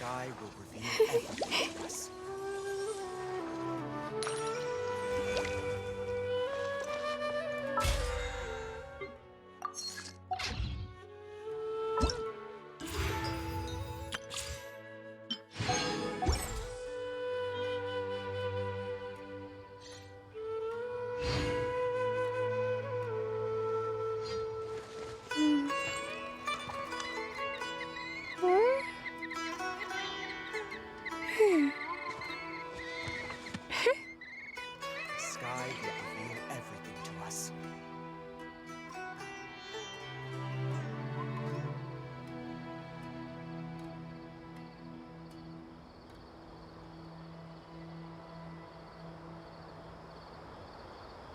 sky will reveal everything to us. The sky will reveal everything to us.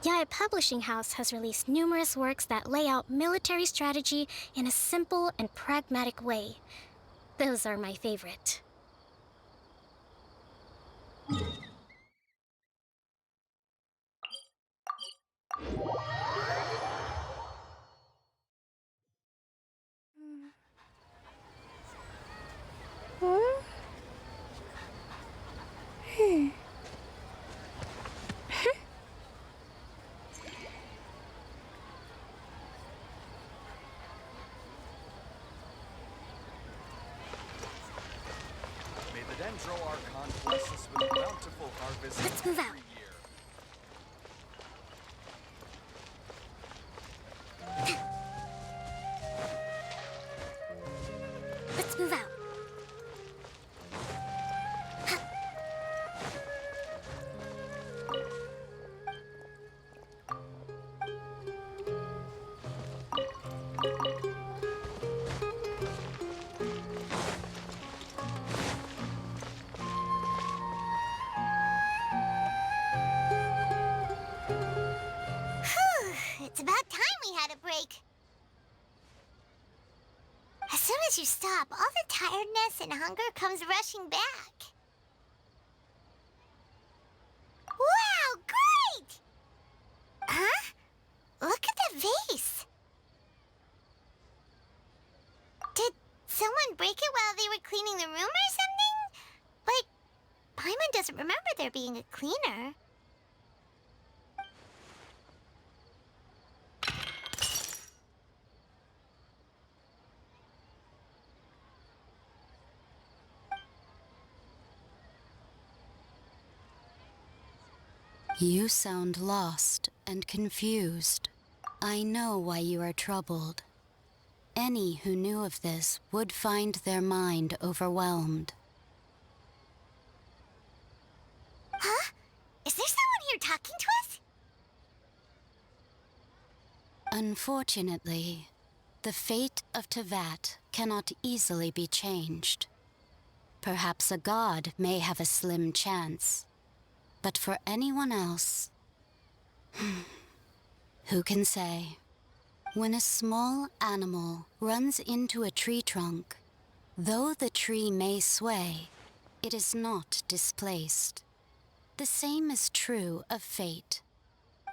Yaya Publishing House has released numerous works that lay out military strategy in a simple and pragmatic way. Those are my favorite. May the Dendro Archon bless us with a bountiful harvest Let's move out. every year. Let's move out. It's about time we had a break. As soon as you stop, all the tiredness and hunger comes rushing back. Wow, great! Huh? Look at the vase. Did someone break it while they were cleaning the room or something? Like, Paimon doesn't remember there being a cleaner. You sound lost and confused. I know why you are troubled. Any who knew of this would find their mind overwhelmed. Huh? Is there someone here talking to us? Unfortunately, the fate of Tevat cannot easily be changed. Perhaps a god may have a slim chance. But for anyone else, who can say? When a small animal runs into a tree trunk, though the tree may sway, it is not displaced. The same is true of fate,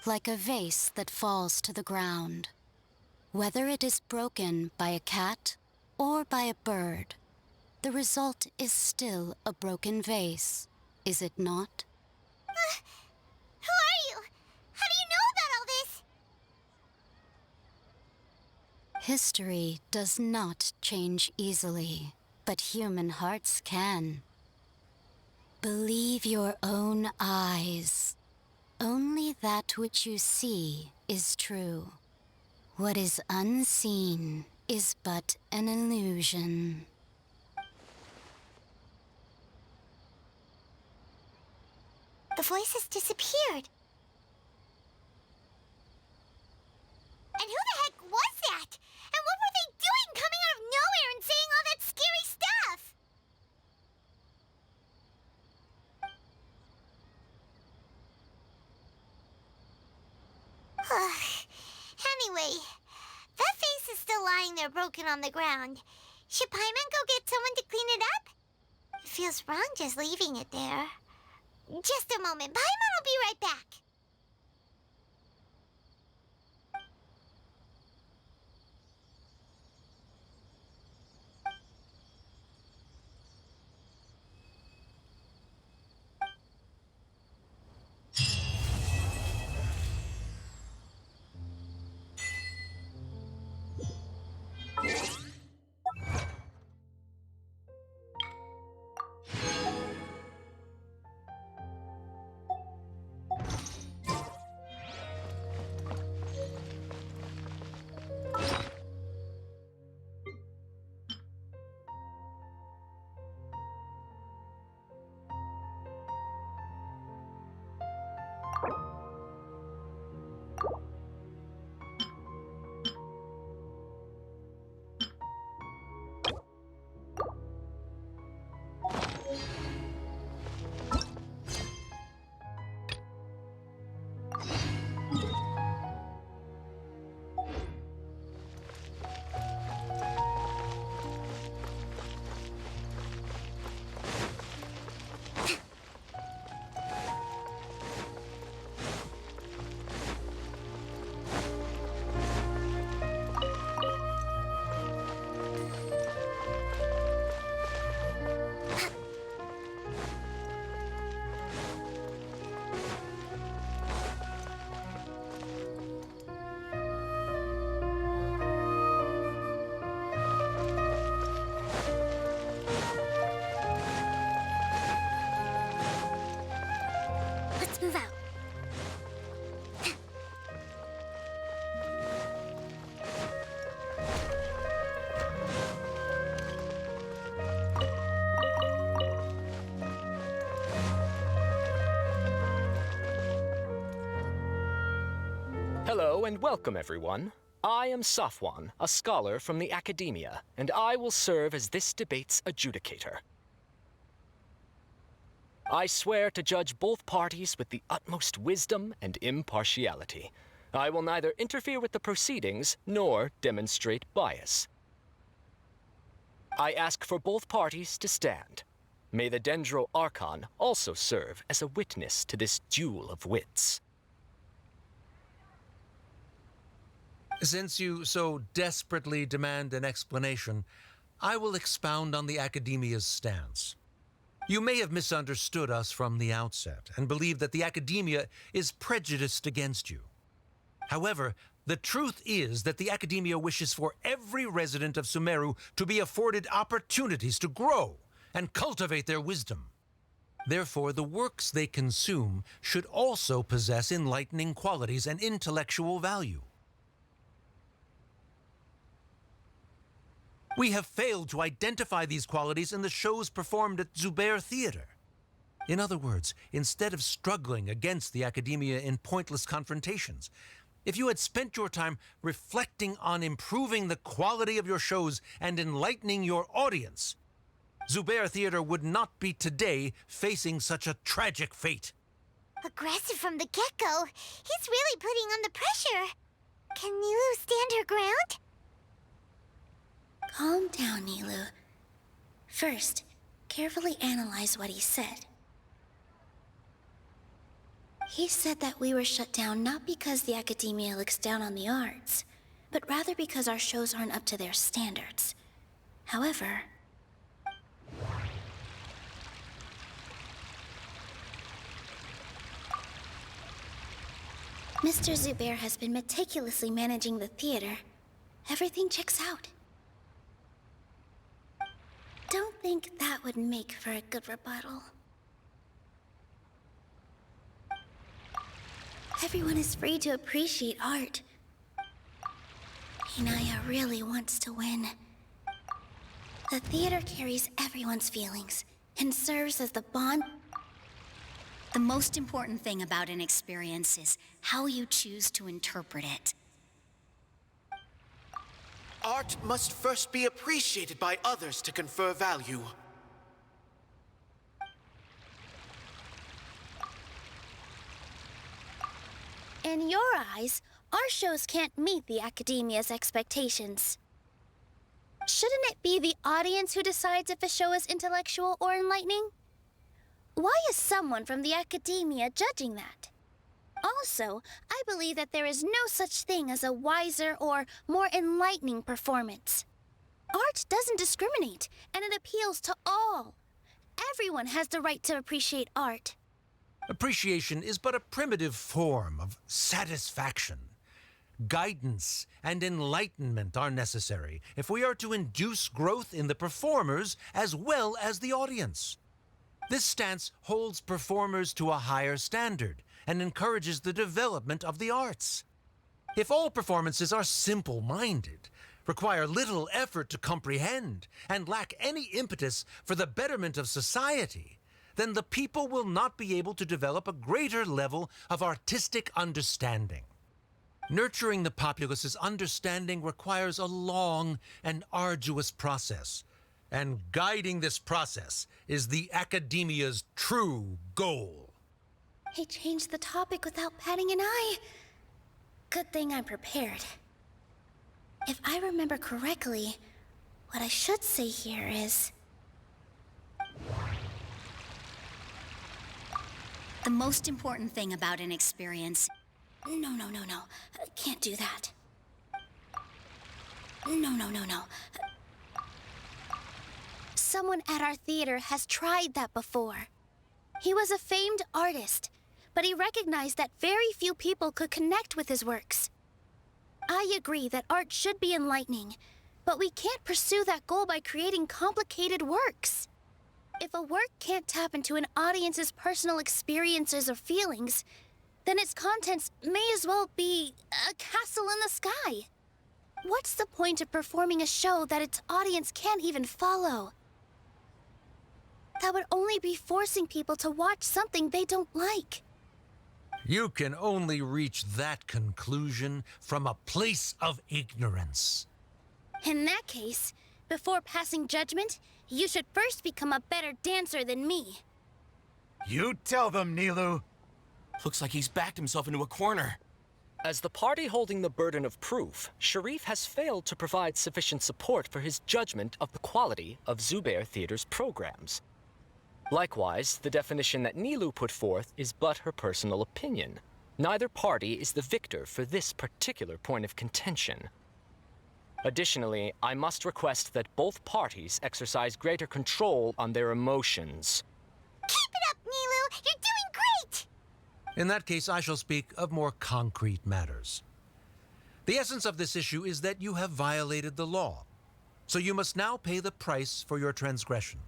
like a vase that falls to the ground. Whether it is broken by a cat or by a bird, the result is still a broken vase, is it not? Who are you? How do you know about all this? History does not change easily, but human hearts can. Believe your own eyes. Only that which you see is true. What is unseen is but an illusion. The voice has disappeared. And who the heck was that? And what were they doing coming out of nowhere and saying all that scary stuff? Anyway, that face is still lying there broken on the ground. Should Paimon go get someone to clean it up? It feels wrong just leaving it there. Just a moment. Paimon will be right back. Hello and welcome, everyone. I am Safwan, a scholar from the academia, and I will serve as this debate's adjudicator. I swear to judge both parties with the utmost wisdom and impartiality. I will neither interfere with the proceedings nor demonstrate bias. I ask for both parties to stand. May the Dendro Archon also serve as a witness to this duel of wits. Since you so desperately demand an explanation, I will expound on the Academia's stance. You may have misunderstood us from the outset and believe that the Academia is prejudiced against you. However, the truth is that the Academia wishes for every resident of Sumeru to be afforded opportunities to grow and cultivate their wisdom. Therefore, the works they consume should also possess enlightening qualities and intellectual value. We have failed to identify these qualities in the shows performed at DeerFeather. In other words, instead of struggling against the Academia in pointless confrontations, if you had spent your time reflecting on improving the quality of your shows and enlightening your audience, DeerFeather would not be today facing such a tragic fate. Aggressive from the get-go. He's really putting on the pressure. Can Nilu stand her ground? Calm down, Nilu. First, carefully analyze what he said. He said that we were shut down not because the Academia looks down on the arts, but rather because our shows aren't up to their standards. However, Mr. Zubair has been meticulously managing the theater. Everything checks out. Don't think that would make for a good rebuttal. Everyone is free to appreciate art. Inaya really wants to win. The theater carries everyone's feelings and serves as the bond. The most important thing about an experience is how you choose to interpret it. Art must first be appreciated by others to confer value. In your eyes, our shows can't meet the Academia's expectations. Shouldn't it be the audience who decides if a show is intellectual or enlightening? Why is someone from the Academia judging that? Also, I believe that there is no such thing as a wiser or more enlightening performance. Art doesn't discriminate, and it appeals to all. Everyone has the right to appreciate art. Appreciation is but a primitive form of satisfaction. Guidance and enlightenment are necessary if we are to induce growth in the performers as well as the audience. This stance holds performers to a higher standard and encourages the development of the arts. If all performances are simple-minded, require little effort to comprehend, and lack any impetus for the betterment of society, then the people will not be able to develop a greater level of artistic understanding. Nurturing the populace's understanding requires a long and arduous process, and guiding this process is the Academia's true goal. He changed the topic without batting an eye. Good thing I'm prepared. If I remember correctly, what I should say here is... The most important thing about an experience... No. Can't do that. No. Someone at our theater has tried that before. He was a famed artist, but he recognized that very few people could connect with his works. I agree that art should be enlightening, but we can't pursue that goal by creating complicated works. If a work can't tap into an audience's personal experiences or feelings, then its contents may as well be a castle in the sky. What's the point of performing a show that its audience can't even follow? That would only be forcing people to watch something they don't like. You can only reach that conclusion from a place of ignorance. In that case, before passing judgment, you should first become a better dancer than me. You tell them, Nilu. Looks like he's backed himself into a corner. As the party holding the burden of proof, Sharif has failed to provide sufficient support for his judgment of the quality of Zubair Theater's programs. Likewise, the definition that Nilu put forth is but her personal opinion. Neither party is the victor for this particular point of contention. Additionally, I must request that both parties exercise greater control on their emotions. Keep it up, Nilu! You're doing great! In that case, I shall speak of more concrete matters. The essence of this issue is that you have violated the law, so you must now pay the price for your transgression.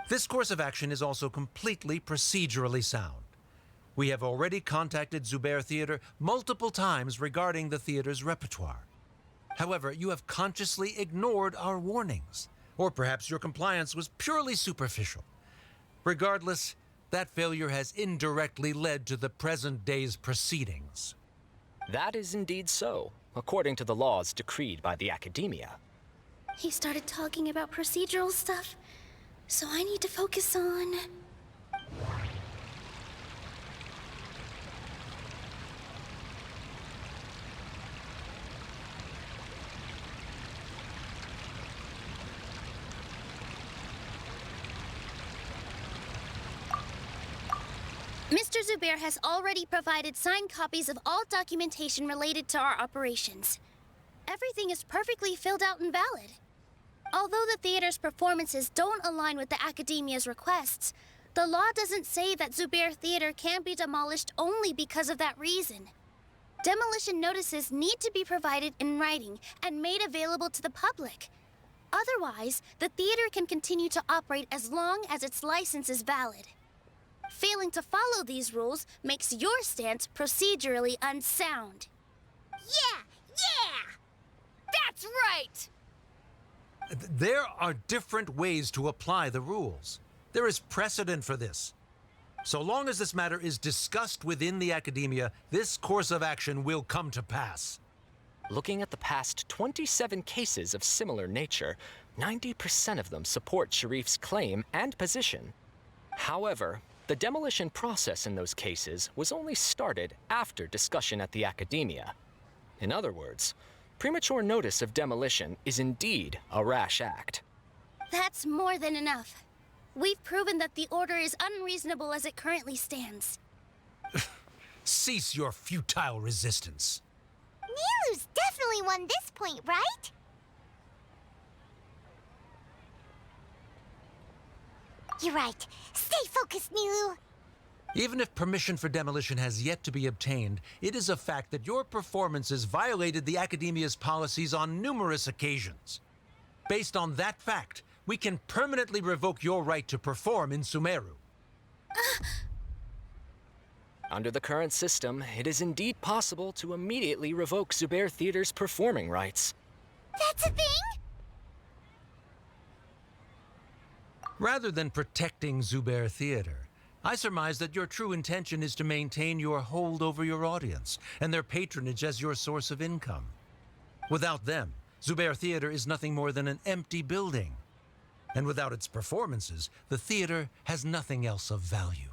This course of action is also completely procedurally sound. We have already contacted Zubair Theater multiple times regarding the theater's repertoire. However, you have consciously ignored our warnings, or perhaps your compliance was purely superficial. Regardless, that failure has indirectly led to the present day's proceedings. That is indeed so, according to the laws decreed by the Academia. He started talking about procedural stuff, so I need to focus on... Mr. Zubair has already provided signed copies of all documentation related to our operations. Everything is perfectly filled out and valid. Although the theater's performances don't align with the Academia's requests, the law doesn't say that Zubair Theater can be demolished only because of that reason. Demolition notices need to be provided in writing and made available to the public. Otherwise, the theater can continue to operate as long as its license is valid. Failing to follow these rules makes your stance procedurally unsound. Yeah! That's right! There are different ways to apply the rules. There is precedent for this. So long as this matter is discussed within the Academia, this course of action will come to pass. Looking at the past 27 cases of similar nature, 90% of them support Sharif's claim and position. However, the demolition process in those cases was only started after discussion at the Academia. In other words, premature notice of demolition is indeed a rash act. That's more than enough. We've proven that the order is unreasonable as it currently stands. Cease your futile resistance. Nilu's definitely won this point, right? You're right. Stay focused, Nilu. Even if permission for demolition has yet to be obtained, it is a fact that your performances violated the Academia's policies on numerous occasions. Based on that fact, we can permanently revoke your right to perform in Sumeru. Under the current system, it is indeed possible to immediately revoke Zubair Theater's performing rights. That's a thing? Rather than protecting Zubair Theater, I surmise that your true intention is to maintain your hold over your audience and their patronage as your source of income. Without them, Zubair Theater is nothing more than an empty building. And without its performances, the theater has nothing else of value.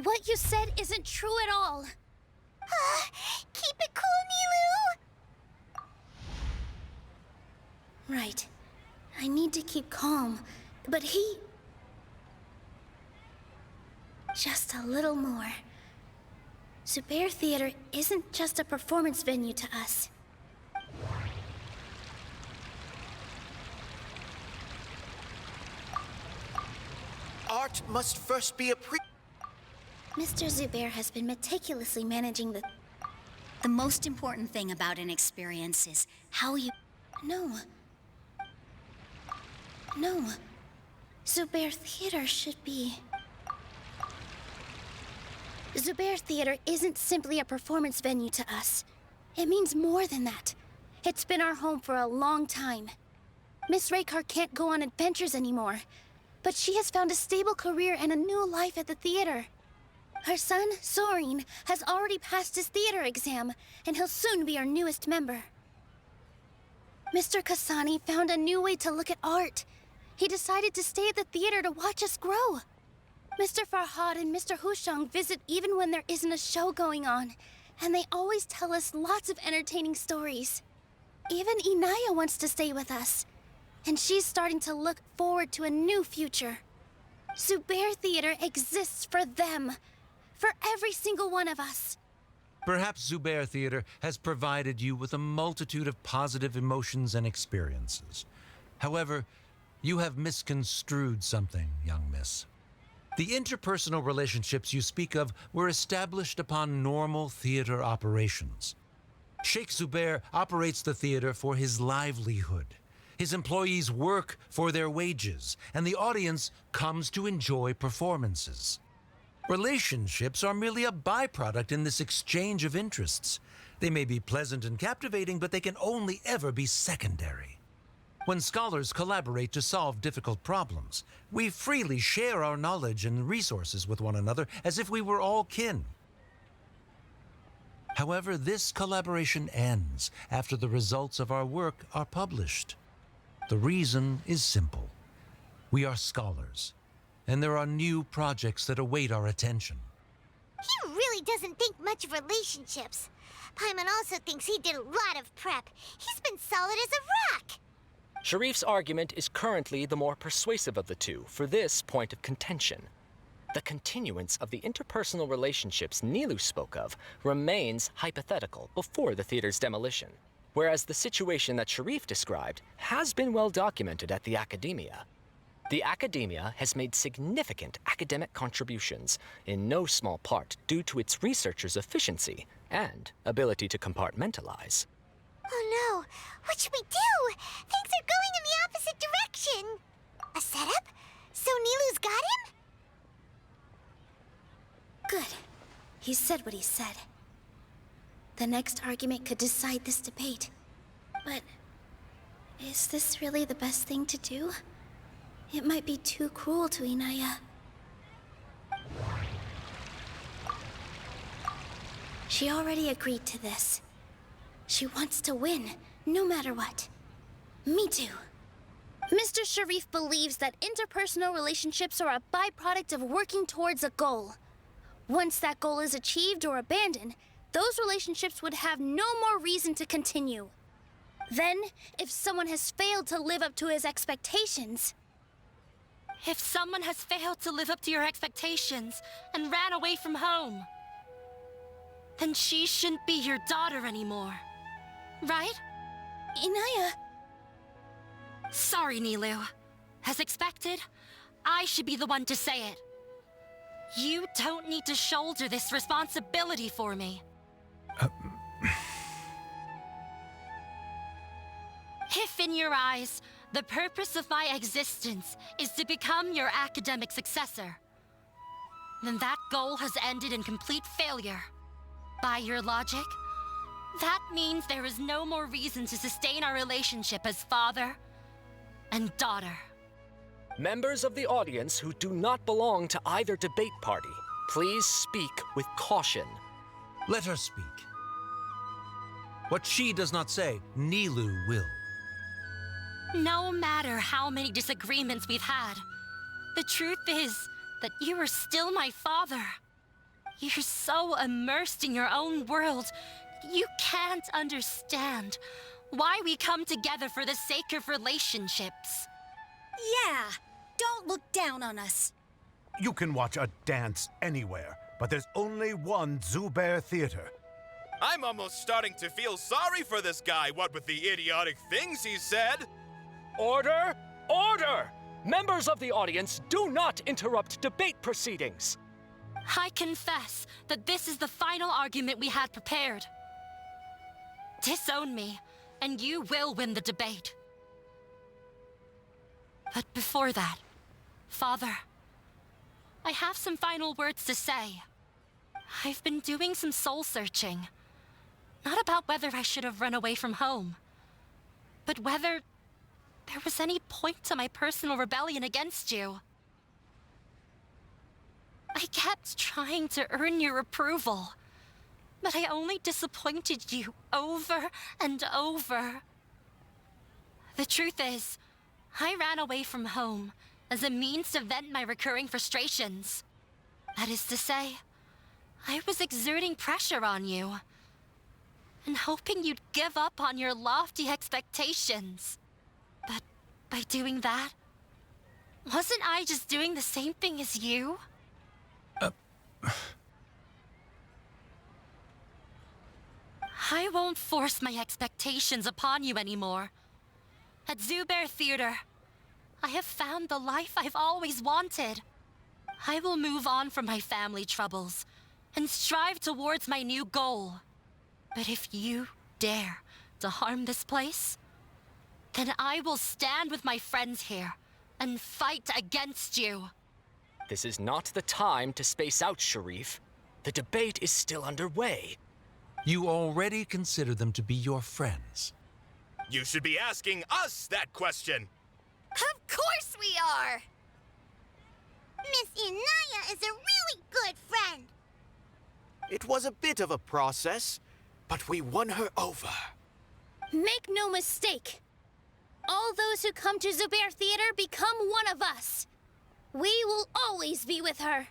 What you said isn't true at all. Keep it cool, Nilu! Right. I need to keep calm, but he... Just a little more. Zubair Theater isn't just a performance venue to us. Art must first be Mr. Zubair has been meticulously managing the... The most important thing about an experience is how you... No. Zubair Theater should be... Zubair Theater isn't simply a performance venue to us. It means more than that. It's been our home for a long time. Miss Raykar can't go on adventures anymore, but she has found a stable career and a new life at the theater. Our son, Soren, has already passed his theater exam, and he'll soon be our newest member. Mr. Kasani found a new way to look at art. He decided to stay at the theater to watch us grow. Mr. Farhad and Mr. Hushang visit even when there isn't a show going on, and they always tell us lots of entertaining stories. Even Inaya wants to stay with us, and she's starting to look forward to a new future. Zubair Theater exists for them, for every single one of us. Perhaps Zubair Theater has provided you with a multitude of positive emotions and experiences. However, you have misconstrued something, young miss. The interpersonal relationships you speak of were established upon normal theater operations. Sheikh Zubair operates the theater for his livelihood. His employees work for their wages, and the audience comes to enjoy performances. Relationships are merely a byproduct in this exchange of interests. They may be pleasant and captivating, but they can only ever be secondary. When scholars collaborate to solve difficult problems, we freely share our knowledge and resources with one another as if we were all kin. However, this collaboration ends after the results of our work are published. The reason is simple. We are scholars, and there are new projects that await our attention. He really doesn't think much of relationships. Paimon also thinks he did a lot of prep. He's been solid as a rock. Sharif's argument is currently the more persuasive of the two for this point of contention. The continuance of the interpersonal relationships Nilu spoke of remains hypothetical before the theater's demolition, whereas the situation that Sharif described has been well documented at the academia. The academia has made significant academic contributions, in no small part due to its researchers' efficiency and ability to compartmentalize. Oh no, what should we do? Things are going in the opposite direction. A setup? So Nilu's got him? Good. He said what he said. The next argument could decide this debate. But is this really the best thing to do? It might be too cruel to Inaya. She already agreed to this. She wants to win, no matter what. Me too. Mr. Sharif believes that interpersonal relationships are a byproduct of working towards a goal. Once that goal is achieved or abandoned, those relationships would have no more reason to continue. Then, if someone has failed to live up to his expectations... If someone has failed to live up to your expectations and ran away from home, then she shouldn't be your daughter anymore. Right? Inaya... Sorry, Nilu. As expected, I should be the one to say it. You don't need to shoulder this responsibility for me. If in your eyes, the purpose of my existence is to become your academic successor, then that goal has ended in complete failure. By your logic, that means there is no more reason to sustain our relationship as father and daughter. Members of the audience who do not belong to either debate party, please speak with caution. Let her speak. What she does not say, Nilu will. No matter how many disagreements we've had, the truth is that you are still my father. You're so immersed in your own world, you can't understand why we come together for the sake of relationships. Yeah, don't look down on us. You can watch a dance anywhere, but there's only one Zubair Theater. I'm almost starting to feel sorry for this guy, what with the idiotic things he said. Order! Order! Members of the audience, do not interrupt debate proceedings! I confess that this is the final argument we had prepared. Disown me, and you will win the debate. But before that, Father, I have some final words to say. I've been doing some soul-searching. Not about whether I should have run away from home, but whether there was any point to my personal rebellion against you. I kept trying to earn your approval, but I only disappointed you over and over. The truth is, I ran away from home as a means to vent my recurring frustrations. That is to say, I was exerting pressure on you and hoping you'd give up on your lofty expectations. But by doing that, wasn't I just doing the same thing as you? I won't force my expectations upon you anymore. At Zubear Theater, I have found the life I've always wanted. I will move on from my family troubles and strive towards my new goal. But if you dare to harm this place, then I will stand with my friends here and fight against you. This is not the time to space out, Sharif. The debate is still underway. You already consider them to be your friends. You should be asking us that question. Of course we are! Miss Inaya is a really good friend. It was a bit of a process, but we won her over. Make no mistake. All those who come to Zubear Theater become one of us. We will always be with her.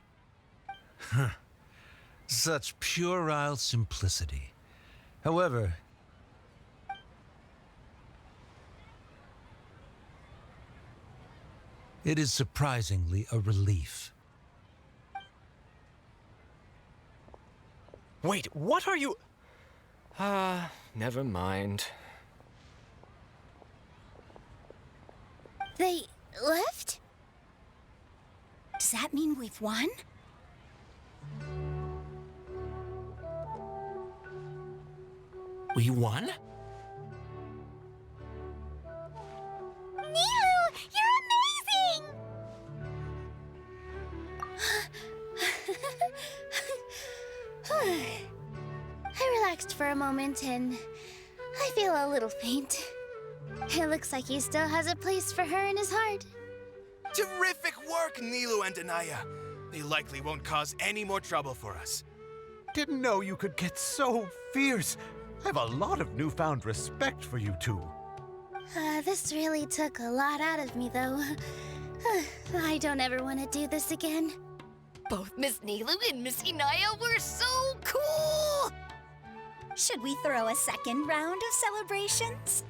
Such puerile simplicity. However, it is surprisingly a relief. Wait, what are you... never mind. They left? Does that mean we've won? We won? Nilu, you're amazing! I relaxed for a moment and I feel a little faint. It looks like he still has a place for her in his heart. Terrific work, Nilu and Anaya. They likely won't cause any more trouble for us. Didn't know you could get so fierce. I have a lot of newfound respect for you two. This really took a lot out of me, though. I don't ever want to do this again. Both Miss Nilu and Miss Inaya were so cool! Should we throw a second round of celebrations?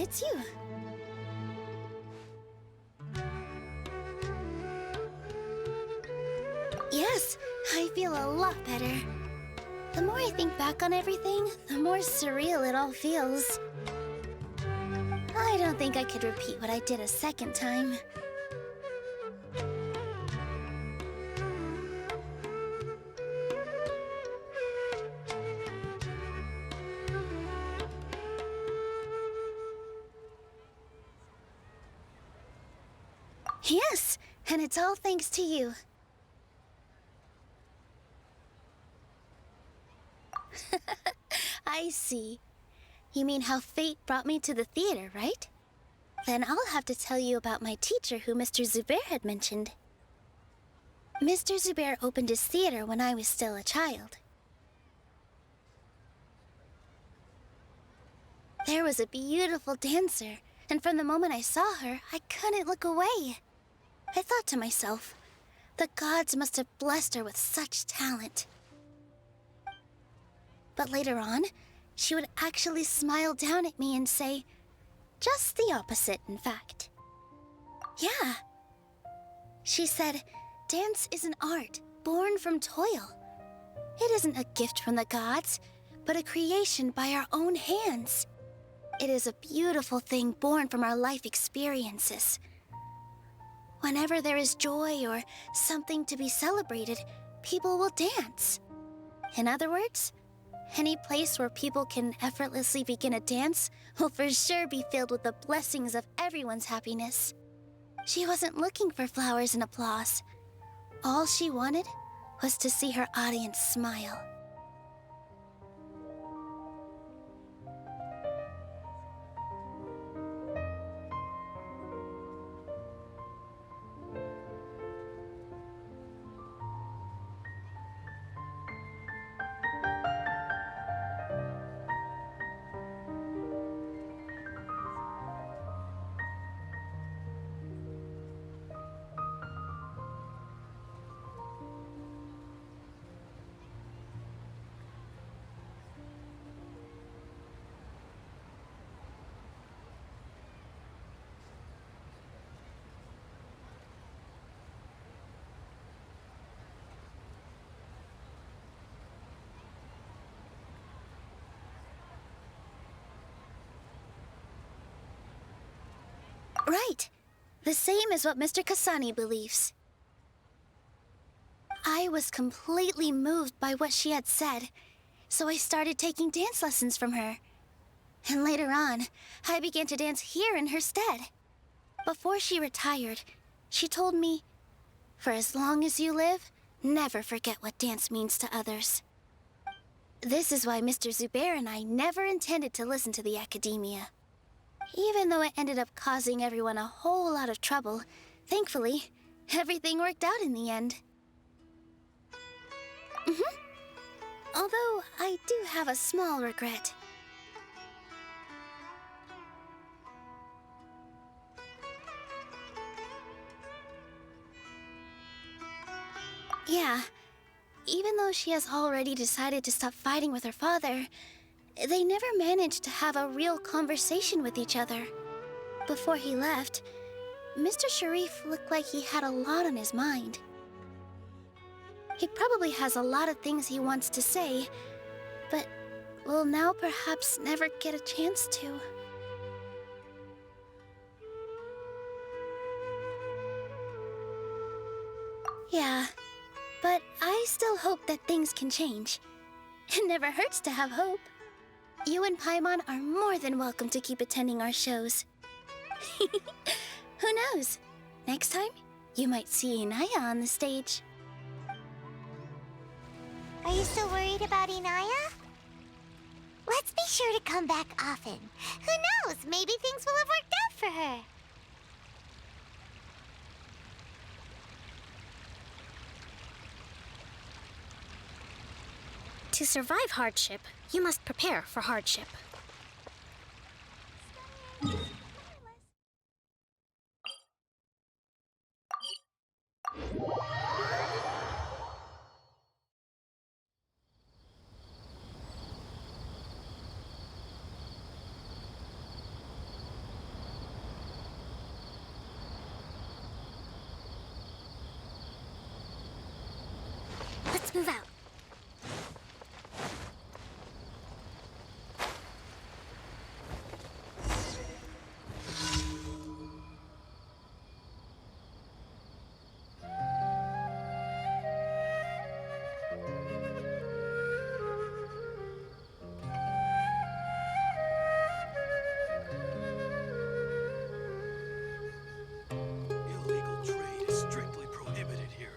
It's you. Yes, I feel a lot better. The more I think back on everything, the more surreal it all feels. I don't think I could repeat what I did a second time. Yes, and it's all thanks to you. I see. You mean how fate brought me to the theater, right? Then I'll have to tell you about my teacher who Mr. Zubair had mentioned. Mr. Zubair opened his theater when I was still a child. There was a beautiful dancer, and from the moment I saw her, I couldn't look away. I thought to myself, the gods must have blessed her with such talent. But later on, she would actually smile down at me and say, just the opposite, in fact. Yeah. She said, dance is an art born from toil. It isn't a gift from the gods, but a creation by our own hands. It is a beautiful thing born from our life experiences. Whenever there is joy or something to be celebrated, people will dance. In other words, any place where people can effortlessly begin a dance will for sure be filled with the blessings of everyone's happiness. She wasn't looking for flowers and applause. All she wanted was to see her audience smile. Right. The same as what Mr. Kasani believes. I was completely moved by what she had said, so I started taking dance lessons from her. And later on, I began to dance here in her stead. Before she retired, she told me, "For as long as you live, never forget what dance means to others." This is why Mr. Zubair and I never intended to listen to the academia. Even though it ended up causing everyone a whole lot of trouble, thankfully, everything worked out in the end. Although, I do have a small regret. Yeah, even though she has already decided to stop fighting with her father, they never managed to have a real conversation with each other. Before he left, Mr. Sharif looked like he had a lot on his mind. He probably has a lot of things he wants to say, but will now perhaps never get a chance to. Yeah, but I still hope that things can change. It never hurts to have hope. You and Paimon are more than welcome to keep attending our shows. Who knows? Next time, you might see Inaya on the stage. Are you still worried about Inaya? Let's be sure to come back often. Who knows? Maybe things will have worked out for her. To survive hardship, you must prepare for hardship. Let's move out. Illegal trade is strictly prohibited here.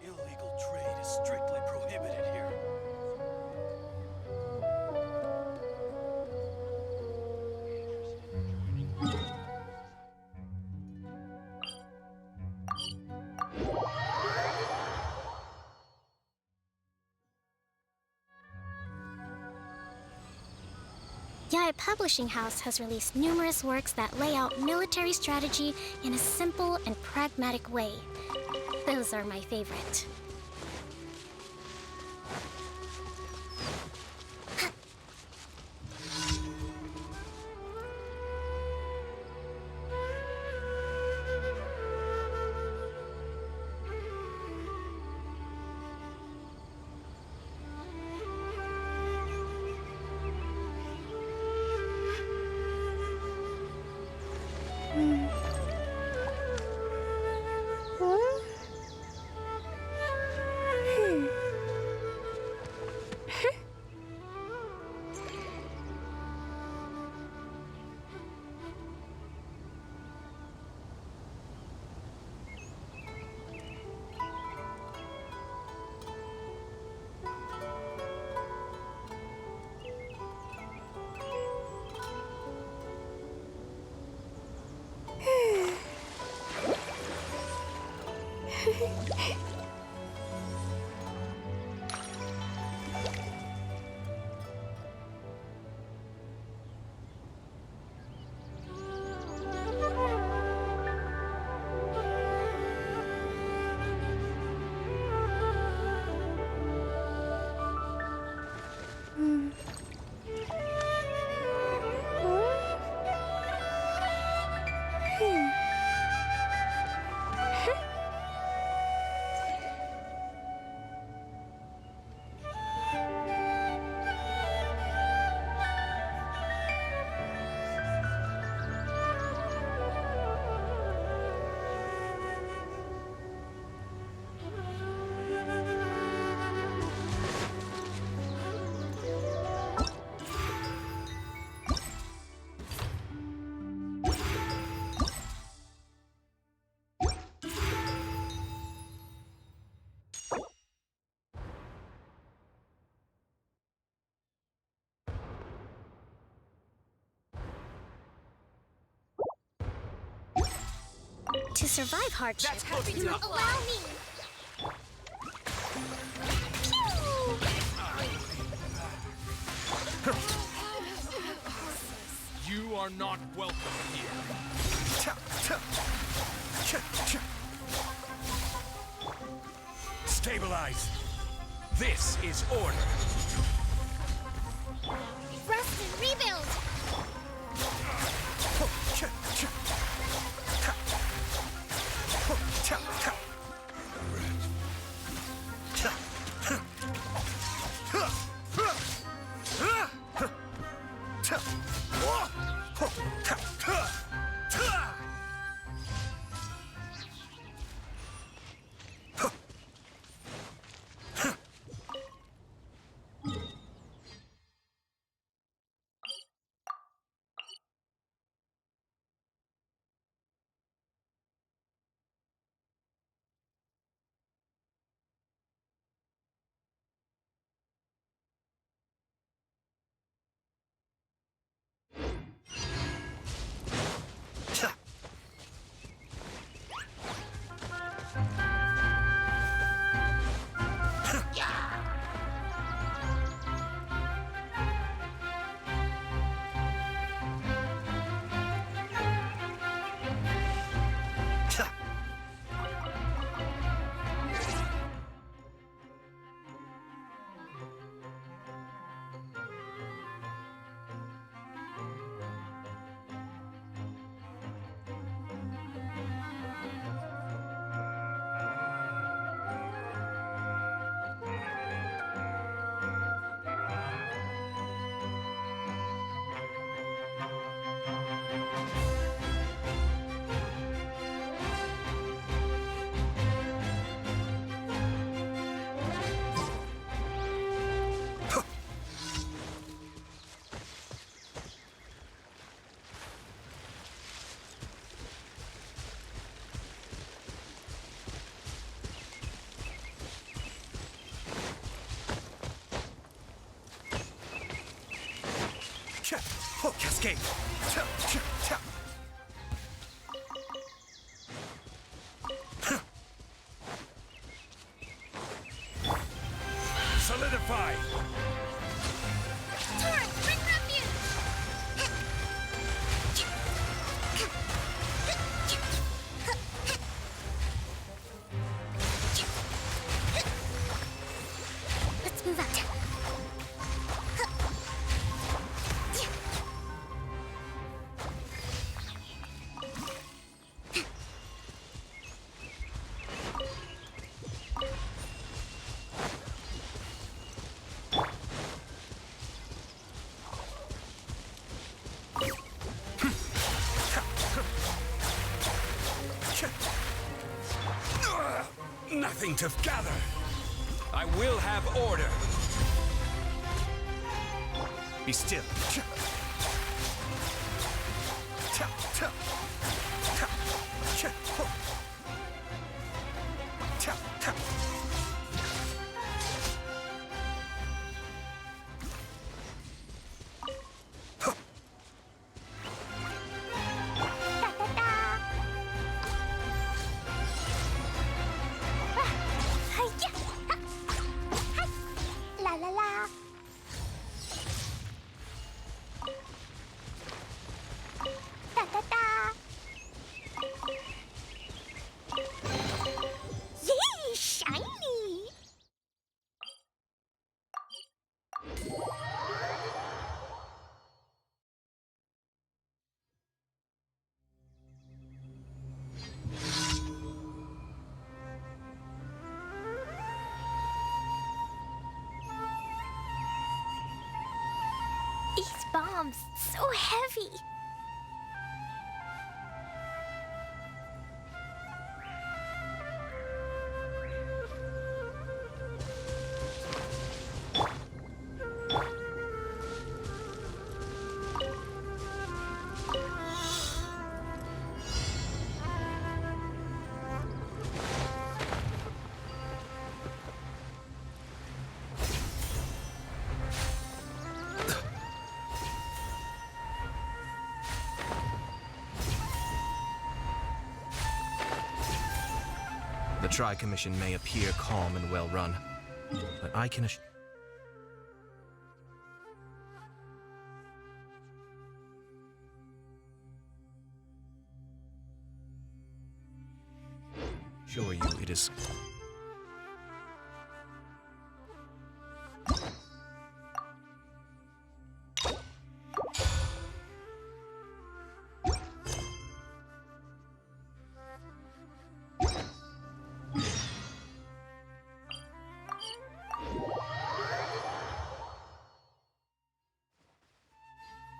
Illegal trade is strictly prohibited here. Yaya Publishing House has released numerous works that lay out military strategy in a simple and pragmatic way. Those are my favorite. To survive hardship, you must allow me. You are not welcome here. Stabilize. This is order. Rest and rebuild. escape. Solidify. Torrent, bring refuge! Let's move out. Nothing to gather. I will have order. Be still. La la la. Da da da. Yay, shiny. These bombs, so heavy. The Tri-Commission may appear calm and well-run, but I can assure you it is...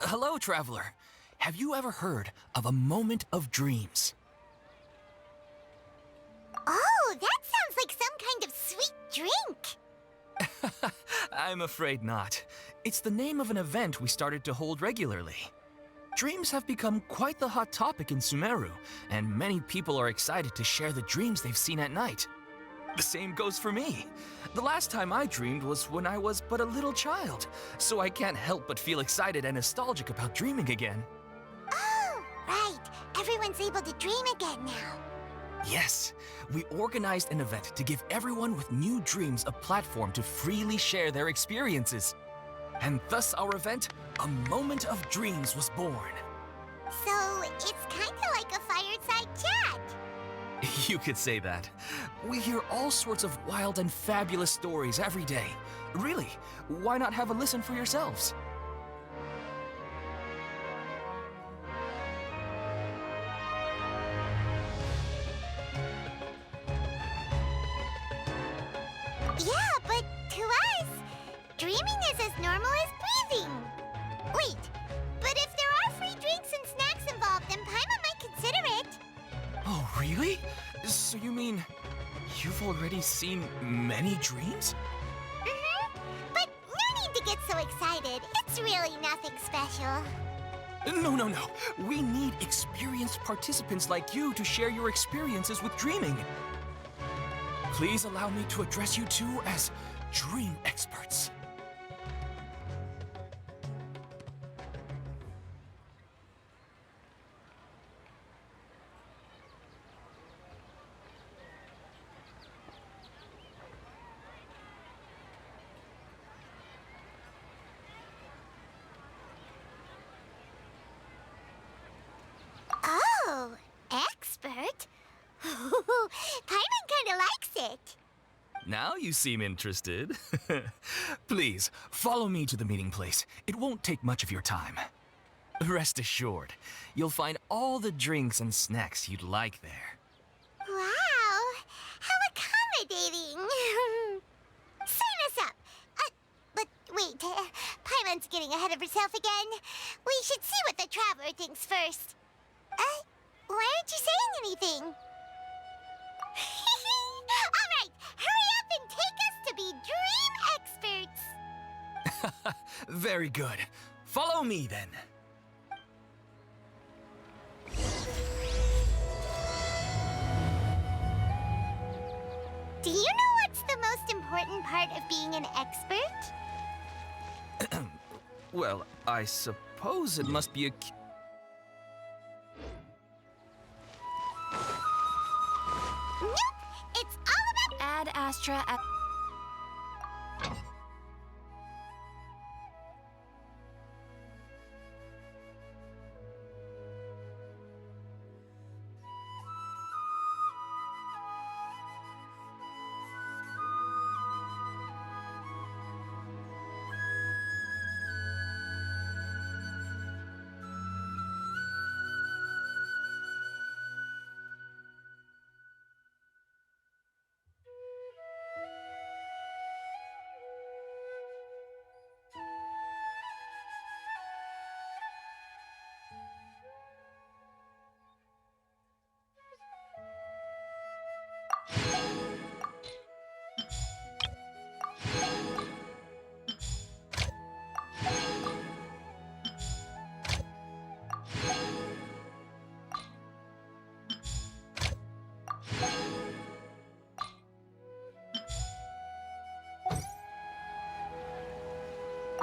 Hello, traveler. Have you ever heard of a moment of dreams? Oh, that sounds like some kind of sweet drink. I'm afraid not. It's the name of an event we started to hold regularly. Dreams have become quite the hot topic in Sumeru, and many people are excited to share the dreams they've seen at night. The same goes for me. The last time I dreamed was when I was but a little child, so I can't help but feel excited and nostalgic about dreaming again. Oh, right. Everyone's able to dream again now. Yes, we organized an event to give everyone with new dreams a platform to freely share their experiences. And thus our event, A Moment of Dreams, was born. So, it's kind of like a fireside chat. You could say that. We hear all sorts of wild and fabulous stories every day. Really, why not have a listen for yourselves? Yeah, but to us, dreaming is as normal as breathing. Wait, but if there are free drinks and snacks involved, then Paimon might consider it. Oh, really? So you mean you've already seen many dreams? But no need to get so excited. It's really nothing special. No. We need experienced participants like you to share your experiences with dreaming. Please allow me to address you two as dream experts. Paimon kinda likes it. Now you seem interested. Please, follow me to the meeting place. It won't take much of your time. Rest assured, you'll find all the drinks and snacks you'd like there. Wow, how accommodating. Sign us up. But wait, Paimon's getting ahead of herself again. We should see what the traveler thinks first. Why aren't you saying anything? All right, hurry up and take us to be dream experts. Very good. Follow me then. Do you know what's the most important part of being an expert? Well, I suppose it must be a... Nope! It's all about... Ad Astra at...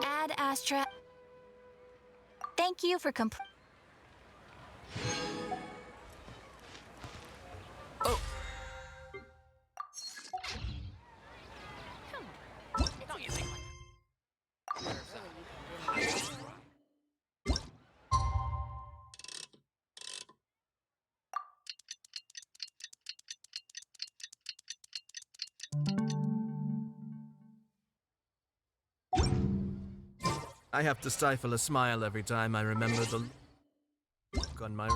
Ad Astra... Thank you for Oh! I have to stifle a smile every time I remember the look on my...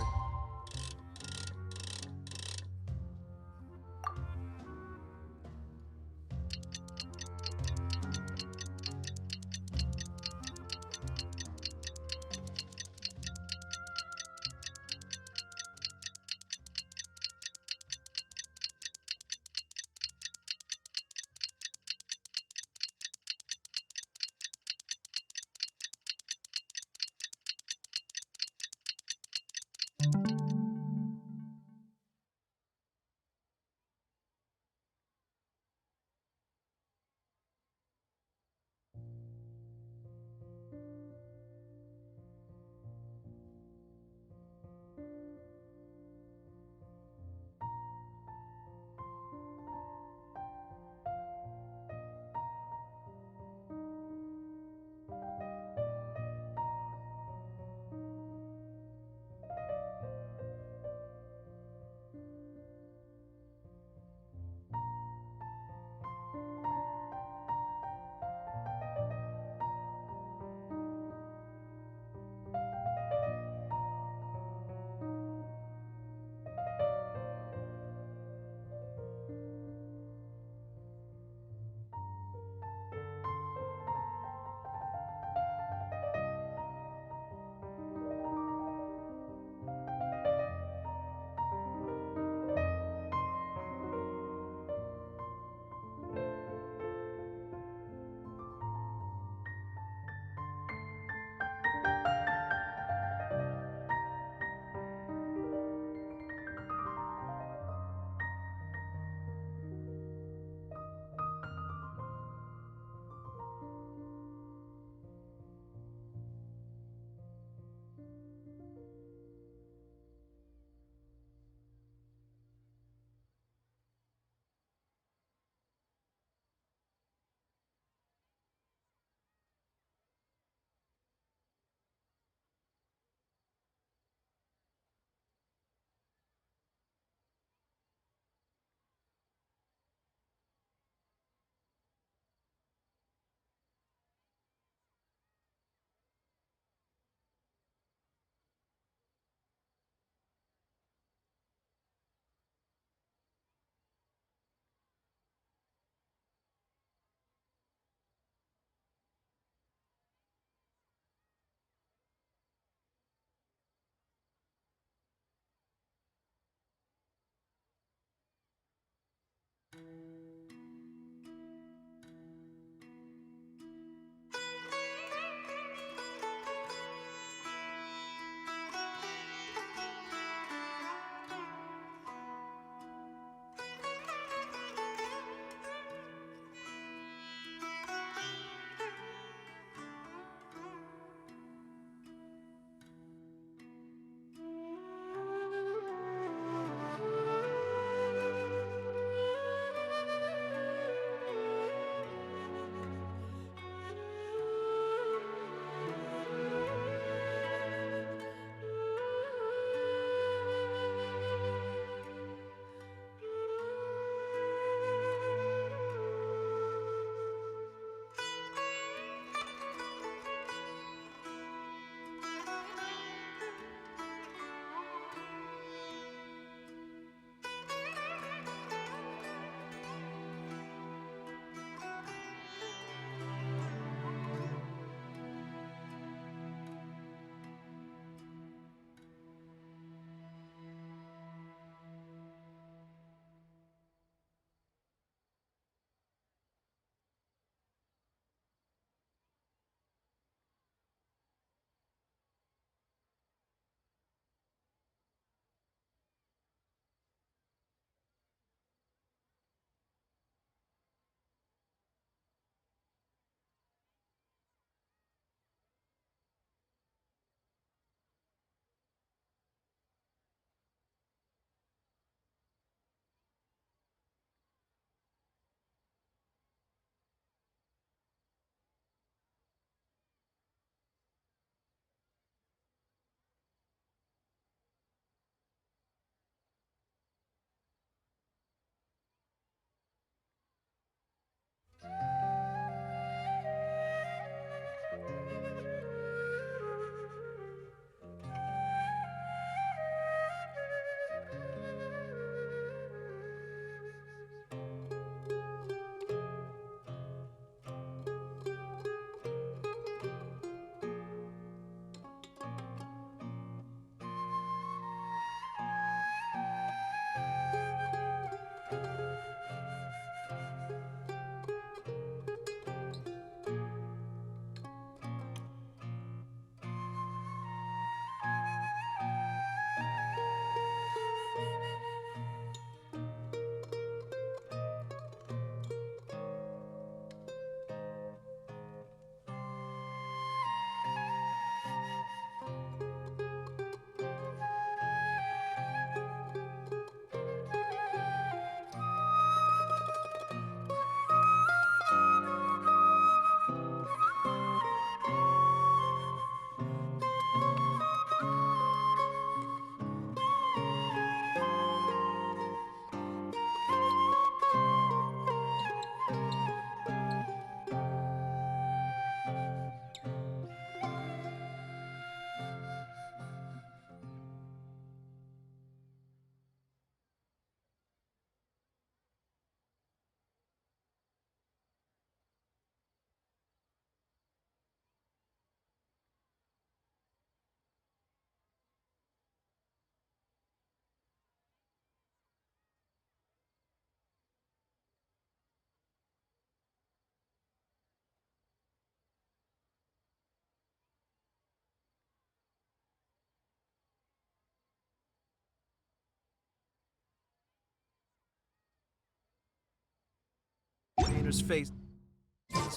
Painter's face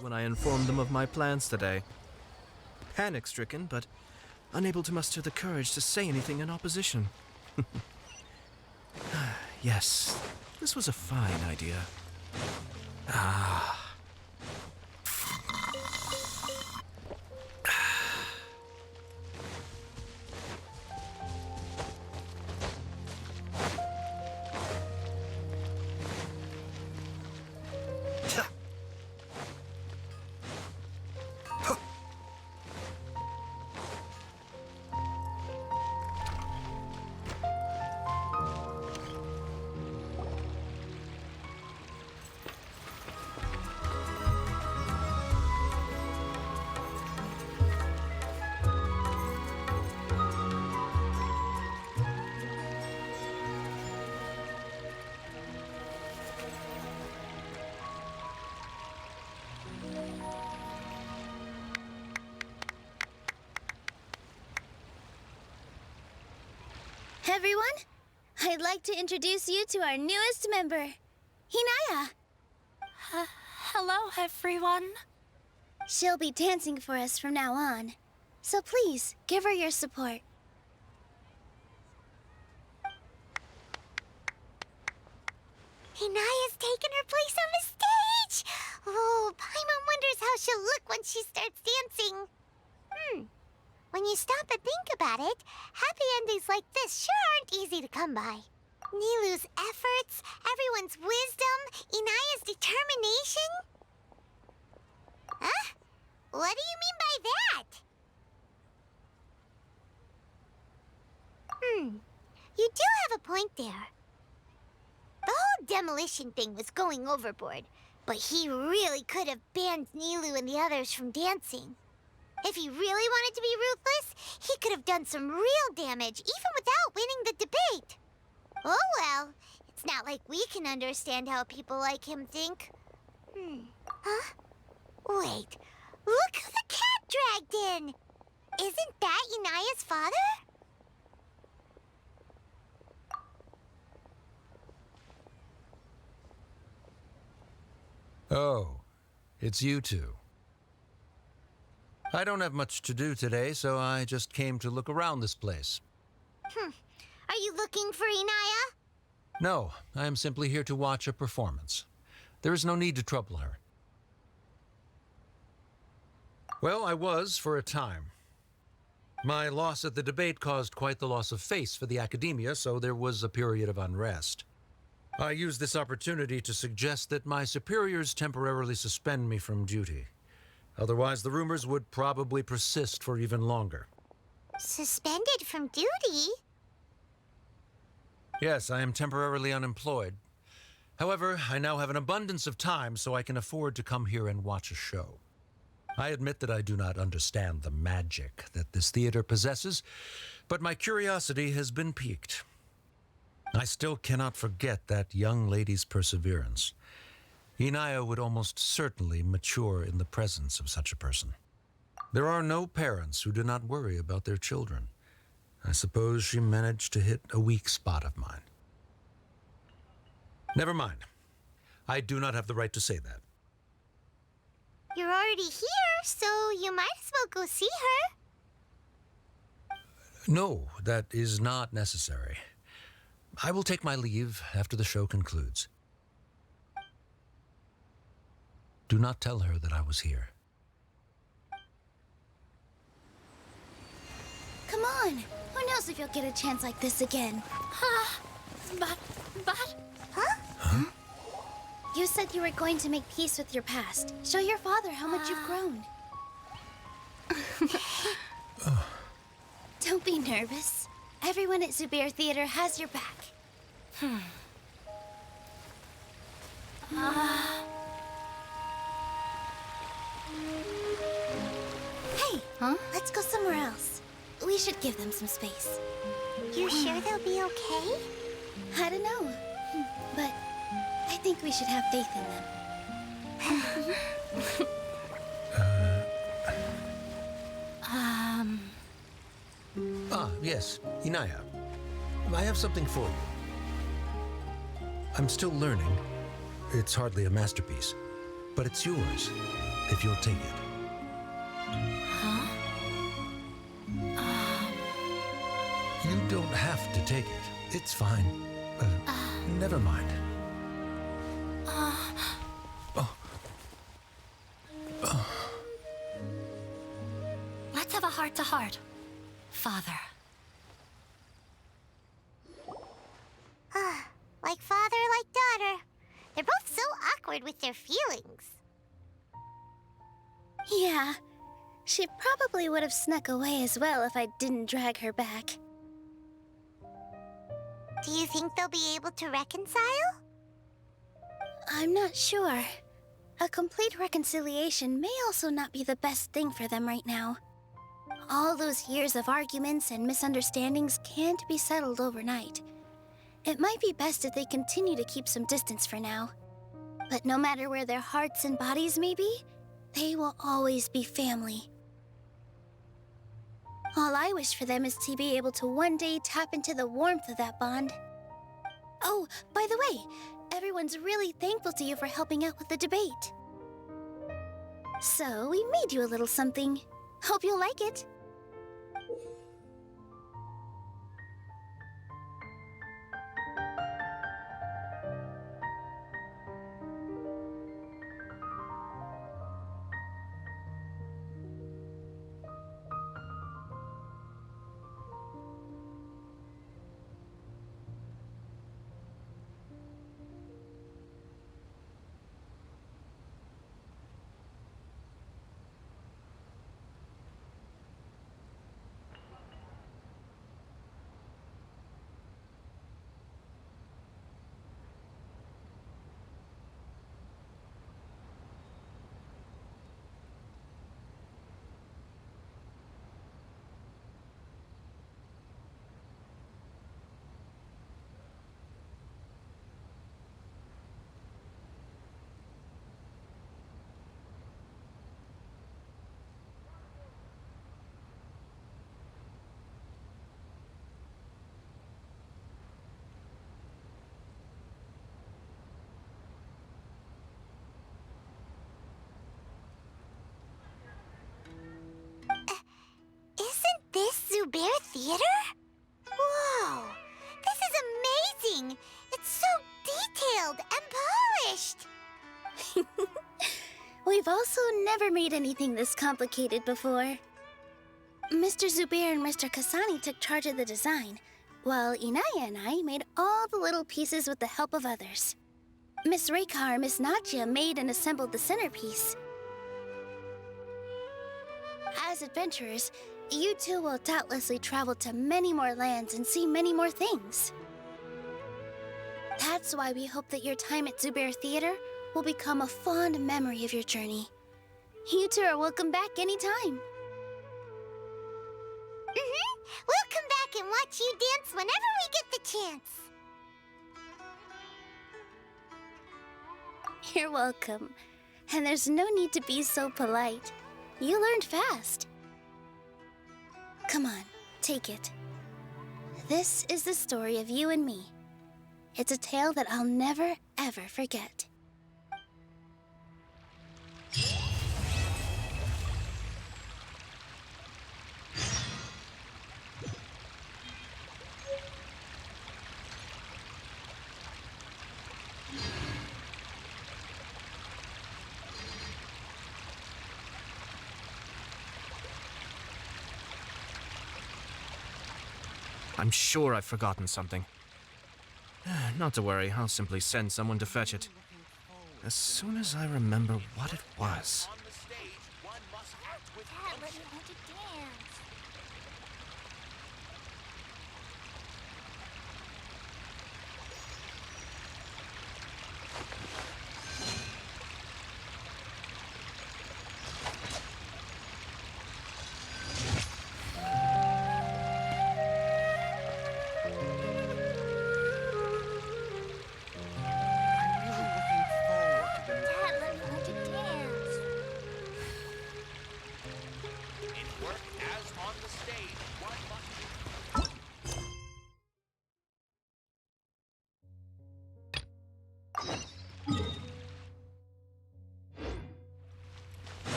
when I informed them of my plans today. Panic-stricken, but unable to muster the courage to say anything in opposition. Yes, this was a fine idea. Ah. Everyone, I'd like to introduce you to our newest member, Hinaya. Hello, everyone. She'll be dancing for us from now on, so please give her your support. Hinaya's taken her place on the stage! Oh, Paimon wonders how she'll look when she starts dancing. When you stop and think about it, happy endings like this sure aren't easy to come by. Nilou's efforts, everyone's wisdom, Inaya's determination. Huh? What do you mean by that? You do have a point there. The whole demolition thing was going overboard, but he really could have banned Nilou and the others from dancing. If he really wanted to be ruthless, he could have done some real damage, even without winning the debate. Oh well, it's not like we can understand how people like him think. Huh? Wait, look who the cat dragged in! Isn't that Inaya's father? Oh, it's you two. I don't have much to do today, so I just came to look around this place. Are you looking for Inaya? No, I am simply here to watch a performance. There is no need to trouble her. Well, I was for a time. My loss at the debate caused quite the loss of face for the academia, so there was a period of unrest. I used this opportunity to suggest that my superiors temporarily suspend me from duty. Otherwise, the rumors would probably persist for even longer. Suspended from duty? Yes, I am temporarily unemployed. However, I now have an abundance of time, so I can afford to come here and watch a show. I admit that I do not understand the magic that this theater possesses, but my curiosity has been piqued. I still cannot forget that young lady's perseverance. Inaya would almost certainly mature in the presence of such a person. There are no parents who do not worry about their children. I suppose she managed to hit a weak spot of mine. Never mind. I do not have the right to say that. You're already here, so you might as well go see her. No, that is not necessary. I will take my leave after the show concludes. Do not tell her that I was here. Come on! Who knows if you'll get a chance like this again? But... Huh? You said you were going to make peace with your past. Show your father how much you've grown. Don't be nervous. Everyone at Zubair Theater has your back. Hey, let's go somewhere else. We should give them some space. You sure they'll be okay? I don't know, but I think we should have faith in them. Yes, Inaya. I have something for you. I'm still learning. It's hardly a masterpiece, but it's yours, if you'll take it. You don't have to take it. It's fine. Never mind. Let's have a heart-to-heart, Father. Like father, like daughter. They're both so awkward with their feelings. Yeah, she probably would have snuck away as well if I didn't drag her back. Do you think they'll be able to reconcile? I'm not sure. A complete reconciliation may also not be the best thing for them right now. All those years of arguments and misunderstandings can't be settled overnight. It might be best if they continue to keep some distance for now. But no matter where their hearts and bodies may be, they will always be family. All I wish for them is to be able to one day tap into the warmth of that bond. Oh, by the way, everyone's really thankful to you for helping out with the debate. So, we made you a little something. Hope you'll like it. Isn't this Zubair Theater? Whoa! This is amazing! It's so detailed and polished! We've also never made anything this complicated before. Mr. Zubair and Mr. Kasani took charge of the design, while Inaya and I made all the little pieces with the help of others. Miss Reika or Miss Nadja made and assembled the centerpiece. As adventurers, you two will doubtlessly travel to many more lands and see many more things. That's why we hope that your time at Zubair Theater will become a fond memory of your journey. You two are welcome back anytime. We'll come back and watch you dance whenever we get the chance. You're welcome. And there's no need to be so polite. You learned fast. Come on, take it. This is the story of you and me. It's a tale that I'll never, ever forget. I'm sure I've forgotten something. Not to worry, I'll simply send someone to fetch it. As soon as I remember what it was. Dad, let me want to dance.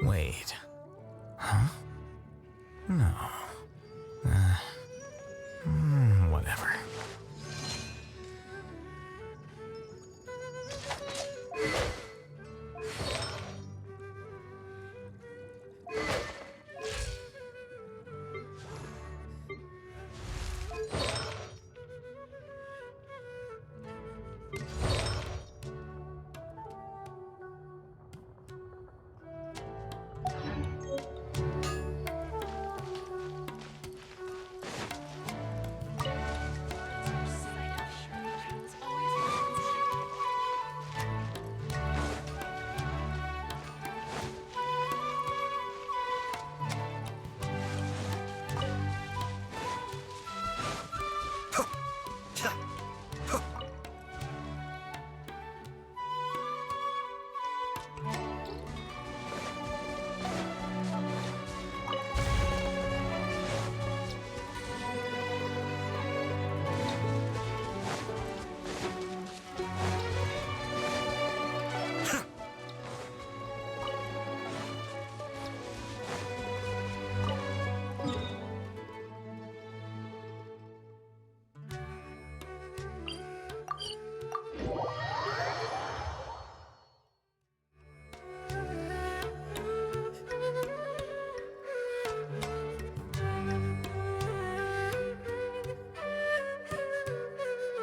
Wait. Huh? No. Whatever.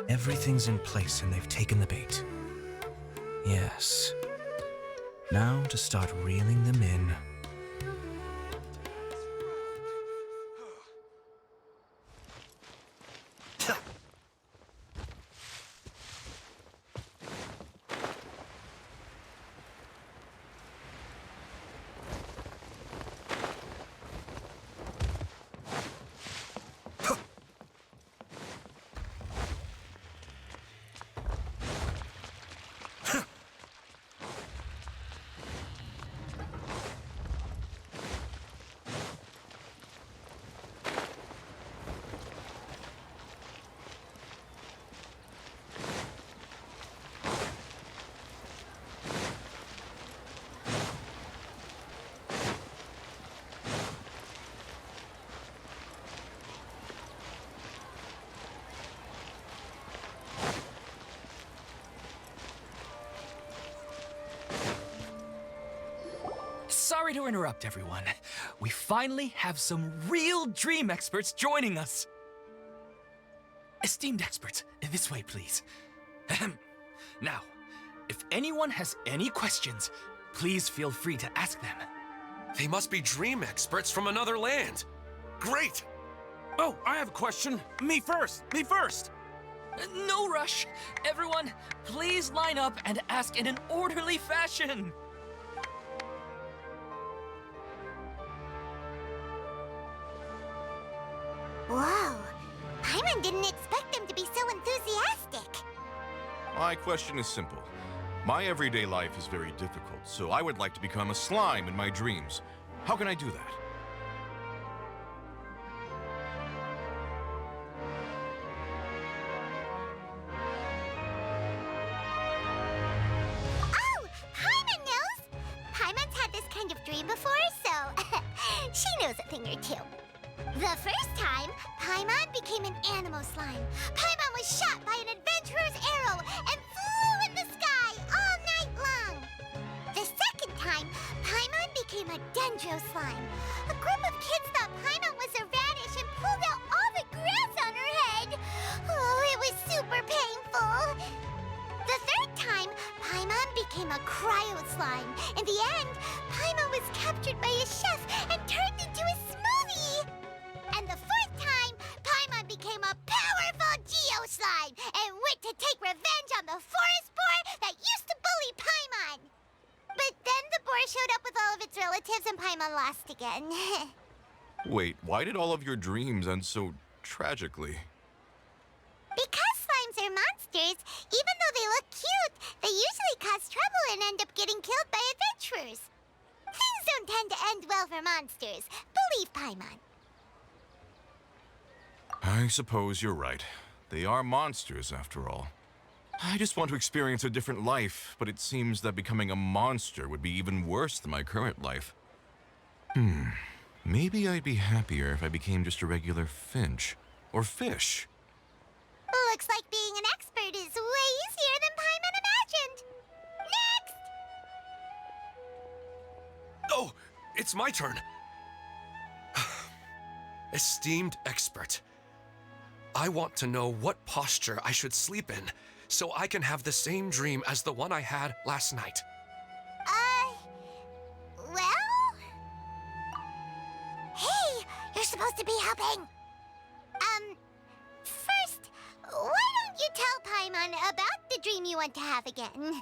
Everything's in place and they've taken the bait. Yes. Now to start reeling them in. Sorry to interrupt, everyone. We finally have some real dream experts joining us. Esteemed experts, this way, please. Ahem. Now, if anyone has any questions, please feel free to ask them. They must be dream experts from another land. Great! Oh, I have a question. Me first! Me first! No rush. Everyone, please line up and ask in an orderly fashion. Whoa! Paimon didn't expect them to be so enthusiastic. My question is simple. My everyday life is very difficult, so I would like to become a slime in my dreams. How can I do that? Oh! Paimon knows! Paimon's had this kind of dream before, so she knows a thing or two. The first time, Paimon became an animal slime. Paimon was shot by an adventurer's arrow and flew in the sky all night long. The second time, Paimon became a dendro slime. A group of kids thought Paimon was a radish and pulled out all the grass on her head. Oh, it was super painful. The third time, Paimon became a cryo slime. In the end, Paimon was captured by a chef and turned into a smoothie. And the fourth time, Paimon became a powerful geo-slime and went to take revenge on the forest boar that used to bully Paimon. But then the boar showed up with all of its relatives and Paimon lost again. Wait, why did all of your dreams end so tragically? Because slimes are monsters, even though they look cute, they usually cause trouble and end up getting killed by adventurers. Things don't tend to end well for monsters. Believe Paimon. I suppose you're right. They are monsters, after all. I just want to experience a different life, but it seems that becoming a monster would be even worse than my current life. Maybe I'd be happier if I became just a regular finch. Or fish. Looks like being an expert is way easier than Paimon imagined. Next! Oh, it's my turn. Esteemed expert, I want to know what posture I should sleep in so I can have the same dream as the one I had last night. Well? Hey, you're supposed to be helping. First, why don't you tell Paimon about the dream you want to have again?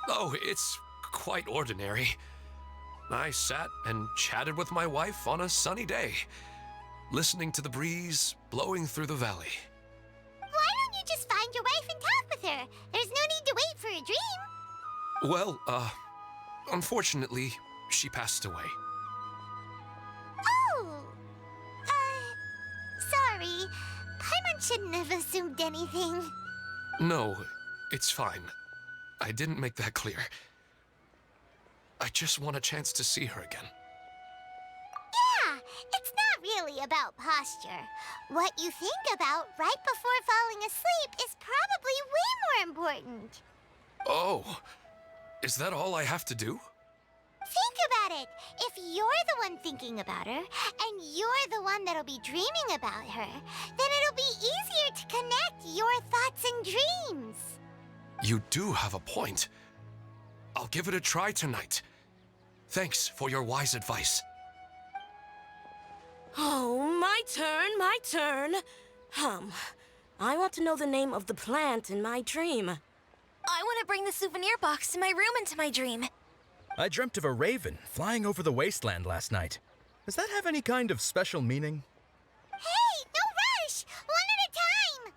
Oh, it's quite ordinary. I sat and chatted with my wife on a sunny day, listening to the breeze blowing through the valley. Why don't you just find your wife and talk with her? There's no need to wait for a dream. Well, unfortunately, she passed away. Oh! Sorry. Paimon shouldn't have assumed anything. No, it's fine. I didn't make that clear. I just want a chance to see her again. Yeah, it's not really about posture. What you think about right before falling asleep is probably way more important. Oh, is that all I have to do? Think about it. If you're the one thinking about her, and you're the one that'll be dreaming about her, then it'll be easier to connect your thoughts and dreams. You do have a point. I'll give it a try tonight. Thanks for your wise advice. Oh, my turn. I want to know the name of the plant in my dream. I want to bring the souvenir box in my room into my dream. I dreamt of a raven flying over the wasteland last night. Does that have any kind of special meaning? Hey, no rush! One at a time!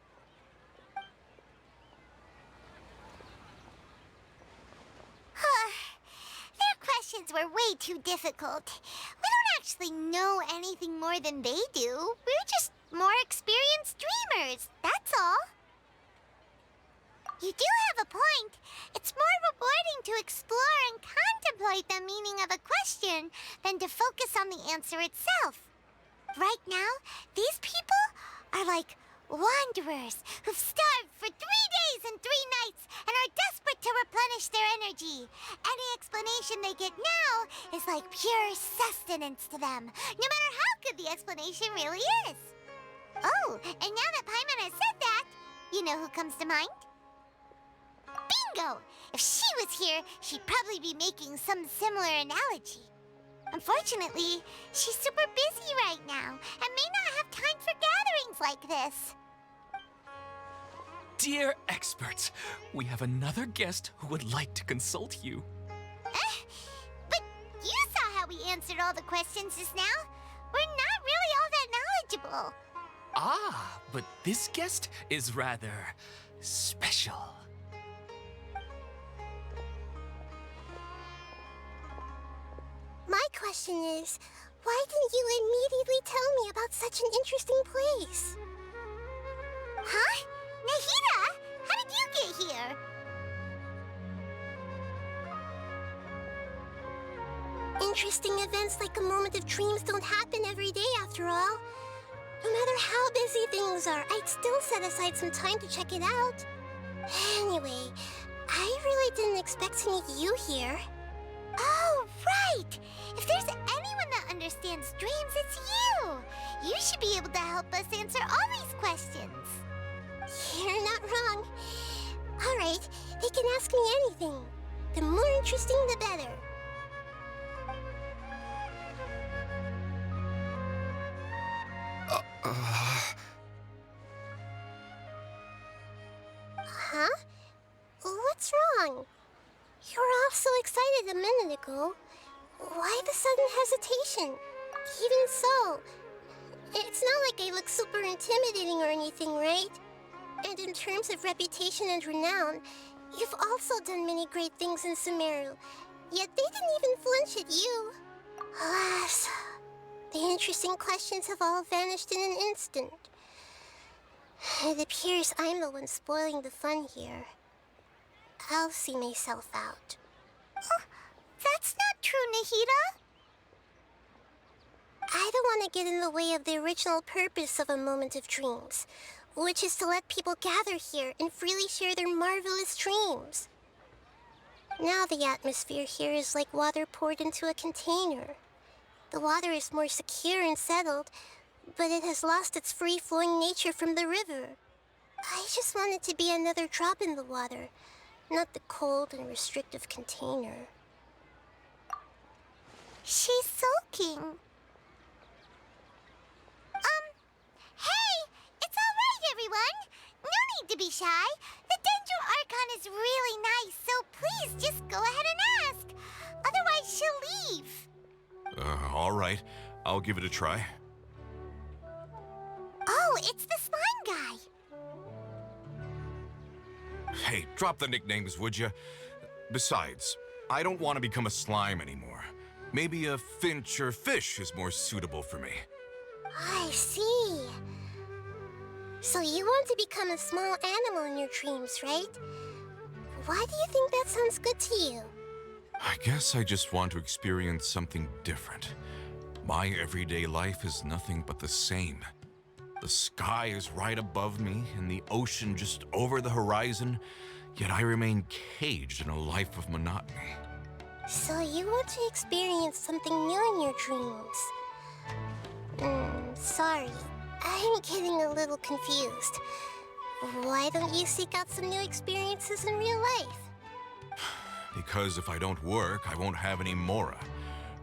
Their questions were way too difficult. We don't actually know anything more than they do. We're just more experienced dreamers, that's all. You do have a point. It's more rewarding to explore and contemplate the meaning of a question than to focus on the answer itself. Right now, these people are like wanderers who've starved for 3 days and 3 nights and are desperate to replenish their energy. Any explanation they get now is like pure sustenance to them, no matter how good the explanation really is. Oh, and now that Paimon has said that, you know who comes to mind? Bingo! If she was here, she'd probably be making some similar analogy. Unfortunately, she's super busy right now and may not have time for gatherings like this. Dear experts, we have another guest who would like to consult you. But you saw how we answered all the questions just now. We're not really all that knowledgeable. Ah, but this guest is rather special. My question is, why didn't you immediately tell me about such an interesting place? Huh? Nahida, how did you get here? Interesting events like a moment of dreams don't happen every day after all. No matter how busy things are, I'd still set aside some time to check it out. Anyway, I really didn't expect to meet you here. Oh, right! If there's anyone that understands dreams, it's you! You should be able to help us answer all these questions. You're not wrong. All right, they can ask me anything. The more interesting, the better. Huh? What's wrong? You were all so excited a minute ago. Why the sudden hesitation? Even so, it's not like I look super intimidating or anything, right? And in terms of reputation and renown, you've also done many great things in Sumeru, yet they didn't even flinch at you. Alas, the interesting questions have all vanished in an instant. It appears I'm the one spoiling the fun here. I'll see myself out. Oh, that's not true, Nahida. I don't want to get in the way of the original purpose of a Moment of Dreams, which is to let people gather here and freely share their marvelous dreams. Now the atmosphere here is like water poured into a container. The water is more secure and settled, but it has lost its free-flowing nature from the river. I just want it to be another drop in the water, not the cold and restrictive container. She's sulking. Hey! It's all right, everyone! No need to be shy. The Dendro Archon is really nice, so please just go ahead and ask. Otherwise, she'll leave. All right. I'll give it a try. Oh, it's the slime guy. Hey, drop the nicknames, would you? Besides, I don't want to become a slime anymore. Maybe a finch or fish is more suitable for me. I see. So you want to become a small animal in your dreams, right? Why do you think that sounds good to you? I guess I just want to experience something different. My everyday life is nothing but the same. The sky is right above me and the ocean just over the horizon, yet I remain caged in a life of monotony. So you want to experience something new in your dreams? Sorry, I'm getting a little confused. Why don't you seek out some new experiences in real life? Because if I don't work, I won't have any Mora.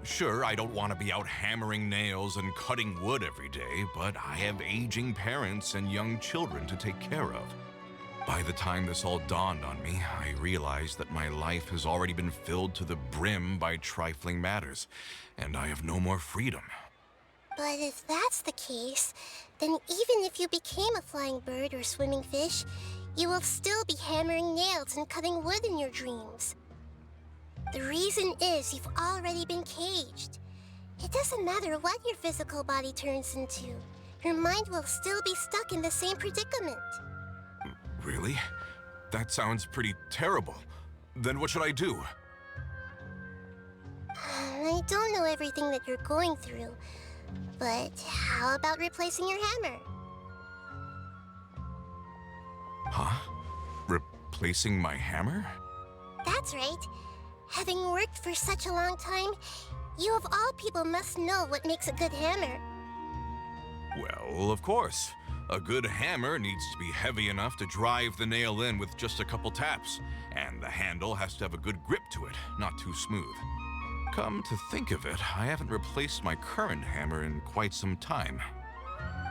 Sure, I don't want to be out hammering nails and cutting wood every day, but I have aging parents and young children to take care of. By the time this all dawned on me, I realized that my life has already been filled to the brim by trifling matters, and I have no more freedom. But if that's the case, then even if you became a flying bird or swimming fish, you will still be hammering nails and cutting wood in your dreams. The reason is you've already been caged. It doesn't matter what your physical body turns into. Your mind will still be stuck in the same predicament. Really? That sounds pretty terrible. Then what should I do? I don't know everything that you're going through, but how about replacing your hammer? Huh? Replacing my hammer? That's right. Having worked for such a long time, you of all people must know what makes a good hammer. Well, of course. A good hammer needs to be heavy enough to drive the nail in with just a couple taps, and the handle has to have a good grip to it, not too smooth. Come to think of it, I haven't replaced my current hammer in quite some time.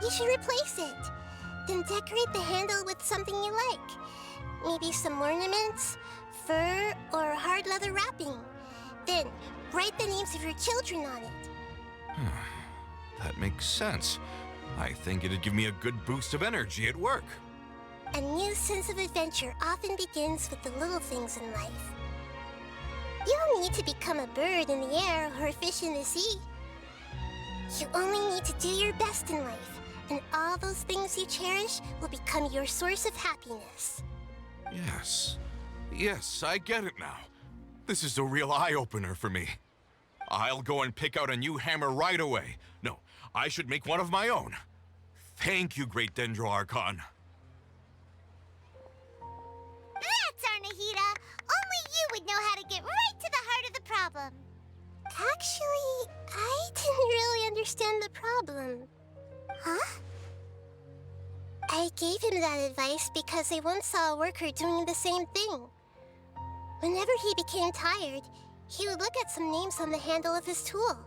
You should replace it. Then decorate the handle with something you like. Maybe some ornaments, fur, or hard leather wrapping. Then, write the names of your children on it. That makes sense. I think it'd give me a good boost of energy at work. A new sense of adventure often begins with the little things in life. You don't need to become a bird in the air or a fish in the sea. You only need to do your best in life, and all those things you cherish will become your source of happiness. Yes. Yes, I get it now. This is a real eye-opener for me. I'll go and pick out a new hammer right away. No, I should make one of my own. Thank you, Great Dendro Archon. That's our Nahida. Only you would know how to get right to the heart of the problem. Actually, I didn't really understand the problem. Huh? I gave him that advice because I once saw a worker doing the same thing. Whenever he became tired, he would look at some names on the handle of his tool.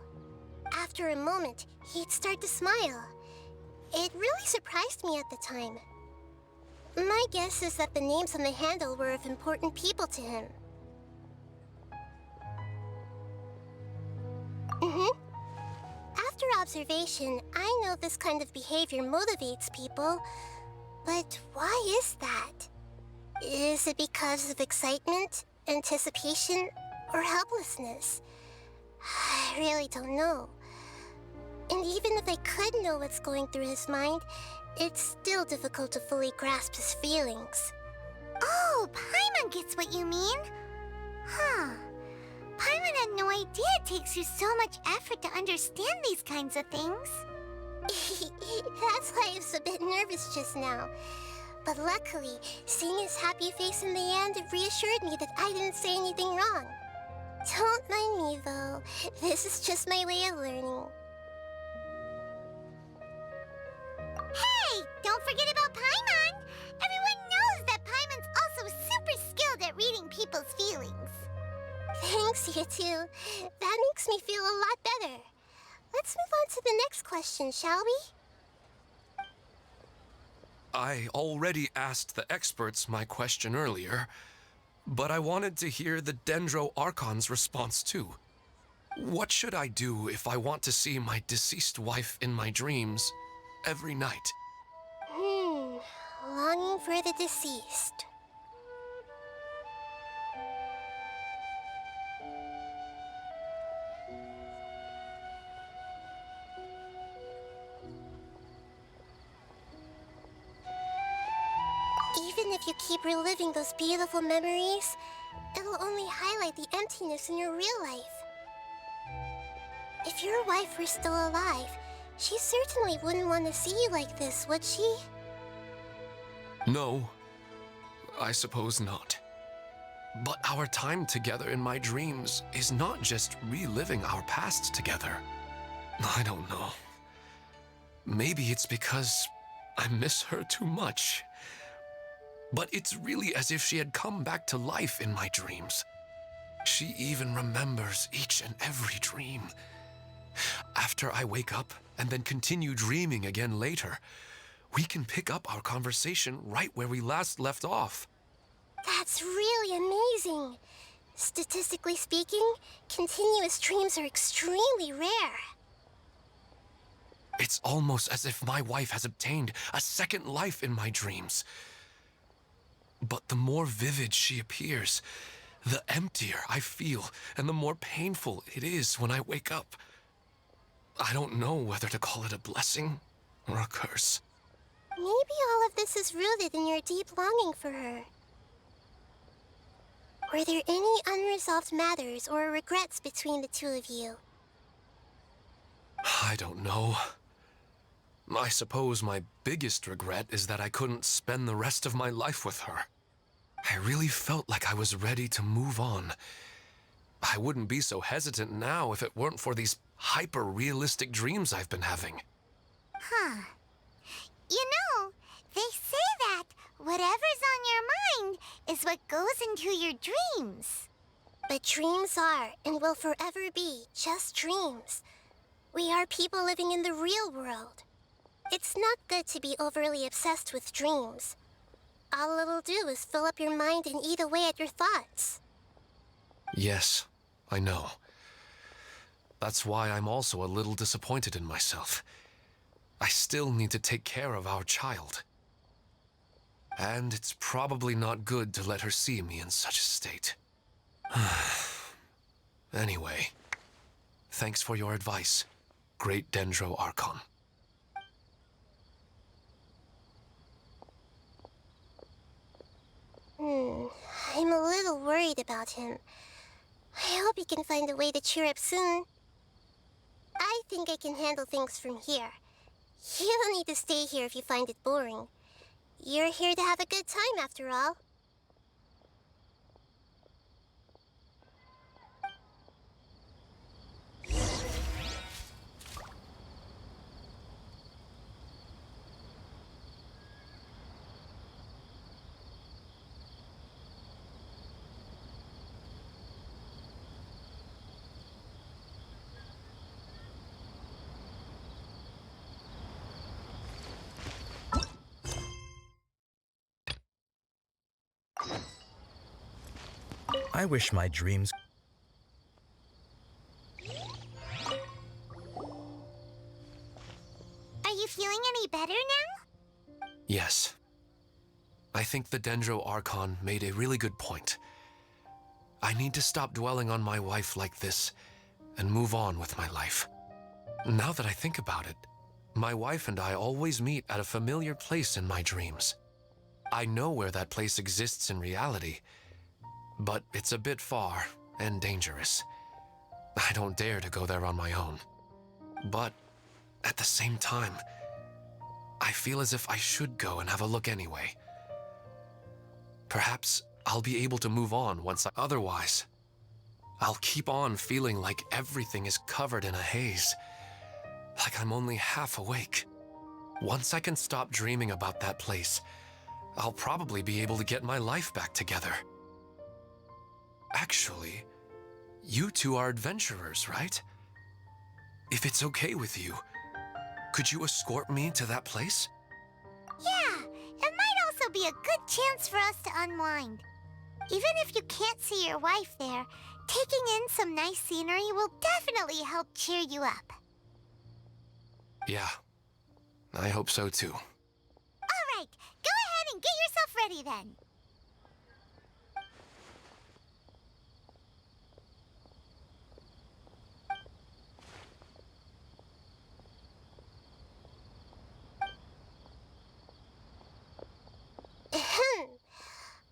After a moment, he'd start to smile. It really surprised me at the time. My guess is that the names on the handle were of important people to him. After observation, I know this kind of behavior motivates people, But why is that? Is it because of excitement, anticipation, or helplessness? I really don't know. And even if I could know what's going through his mind, it's still difficult to fully grasp his feelings. Oh, Paimon gets what you mean. Huh. Paimon had no idea it takes you so much effort to understand these kinds of things. That's why I was a bit nervous just now. But luckily, seeing his happy face in the end reassured me that I didn't say anything wrong. Don't mind me, though. This is just my way of learning. Hey, don't forget about Paimon! Everyone knows that Paimon's also super skilled at reading people's feelings. Thanks, you two. That makes me feel a lot better. Let's move on to the next question, shall we? I already asked the experts my question earlier, but I wanted to hear the Dendro Archon's response too. What should I do if I want to see my deceased wife in my dreams every night? Longing for the deceased. Even if you keep reliving those beautiful memories, it'll only highlight the emptiness in your real life. If your wife were still alive, she certainly wouldn't want to see you like this, would she? No, I suppose not. But our time together in my dreams is not just reliving our past together. I don't know. Maybe it's because I miss her too much. But it's really as if she had come back to life in my dreams. She even remembers each and every dream. After I wake up and then continue dreaming again later, we can pick up our conversation right where we last left off. That's really amazing. Statistically speaking, continuous dreams are extremely rare. It's almost as if my wife has obtained a second life in my dreams. But the more vivid she appears, the emptier I feel, and the more painful it is when I wake up. I don't know whether to call it a blessing or a curse. Maybe all of this is rooted in your deep longing for her. Were there any unresolved matters or regrets between the two of you? I don't know. I suppose my biggest regret is that I couldn't spend the rest of my life with her. I really felt like I was ready to move on. I wouldn't be so hesitant now if it weren't for these hyper-realistic dreams I've been having. Huh. You know, they say that whatever's on your mind is what goes into your dreams. But dreams are, and will forever be, just dreams. We are people living in the real world. It's not good to be overly obsessed with dreams. All it'll do is fill up your mind and eat away at your thoughts. Yes, I know. That's why I'm also a little disappointed in myself. I still need to take care of our child. And it's probably not good to let her see me in such a state. Anyway, thanks for your advice, Great Dendro Archon. I'm a little worried about him. I hope he can find a way to cheer up soon. I think I can handle things from here. You don't need to stay here if you find it boring. You're here to have a good time, after all. I wish my dreams... Are you feeling any better now? Yes, think the Dendro Archon made a really good point. I need to stop dwelling on my wife like this and move on with my life. Now that I think about it, my wife and I always meet at a familiar place in my dreams. I know where that place exists in reality, but it's a bit far and dangerous. I don't dare to go there on my own. But at the same time, I feel as if I should go and have a look anyway. Perhaps I'll be able to move on otherwise, I'll keep on feeling like everything is covered in a haze, like I'm only half awake. Once I can stop dreaming about that place, I'll probably be able to get my life back together. Actually, you two are adventurers, right? If it's okay with you, could you escort me to that place? Yeah, it might also be a good chance for us to unwind. Even if you can't see your wife there, taking in some nice scenery will definitely help cheer you up. Yeah, I hope so too. All right, go ahead and get yourself ready then.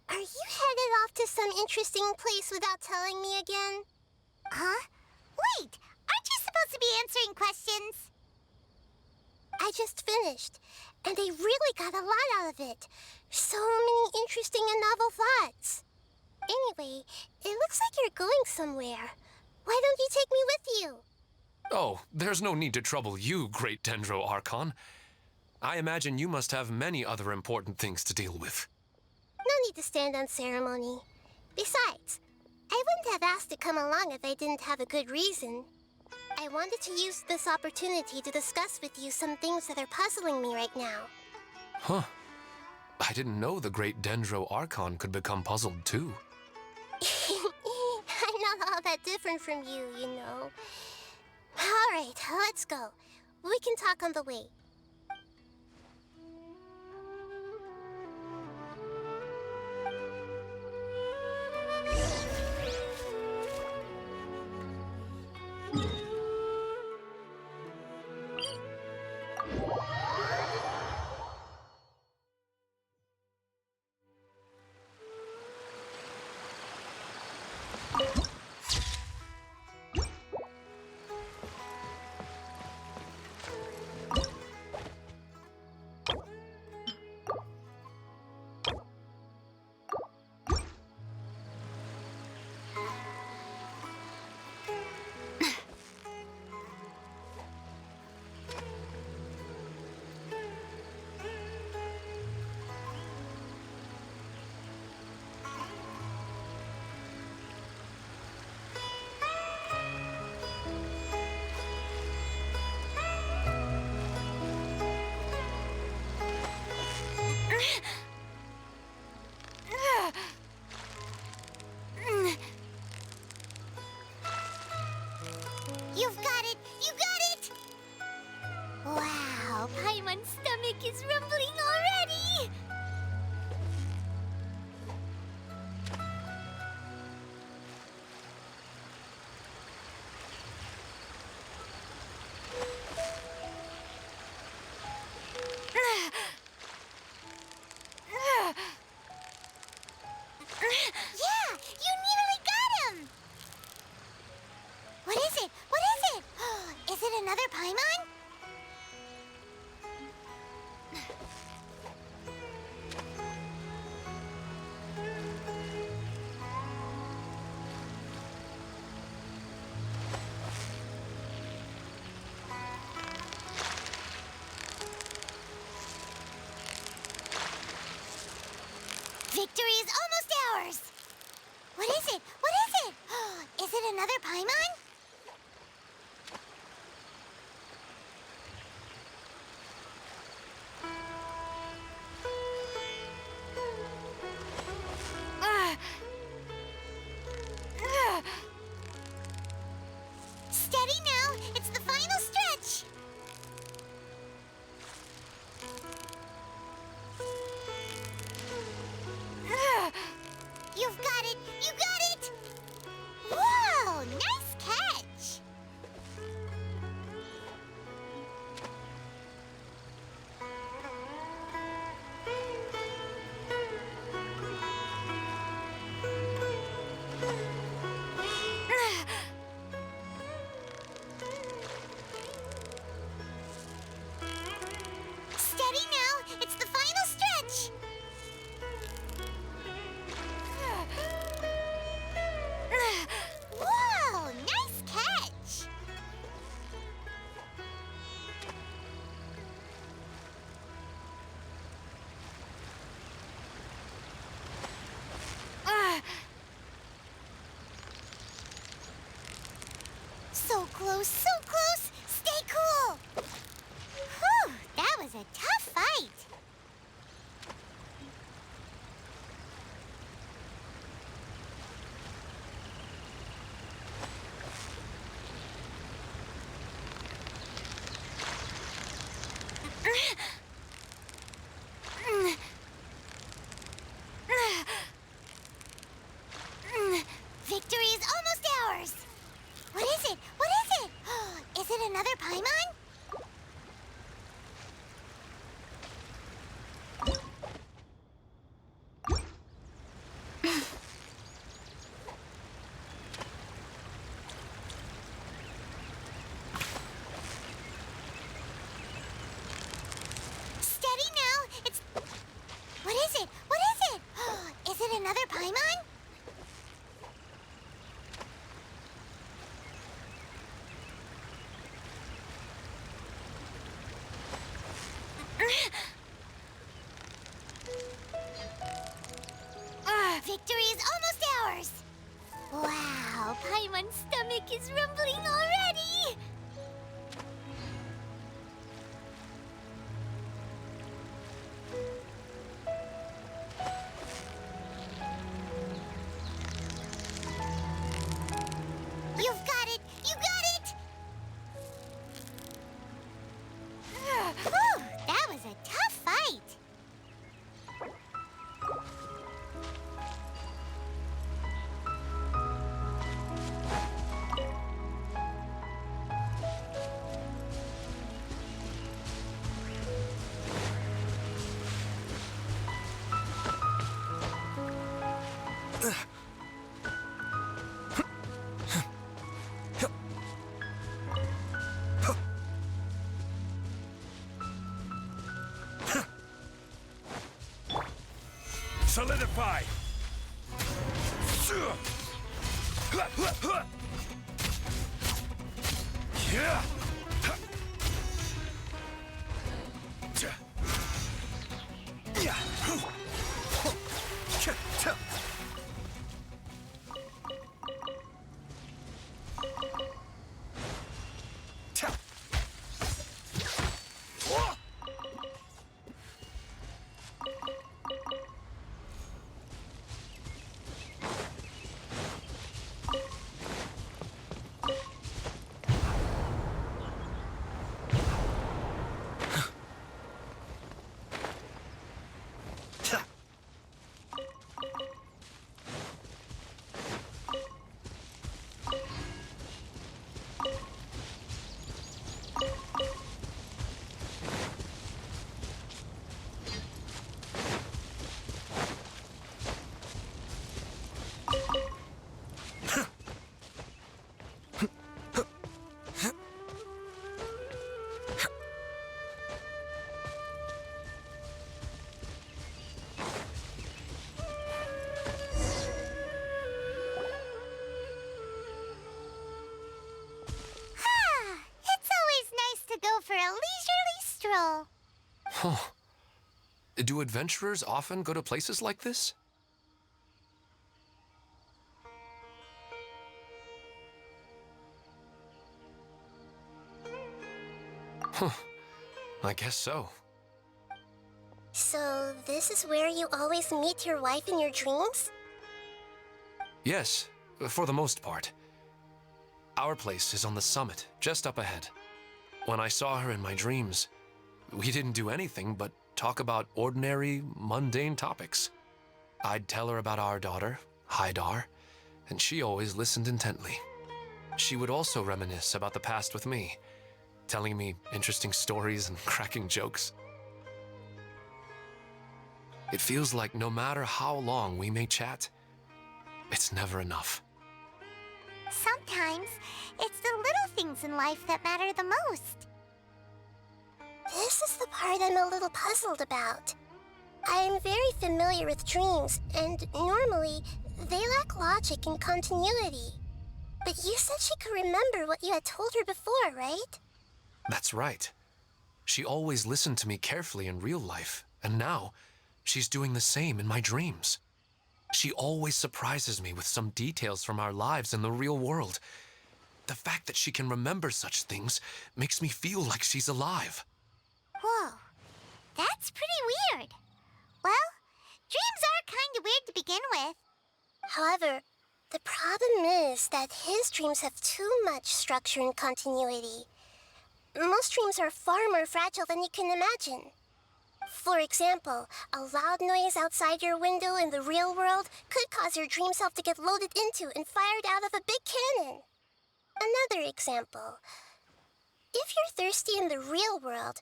Are you headed off to some interesting place without telling me again? Huh? Wait, aren't you supposed to be answering questions? I just finished, and I really got a lot out of it. So many interesting and novel thoughts. Anyway, it looks like you're going somewhere. Why don't you take me with you? Oh, there's no need to trouble you, great Dendro Archon. I imagine you must have many other important things to deal with. No need to stand on ceremony. Besides, I wouldn't have asked to come along if I didn't have a good reason. I wanted to use this opportunity to discuss with you some things that are puzzling me right now. Huh. I didn't know the great Dendro Archon could become puzzled too. I'm not all that different from you, you know. All right, let's go. We can talk on the way. You've got it! You got it! Wow, Paimon's stomach is rumbling already! Yeah! You nearly got him! What is it? What is it? Is it another Paimon? Victory is almost ours! What is it? What is it? Is it another Paimon? Steady now! It's the final stretch! another Paimon? Victory is almost ours! Wow, Paimon's stomach is rumbling already! You've got it! You got it! Whew, that was a tough fight! Solidify! Yeah! For a leisurely stroll. Huh. Do adventurers often go to places like this? Huh. I guess so. So, this is where you always meet your wife in your dreams? Yes, for the most part. Our place is on the summit, just up ahead. When I saw her in my dreams, we didn't do anything but talk about ordinary, mundane topics. I'd tell her about our daughter, Haidar, and she always listened intently. She would also reminisce about the past with me, telling me interesting stories and cracking jokes. It feels like no matter how long we may chat, it's never enough. Sometimes, it's the little things in life that matter the most. This is the part I'm a little puzzled about. I'm very familiar with dreams, and normally, they lack logic and continuity. But you said she could remember what you had told her before, right? That's right. She always listened to me carefully in real life, and now, she's doing the same in my dreams. She always surprises me with some details from our lives in the real world. The fact that she can remember such things makes me feel like she's alive. Whoa, that's pretty weird. Well, dreams are kind of weird to begin with. However, the problem is that his dreams have too much structure and continuity. Most dreams are far more fragile than you can imagine. For example, a loud noise outside your window in the real world could cause your dream self to get loaded into and fired out of a big cannon. Another example. If you're thirsty in the real world,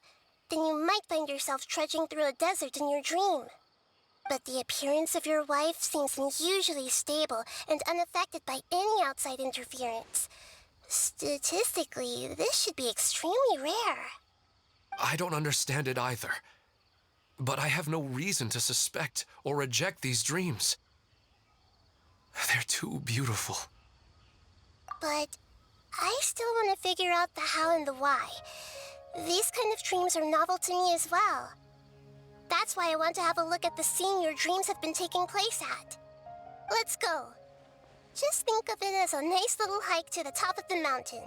then you might find yourself trudging through a desert in your dream. But the appearance of your wife seems unusually stable and unaffected by any outside interference. Statistically, this should be extremely rare. I don't understand it either. But I have no reason to suspect or reject these dreams. They're too beautiful. But I still want to figure out the how and the why. These kind of dreams are novel to me as well. That's why I want to have a look at the scene your dreams have been taking place at. Let's go. Just think of it as a nice little hike to the top of the mountain.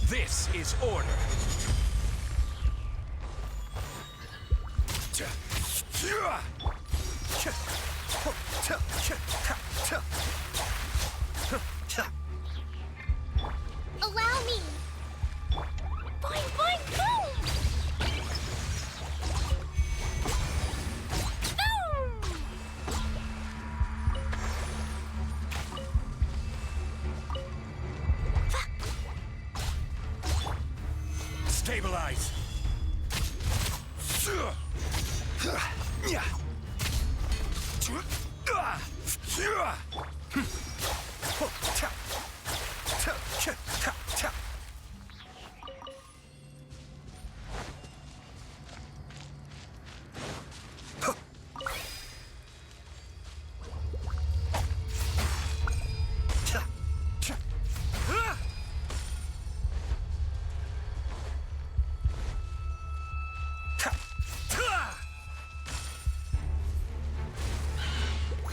This is order. Allow me. Boing, boing, boom! Stabilize.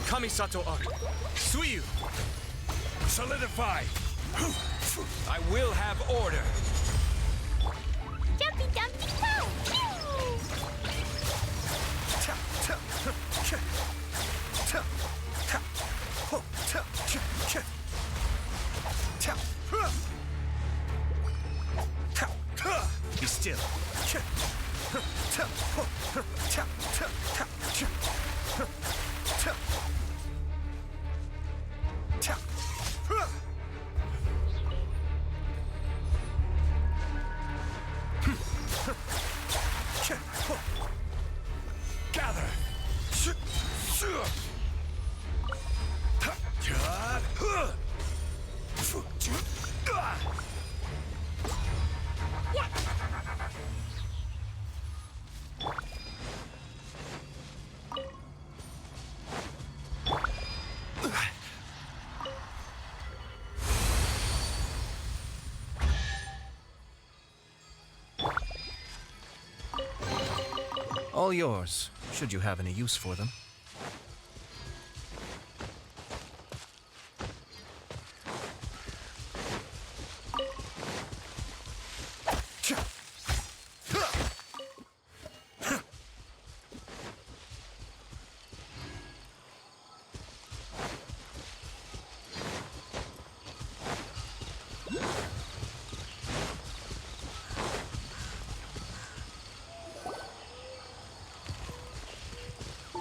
Kamisato Art. Suiyu. Solidify. I will have order. Jumpy dumpy go! Be still. Gather. All yours, should you have any use for them.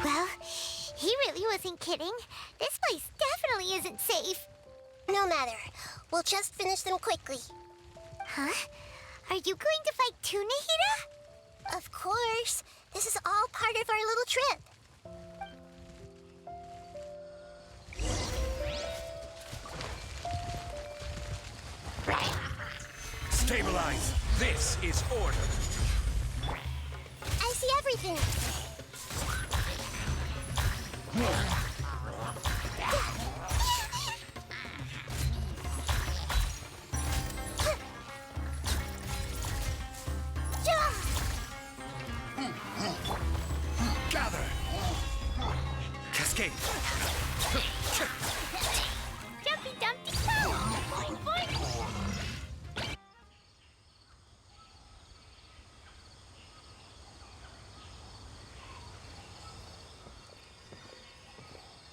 Well, he really wasn't kidding. This place definitely isn't safe. No matter. We'll just finish them quickly. Huh? Are you going to fight too, Nahida? Of course. This is all part of our little trip. Stabilize. This is order. I see everything. Gather. Cascade. Jumpy dumpty go! Boing boing!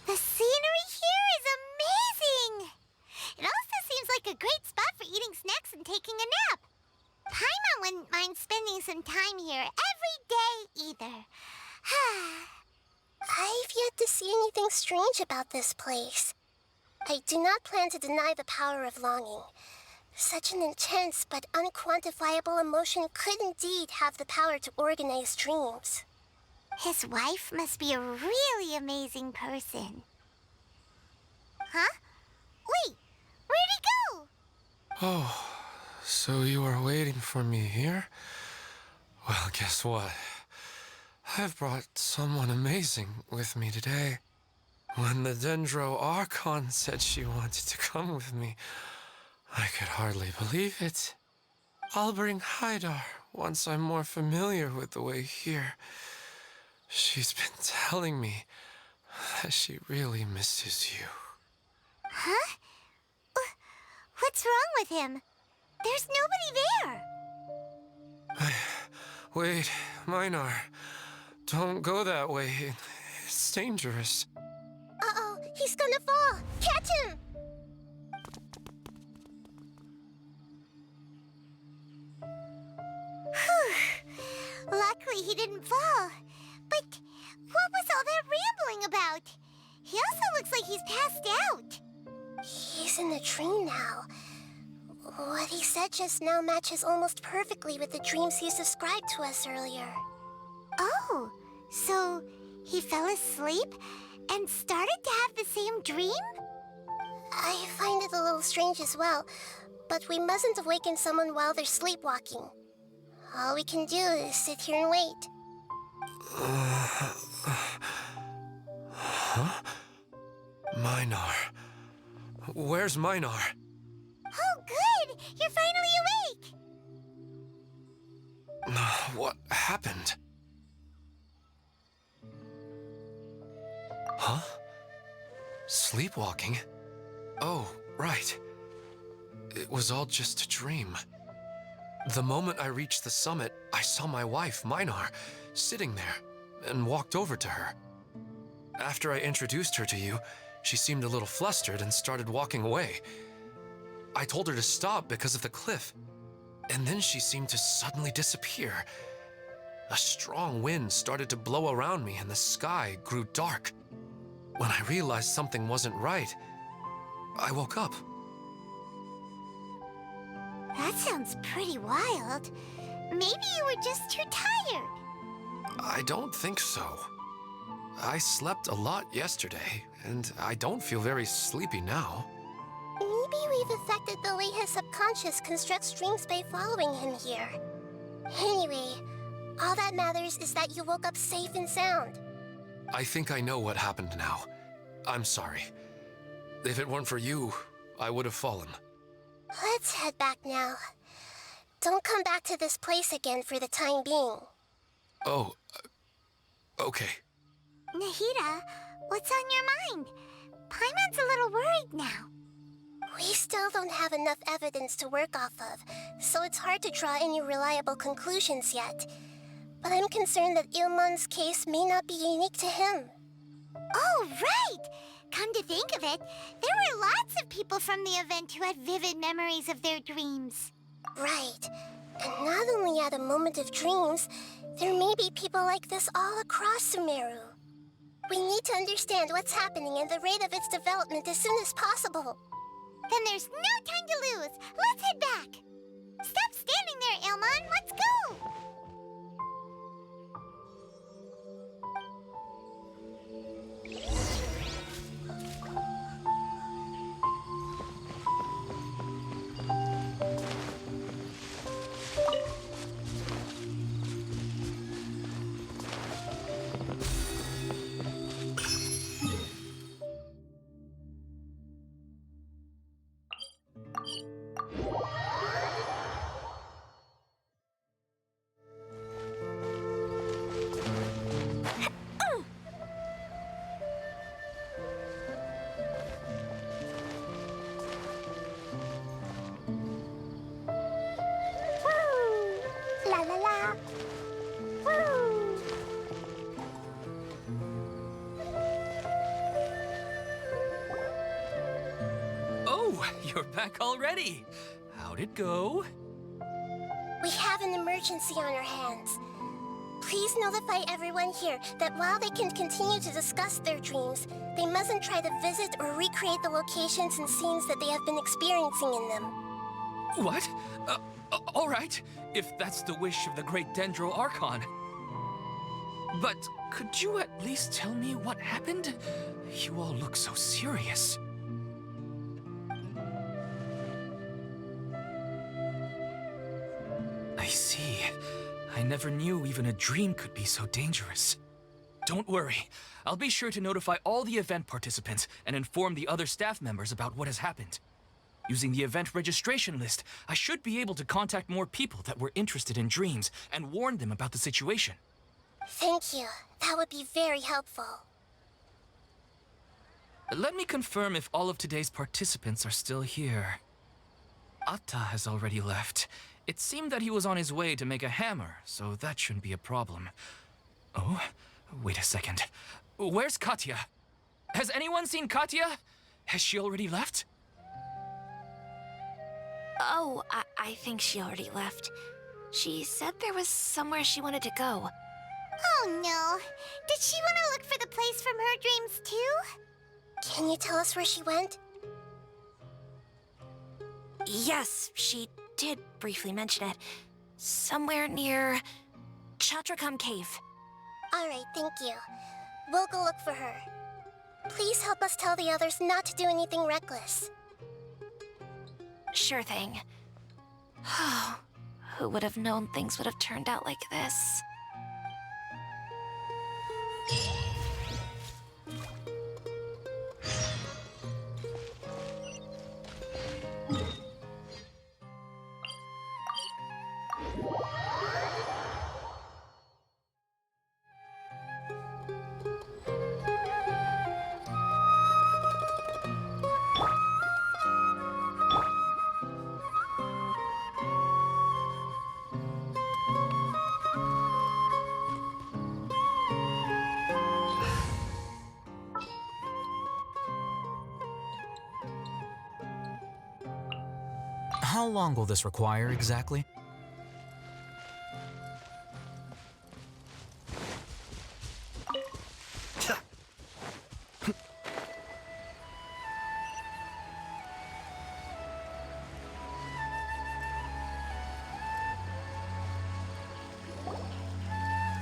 The scenery here is amazing! It also seems like a great spot for eating snacks and taking a nap. Paimon wouldn't mind spending some time here every day either. I've yet to see anything strange about this place. I do not plan to deny the power of longing. Such an intense but unquantifiable emotion could indeed have the power to organize dreams. His wife must be a really amazing person. Huh? Wait, where'd he go? Oh, so you are waiting for me here? Well, guess what? I've brought someone amazing with me today. When the Dendro Archon said she wanted to come with me, I could hardly believe it. I'll bring Haidar once I'm more familiar with the way here. She's been telling me that she really misses you. Huh? What's wrong with him? There's nobody there. Wait, Minar. Don't go that way. It's dangerous. Uh-oh, he's gonna fall! Catch him! Whew. Luckily he didn't fall. But what was all that rambling about? He also looks like he's passed out. He's in the dream now. What he said just now matches almost perfectly with the dreams he's described to us earlier. Oh, so he fell asleep and started to have the same dream? I find it a little strange as well, but we mustn't awaken someone while they're sleepwalking. All we can do is sit here and wait. Huh? Minar. Where's Minar? Oh, good! You're finally awake! What happened? Huh? Sleepwalking? Oh, right. It was all just a dream. The moment I reached the summit, I saw my wife, Minar, sitting there, and walked over to her. After I introduced her to you, she seemed a little flustered and started walking away. I told her to stop because of the cliff, and then she seemed to suddenly disappear. A strong wind started to blow around me and the sky grew dark. When I realized something wasn't right, I woke up. That sounds pretty wild. Maybe you were just too tired. I don't think so. I slept a lot yesterday, and I don't feel very sleepy now. Maybe we've affected the way his subconscious constructs dreams by following him here. Anyway, all that matters is that you woke up safe and sound. I think I know what happened now. I'm sorry. If it weren't for you, I would have fallen. Let's head back now. Don't come back to this place again for the time being. Oh, okay. Nahida, what's on your mind? Paimon's a little worried now. We still don't have enough evidence to work off of, so it's hard to draw any reliable conclusions yet. But I'm concerned that Ilmon's case may not be unique to him. Oh, right! Come to think of it, there were lots of people from the event who had vivid memories of their dreams. Right. And not only at a moment of dreams, there may be people like this all across Sumeru. We need to understand what's happening and the rate of its development as soon as possible. Then there's no time to lose. Let's head back. Stop standing there, Ilmon. Let's go. You're back already. How'd it go? We have an emergency on our hands. Please notify everyone here that while they can continue to discuss their dreams, they mustn't try to visit or recreate the locations and scenes that they have been experiencing in them. What? All right, if that's the wish of the great Dendro Archon. But Could you at least tell me what happened? You all look so serious. I see. I never knew even a dream could be so dangerous. Don't worry. I'll be sure to notify all the event participants and inform the other staff members about what has happened. Using the event registration list, I should be able to contact more people that were interested in dreams and warn them about the situation. Thank you. That would be very helpful. Let me confirm if all of today's participants are still here. Atta has already left. It seemed that he was on his way to make a hammer, so that shouldn't be a problem. Oh, wait a second. Where's Katya? Has anyone seen Katya? Has she already left? Oh, I think she already left. She said there was somewhere she wanted to go. Oh no. Did she want to look for the place from her dreams too? Can you tell us where she went? Yes, she did briefly mention it. Somewhere near Chatrakam Cave. Alright, thank you. We'll go look for her. Please help us tell the others not to do anything reckless. Sure thing. Who would have known things would have turned out like this? How long will this require exactly?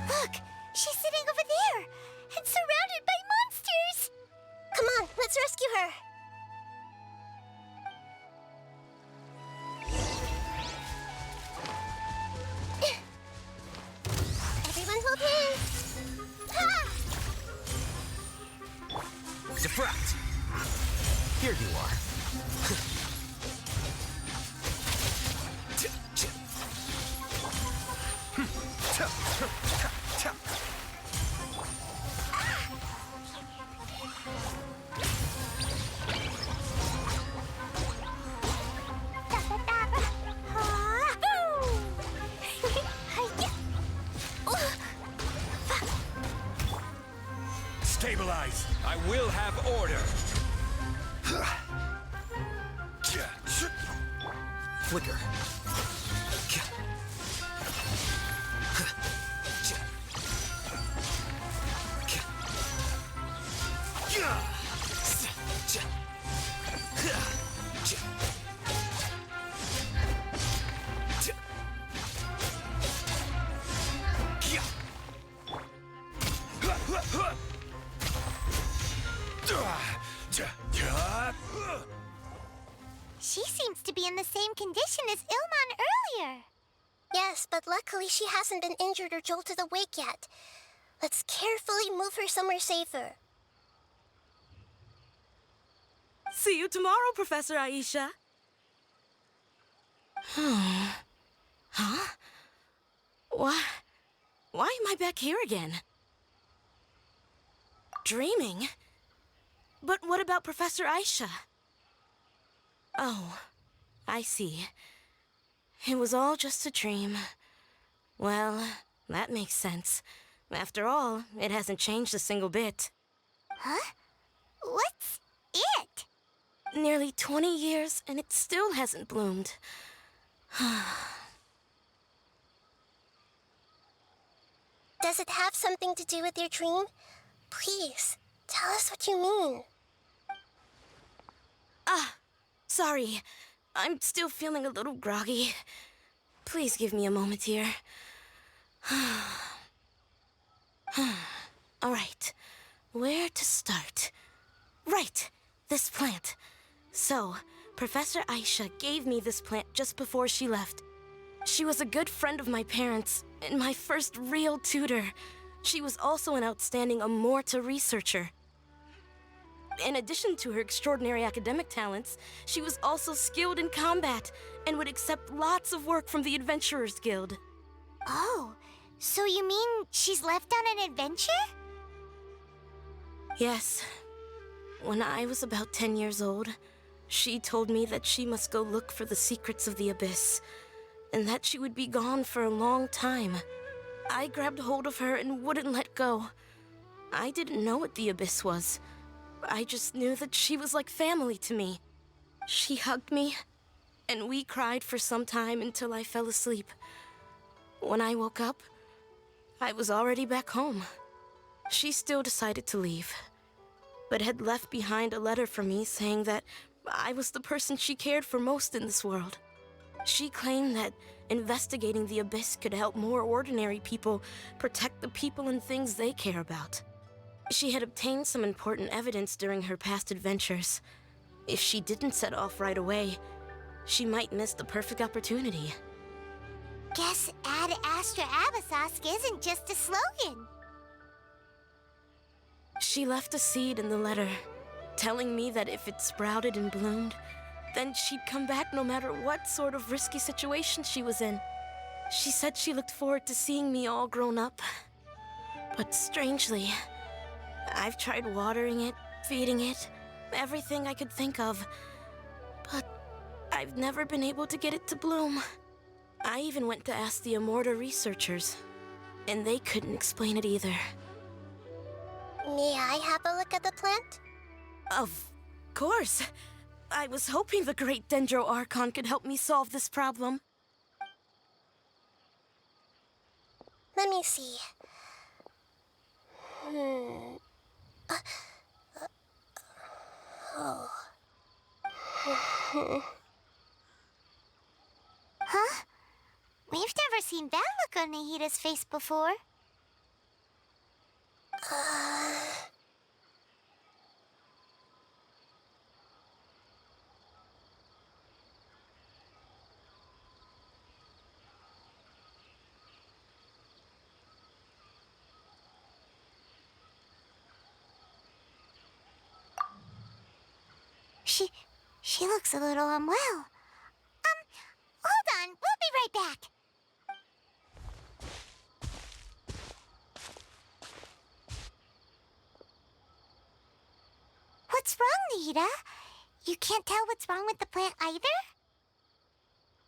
Look! She's sitting over there! And surrounded by monsters! Come on, let's rescue her! Everyone hold hands! Ha! Defract! Here you are. Stabilize! I will have order! Flicker. She seems to be in the same condition as Ilman earlier. Yes, but luckily she hasn't been injured or jolted awake yet. Let's carefully move her somewhere safer. See you tomorrow, Professor Aisha. Huh? Why am I back here again? Dreaming? But what about Professor Aisha? Oh, I see. It was all just a dream. Well, that makes sense. After all, it hasn't changed a single bit. Huh? What's it? Nearly 20 years, and it still hasn't bloomed. Does it have something to do with your dream? Please, tell us what you mean. Sorry. I'm still feeling a little groggy. Please give me a moment here. All right, where to start? Right, this plant. So, Professor Aisha gave me this plant just before she left. She was a good friend of my parents and my first real tutor. She was also an outstanding Amorta researcher. In addition to her extraordinary academic talents, she was also skilled in combat and would accept lots of work from the Adventurers Guild. Oh, so you mean she's left on an adventure? Yes. When I was about 10 years old, she told me that she must go look for the secrets of the Abyss, and that she would be gone for a long time. I grabbed hold of her and wouldn't let go. I didn't know what the Abyss was. I just knew that she was like family to me. She hugged me, and we cried for some time until I fell asleep. When I woke up, I was already back home. She still decided to leave, but had left behind a letter for me saying that I was the person she cared for most in this world. She claimed that investigating the Abyss could help more ordinary people protect the people and things they care about. She had obtained some important evidence during her past adventures. If she didn't set off right away, she might miss the perfect opportunity. Guess Ad Astra Abyssosque isn't just a slogan. She left a seed in the letter, telling me that if it sprouted and bloomed, then she'd come back no matter what sort of risky situation she was in. She said she looked forward to seeing me all grown up. But strangely, I've tried watering it, feeding it, everything I could think of. But I've never been able to get it to bloom. I even went to ask the Amorta researchers, and they couldn't explain it either. May I have a look at the plant? Of course. I was hoping the great Dendro Archon could help me solve this problem. Let me see. Oh. Huh? We've never seen that look on Nahida's face before. She looks a little unwell. Hold on, we'll be right back. What's wrong, Nahida? You can't tell what's wrong with the plant either?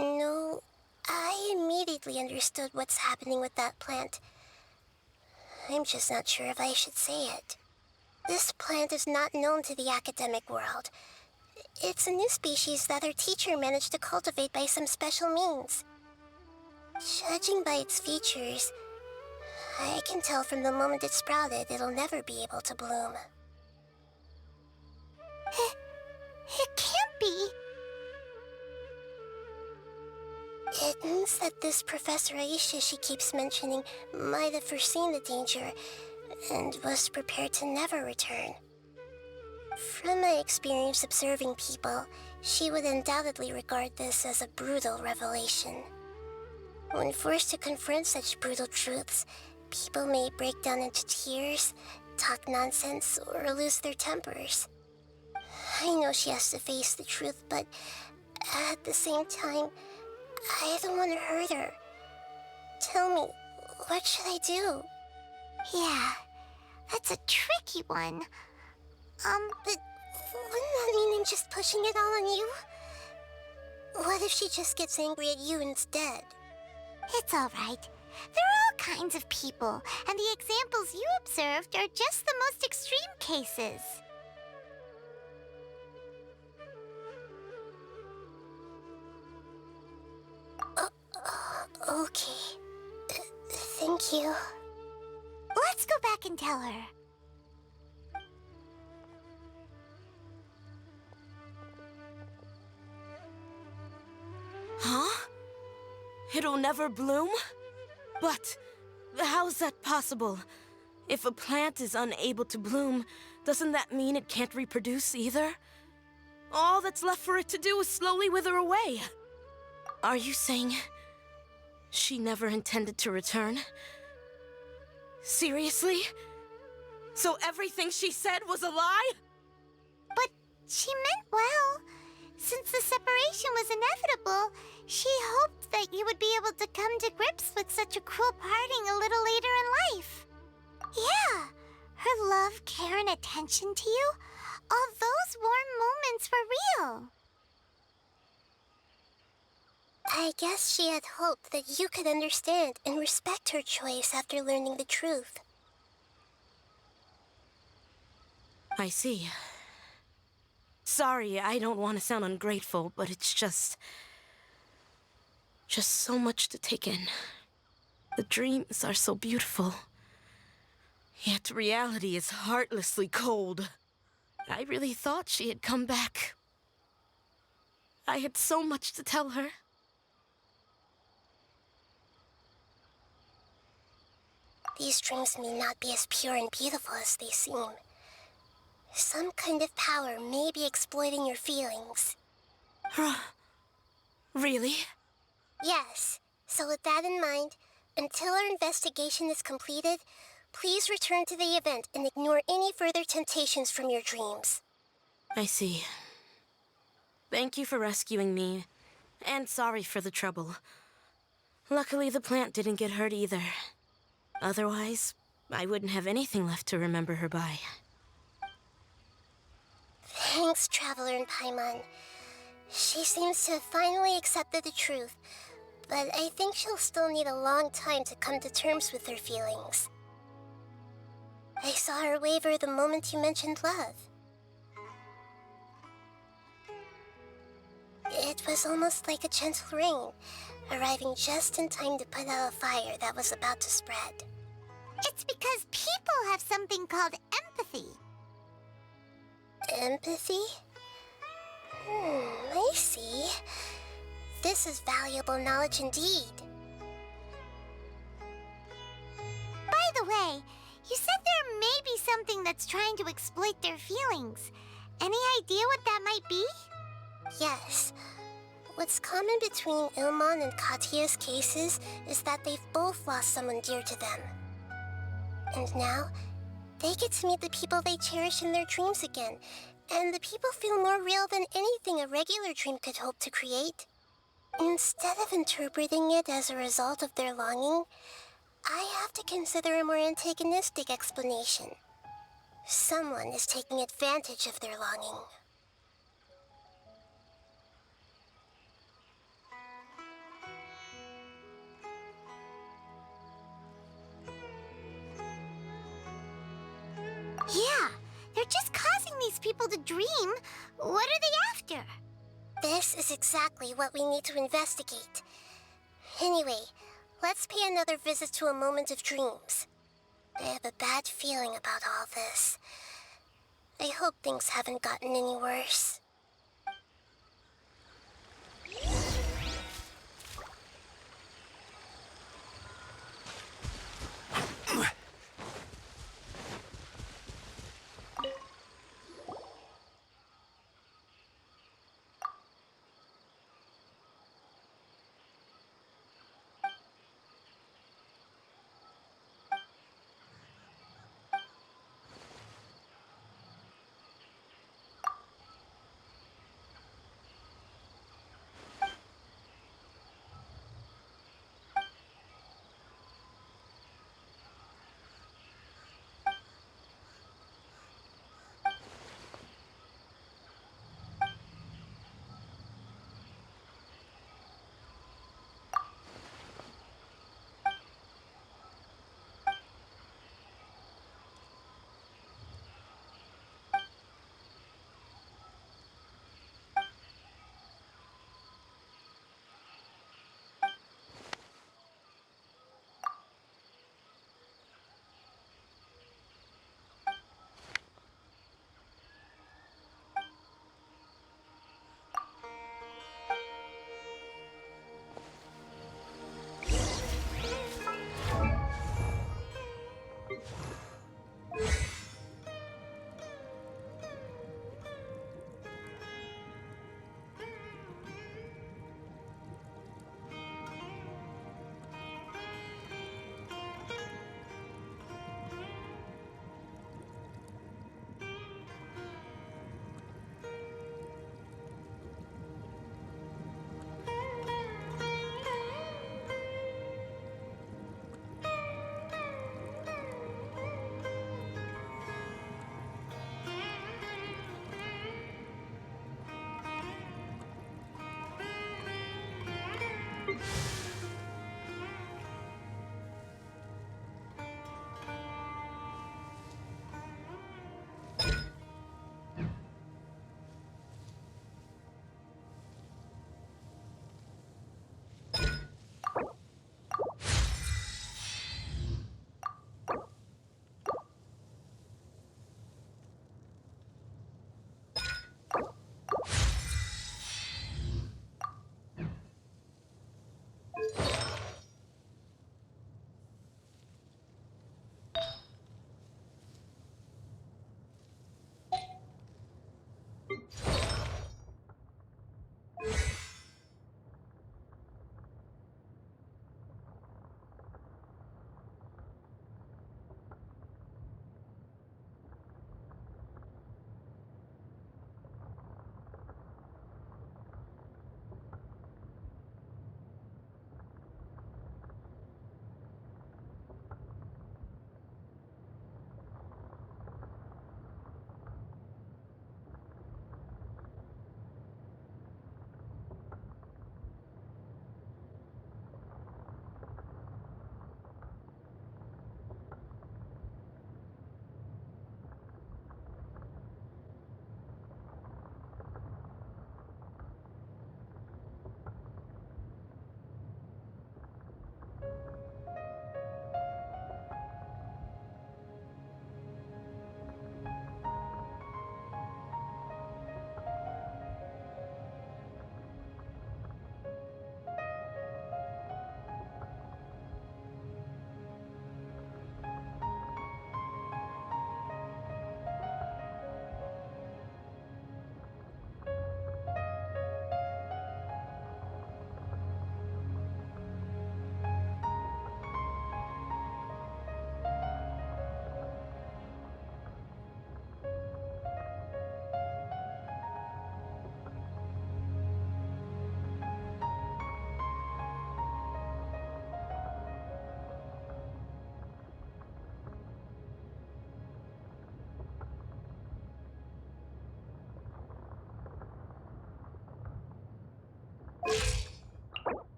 No, I immediately understood what's happening with that plant. I'm just not sure if I should say it. This plant is not known to the academic world. It's a new species that our teacher managed to cultivate by some special means. Judging by its features, I can tell from the moment it sprouted it'll never be able to bloom. It can't be. It means that this Professor Aisha she keeps mentioning might have foreseen the danger and was prepared to never return. From my experience observing people, she would undoubtedly regard this as a brutal revelation. When forced to confront such brutal truths, people may break down into tears, talk nonsense, or lose their tempers. I know she has to face the truth, but at the same time, I don't want to hurt her. Tell me, what should I do? Yeah, that's a tricky one. But wouldn't that mean I'm just pushing it all on you? What if she just gets angry at you instead? It's all right. There are all kinds of people, and the examples you observed are just the most extreme cases. Okay. Thank you. Let's go back and tell her. Huh? It'll never bloom? But how's that possible? If a plant is unable to bloom, doesn't that mean it can't reproduce either? All that's left for it to do is slowly wither away. Are you saying she never intended to return? Seriously? So everything she said was a lie? But she meant well. Since the separation was inevitable, she hoped that you would be able to come to grips with such a cruel parting a little later in life. Yeah, her love, care, and attention to you, all those warm moments were real. I guess she had hoped that you could understand and respect her choice after learning the truth. I see. Sorry, I don't want to sound ungrateful, but it's just so much to take in. The dreams are so beautiful. Yet reality is heartlessly cold. I really thought she had come back. I had so much to tell her. These dreams may not be as pure and beautiful as they seem. Some kind of power may be exploiting your feelings. Really? Yes. So with that in mind, until our investigation is completed, please return to the event and ignore any further temptations from your dreams. I see. Thank you for rescuing me, and sorry for the trouble. Luckily, the plant didn't get hurt either. Otherwise, I wouldn't have anything left to remember her by. Thanks, Traveler and Paimon. She seems to have finally accepted the truth, but I think she'll still need a long time to come to terms with her feelings. I saw her waver the moment you mentioned love. It was almost like a gentle rain, arriving just in time to put out a fire that was about to spread. It's because people have something called empathy. Empathy? I see. This is valuable knowledge indeed. By the way, you said there may be something that's trying to exploit their feelings. Any idea what that might be? Yes. What's common between Ilmon and Katya's cases is that they've both lost someone dear to them. And now, they get to meet the people they cherish in their dreams again, and the people feel more real than anything a regular dream could hope to create. Instead of interpreting it as a result of their longing, I have to consider a more antagonistic explanation. Someone is taking advantage of their longing. Yeah, they're just causing these people to dream. What are they after? This is exactly what we need to investigate. Anyway, let's pay another visit to a moment of dreams. I have a bad feeling about all this. I hope things haven't gotten any worse.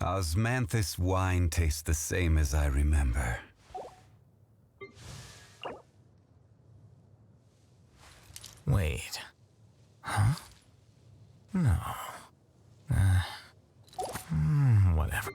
Osmanthus wine tastes the same as I remember. Wait. Huh? No. Whatever.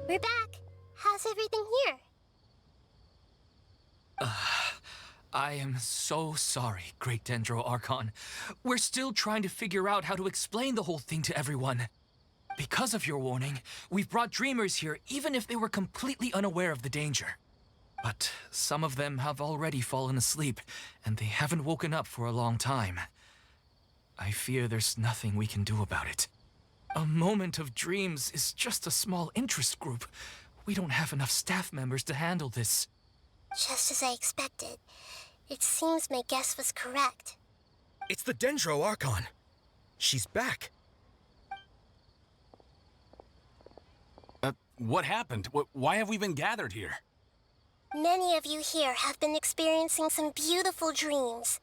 We're back. How's everything here? I am so sorry, Great Dendro Archon. We're still trying to figure out how to explain the whole thing to everyone. Because of your warning, we've brought dreamers here even if they were completely unaware of the danger. But some of them have already fallen asleep, and they haven't woken up for a long time. I fear there's nothing we can do about it. A moment of dreams is just a small interest group. We don't have enough staff members to handle this. Just as I expected. It seems my guess was correct. It's the Dendro Archon. She's back. What happened? Why have we been gathered here? Many of you here have been experiencing some beautiful dreams.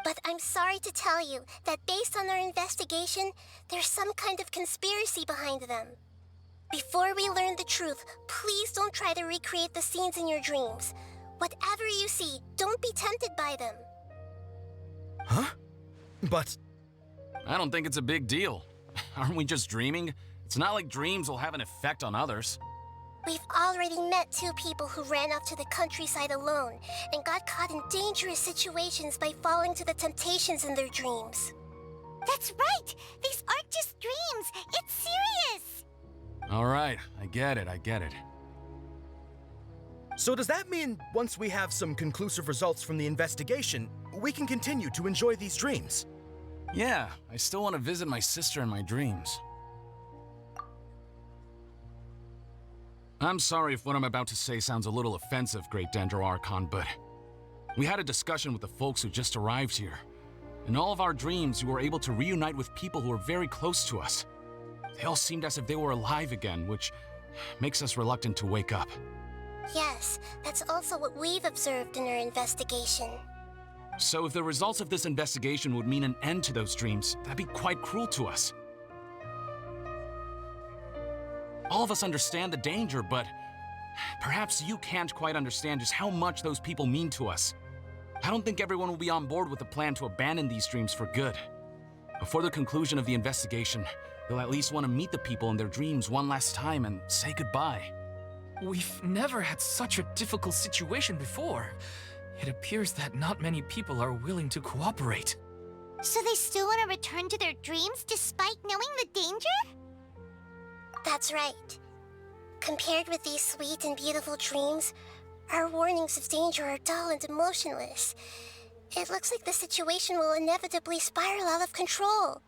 But I'm sorry to tell you that based on our investigation, there's some kind of conspiracy behind them. Before we learn the truth, please don't try to recreate the scenes in your dreams. Whatever you see, don't be tempted by them. Huh? But... I don't think it's a big deal. Aren't we just dreaming? It's not like dreams will have an effect on others. We've already met 2 people who ran off to the countryside alone and got caught in dangerous situations by falling to the temptations in their dreams. That's right! These aren't just dreams! It's serious! All right, I get it. So does that mean once we have some conclusive results from the investigation, we can continue to enjoy these dreams? Yeah, I still want to visit my sister in my dreams. I'm sorry if what I'm about to say sounds a little offensive, Great Dendro Archon, but we had a discussion with the folks who just arrived here. In all of our dreams, we were able to reunite with people who were very close to us. They all seemed as if they were alive again, which makes us reluctant to wake up. Yes, that's also what we've observed in our investigation. So if the results of this investigation would mean an end to those dreams, that'd be quite cruel to us. All of us understand the danger, but perhaps you can't quite understand just how much those people mean to us. I don't think everyone will be on board with the plan to abandon these dreams for good. Before the conclusion of the investigation, they'll at least want to meet the people in their dreams one last time and say goodbye. We've never had such a difficult situation before. It appears that not many people are willing to cooperate. So they still want to return to their dreams despite knowing the danger? That's right. Compared with these sweet and beautiful dreams, our warnings of danger are dull and emotionless. It looks like the situation will inevitably spiral out of control.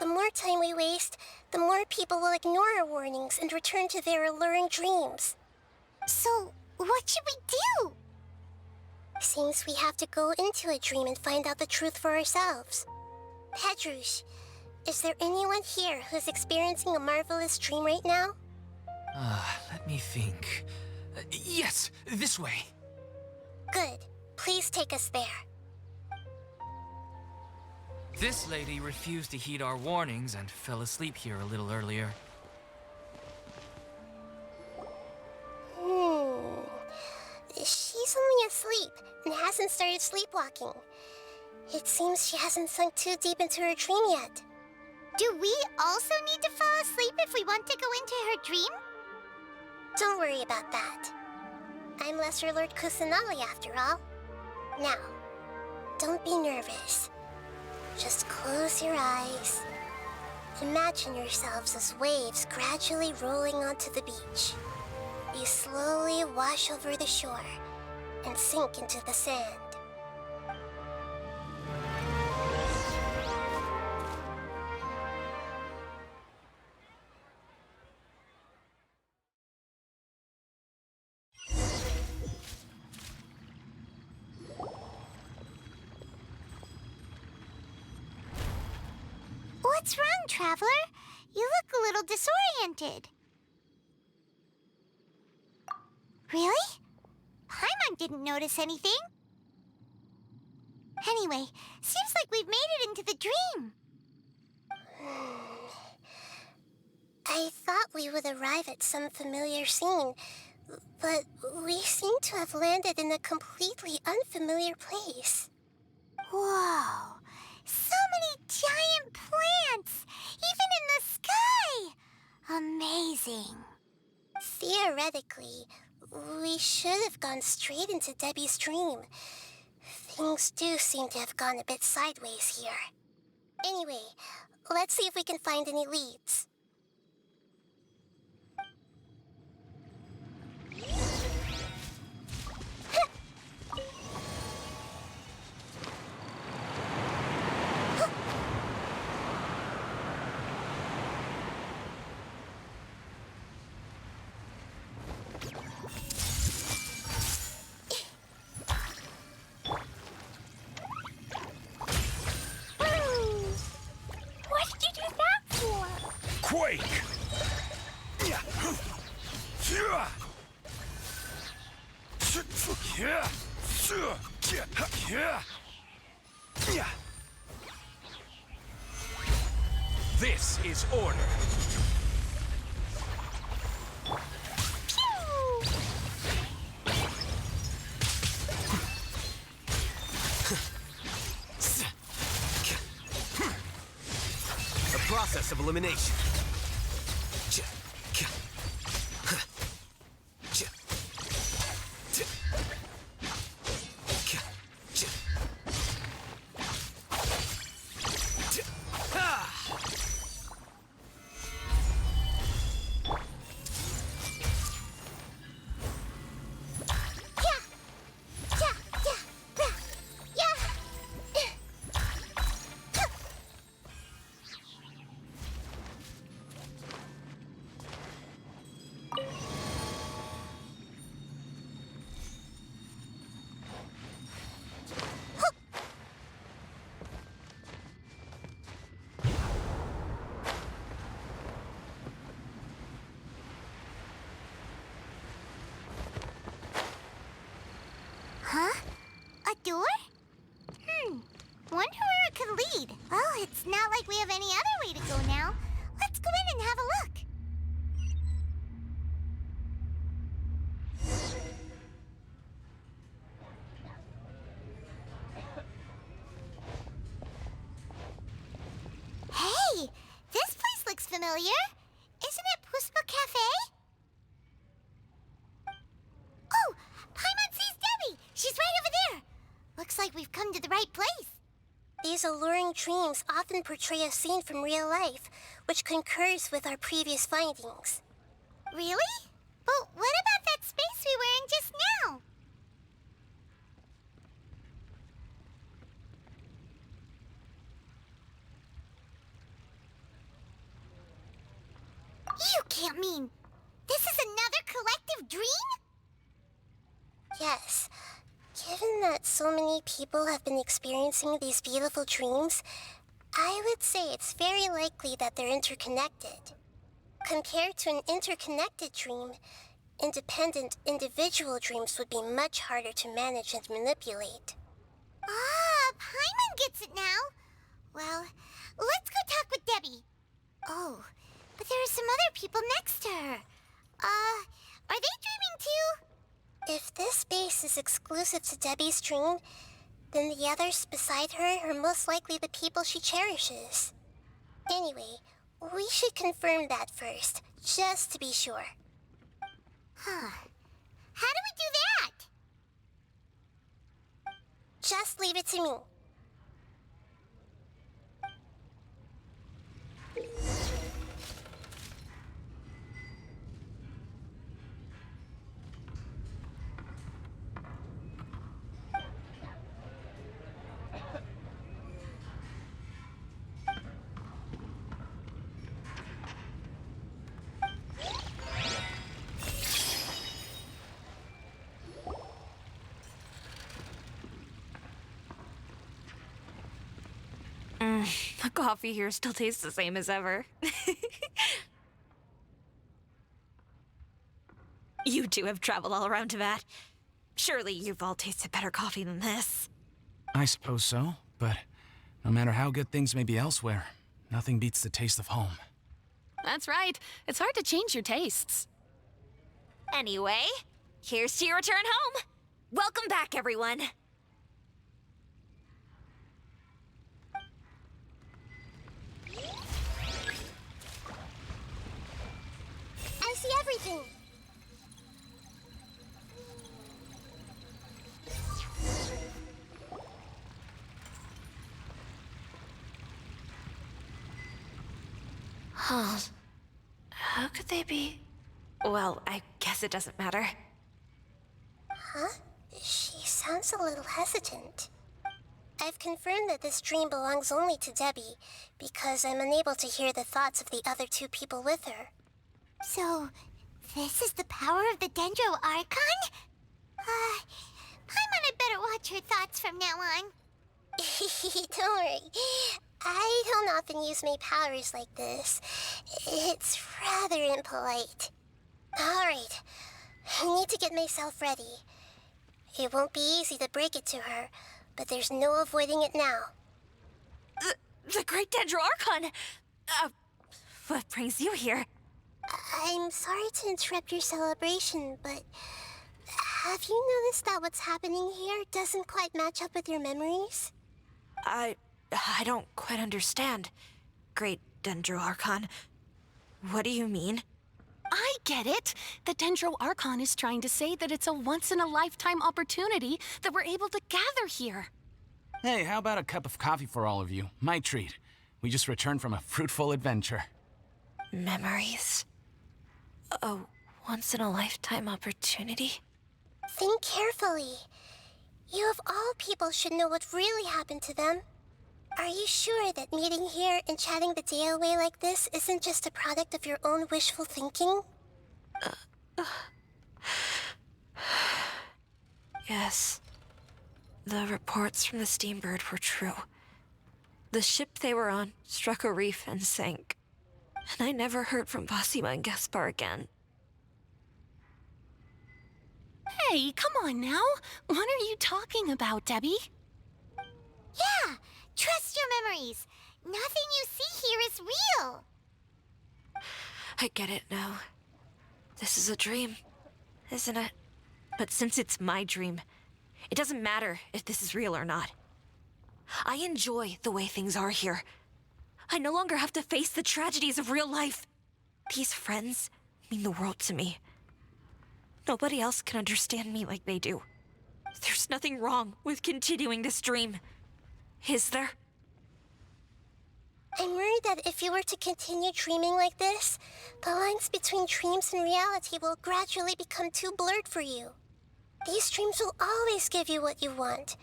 The more time we waste, the more people will ignore our warnings and return to their alluring dreams. So, what should we do? Seems we have to go into a dream and find out the truth for ourselves. Pedrush, is there anyone here who's experiencing a marvelous dream right now? Let me think. Yes, this way. Good. Please take us there. This lady refused to heed our warnings and fell asleep here a little earlier. She's only asleep and hasn't started sleepwalking. It seems she hasn't sunk too deep into her dream yet. Do we also need to fall asleep if we want to go into her dream? Don't worry about that. I'm Lesser Lord Kusanali after all. Now, don't be nervous. Just close your eyes. Imagine yourselves as waves gradually rolling onto the beach. You slowly wash over the shore and sink into the sand. What's wrong, Traveler? You look a little disoriented. Really? Paimon didn't notice anything. Anyway, seems like we've made it into the dream. I thought we would arrive at some familiar scene, but we seem to have landed in a completely unfamiliar place. Whoa! So many giant plants! Even in the sky! Amazing. Theoretically, we should have gone straight into Debbie's dream. Things do seem to have gone a bit sideways here. Anyway, let's see if we can find any leads. What did you do that for? Quake! This is order. The process of elimination. Huh? A door? Wonder where it could lead. Well, it's not like we have any other way to go now. Let's go in and have a look. Hey, this place looks familiar. Isn't it Puspa Cafe? Oh, Paimon sees Debbie. She's right over there. Looks like we've come to the right place. These alluring dreams often portray a scene from real life, which concurs with our previous findings. Really? But what about that space we were in just now? You can't mean this is another collective dream? Yes. Given that so many people have been experiencing these beautiful dreams, I would say it's very likely that they're interconnected. Compared to an interconnected dream, independent individual dreams would be much harder to manage and manipulate. Ah, Paimon gets it now. Well, let's go talk with Debbie. Oh, but there are some other people next to her. Are they dreaming too? If this space is exclusive to Debbie's dream, then the others beside her are most likely the people she cherishes. Anyway, we should confirm that first, just to be sure. Huh. How do we do that? Just leave it to me. The coffee here still tastes the same as ever. You two have traveled all around Tibet. Surely you've all tasted better coffee than this. I suppose so, but no matter how good things may be elsewhere, nothing beats the taste of home. That's right. It's hard to change your tastes. Anyway, here's to your return home. Welcome back, everyone. I see everything. Huh. How could they be? Well, I guess it doesn't matter. Huh? She sounds a little hesitant. I've confirmed that this dream belongs only to Debbie, because I'm unable to hear the thoughts of the other two people with her. So, this is the power of the Dendro Archon? Paimon had better watch her thoughts from now on. Don't worry. I don't often use my powers like this. It's rather impolite. Alright, I need to get myself ready. It won't be easy to break it to her, but there's no avoiding it now. The Great Dendro Archon! What brings you here? I'm sorry to interrupt your celebration, but have you noticed that what's happening here doesn't quite match up with your memories? I don't quite understand. Great Dendro Archon. What do you mean? I get it. The Dendro Archon is trying to say that it's a once-in-a-lifetime opportunity that we're able to gather here. Hey, how about a cup of coffee for all of you? My treat. We just returned from a fruitful adventure. Memories? A once-in-a-lifetime opportunity? Think carefully. You of all people should know what really happened to them. Are you sure that meeting here and chatting the day away like this isn't just a product of your own wishful thinking? Yes. The reports from the Steambird were true. The ship they were on struck a reef and sank. And I never heard from Basima and Gaspar again. Hey, come on now. What are you talking about, Debbie? Yeah, trust your memories. Nothing you see here is real. I get it now. This is a dream, isn't it? But since it's my dream, it doesn't matter if this is real or not. I enjoy the way things are here. I no longer have to face the tragedies of real life. These friends mean the world to me. Nobody else can understand me like they do. There's nothing wrong with continuing this dream. Is there? I'm worried that if you were to continue dreaming like this, the lines between dreams and reality will gradually become too blurred for you. These dreams will always give you what you want,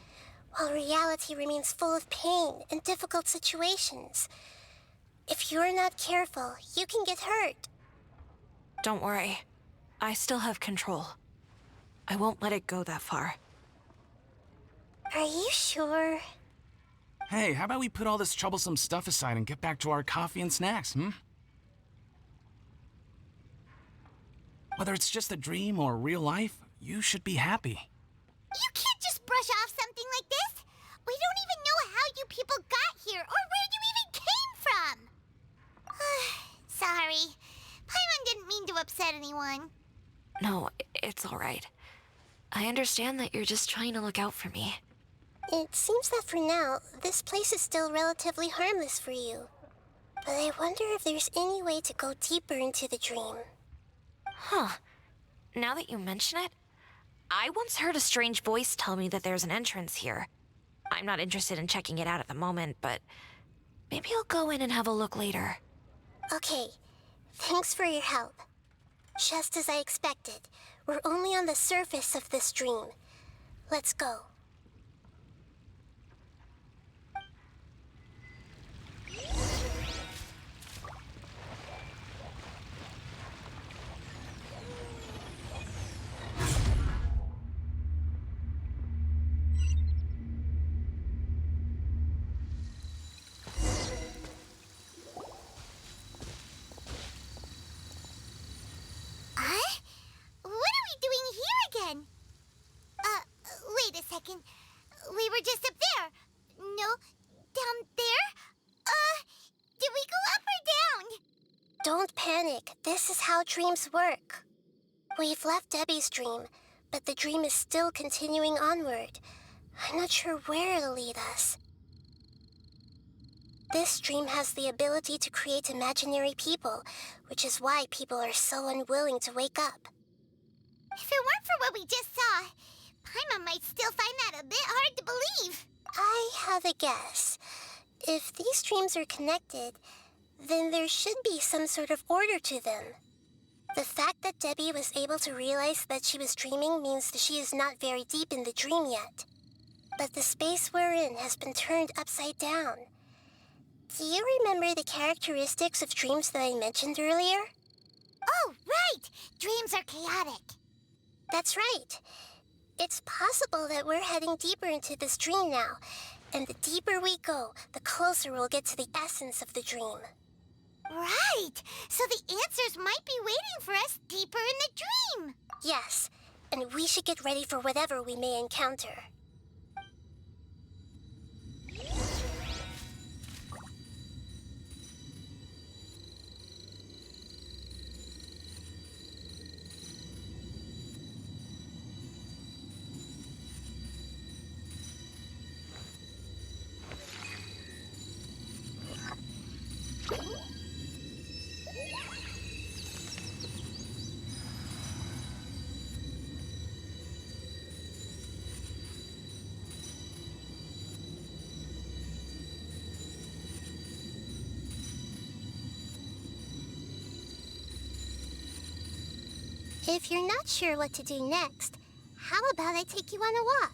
while reality remains full of pain and difficult situations. If you're not careful, you can get hurt. Don't worry. I still have control. I won't let it go that far. Are you sure? Hey, how about we put all this troublesome stuff aside and get back to our coffee and snacks, Whether it's just a dream or real life, you should be happy. You can't just brush off something like this. We don't even know how you people got here or where you even came from. Sorry. Paimon didn't mean to upset anyone. No, it's all right. I understand that you're just trying to look out for me. It seems that for now, this place is still relatively harmless for you. but I wonder if there's any way to go deeper into the dream. Huh. Now that you mention it, I once heard a strange voice tell me that there's an entrance here. I'm not interested in checking it out at the moment, but maybe I'll go in and have a look later. Okay, thanks for your help. Just as I expected, we're only on the surface of this dream. Let's go. Wait a second. We were just up there. No, down there? Did we go up or down? Don't panic. This is how dreams work. We've left Debbie's dream, but the dream is still continuing onward. I'm not sure where it'll lead us. This dream has the ability to create imaginary people, which is why people are so unwilling to wake up. If it weren't for what we just saw, Paimon might still find that a bit hard to believe. I have a guess. If these dreams are connected, then there should be some sort of order to them. The fact that Debbie was able to realize that she was dreaming means that she is not very deep in the dream yet. But the space we're in has been turned upside down. Do you remember the characteristics of dreams that I mentioned earlier? Oh, right! Dreams are chaotic. That's right. It's possible that we're heading deeper into this dream now, and the deeper we go, the closer we'll get to the essence of the dream. Right! So the answers might be waiting for us deeper in the dream! Yes, and we should get ready for whatever we may encounter. If you're not sure what to do next, how about I take you on a walk?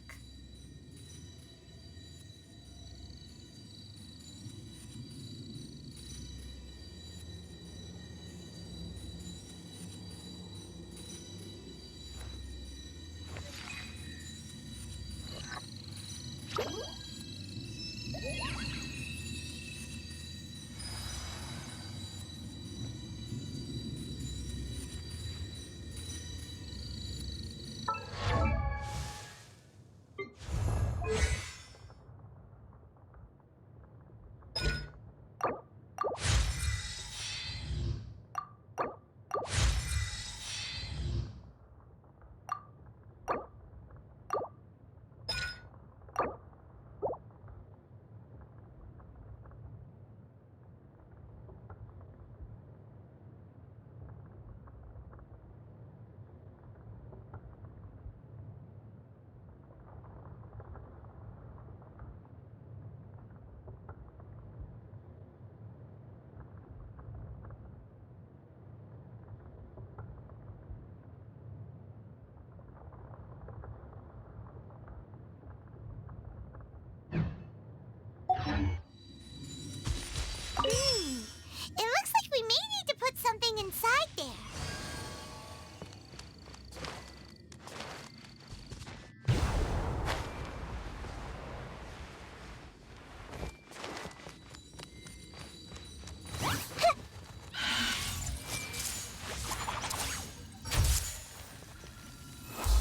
It looks like we may need to put something inside there.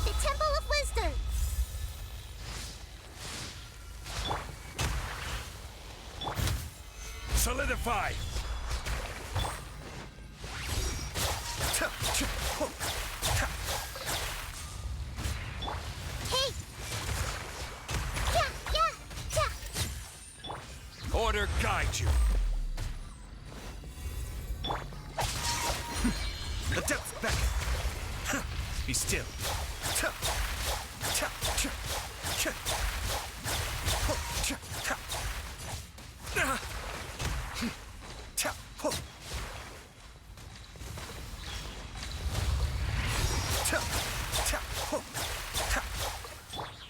The Temple of Wisdom! Solidify! Hey! Order guide you. The depths beckon. Be still.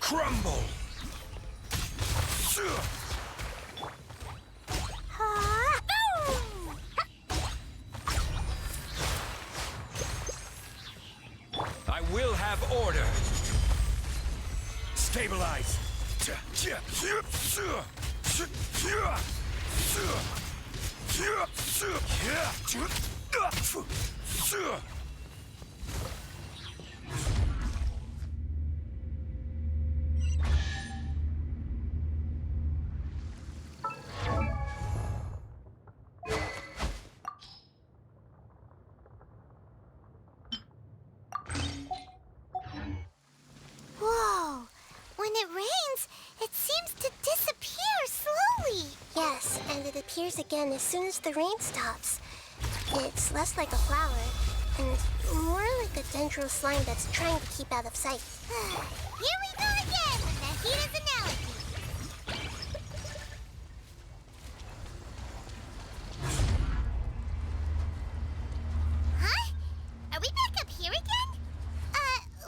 Crumble! I will have order. Stabilize. Whoa! When it rains, it seems to disappear slowly. Yes, and it appears again as soon as the rain stops. It's less like a flower, and more like a dendro slime that's trying to keep out of sight. Here we go again with Nahita's analogy. Huh? Are we back up here again?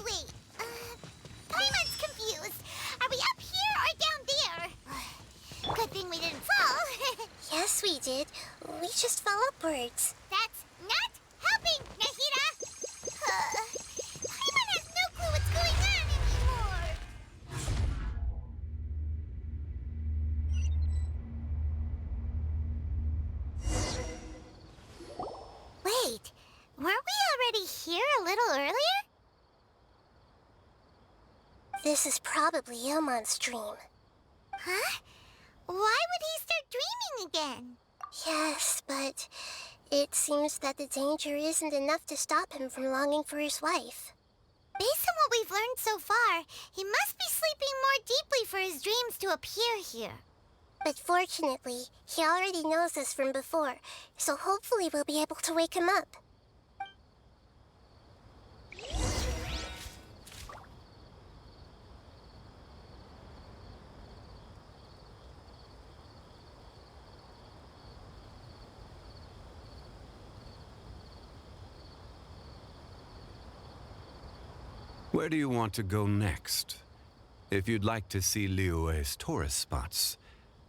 Wait. Paimon's confused. Are we up here or down there? Good thing we didn't fall. Yes, we did. We just fell upwards. That's not helping, Nahita! Paimon has no clue what's going on anymore! Wait, weren't we already here a little earlier? This is probably Ilmon's dream. Huh? Why would he start dreaming again? Yes, but it seems that the danger isn't enough to stop him from longing for his wife. Based on what we've learned so far, he must be sleeping more deeply for his dreams to appear here. But fortunately, he already knows us from before, so hopefully we'll be able to wake him up. Where do you want to go next? If you'd like to see Liyue's tourist spots,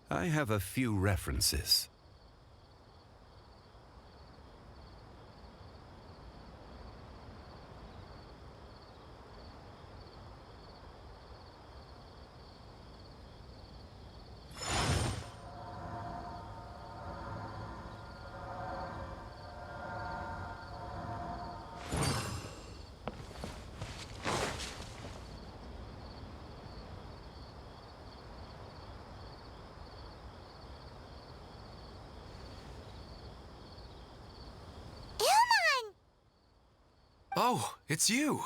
I have a few references. Oh, it's you!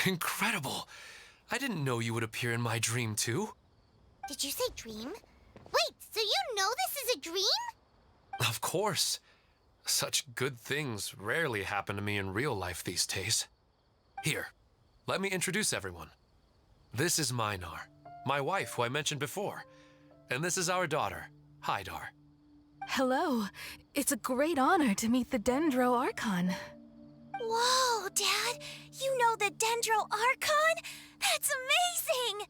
Incredible! I didn't know you would appear in my dream, too. Did you say dream? Wait, so you know this is a dream? Of course. Such good things rarely happen to me in real life these days. Here, let me introduce everyone. This is Minar, my wife who I mentioned before. And this is our daughter, Hydar. Hello. It's a great honor to meet the Dendro Archon. Whoa, Dad! You know the Dendro Archon? That's amazing!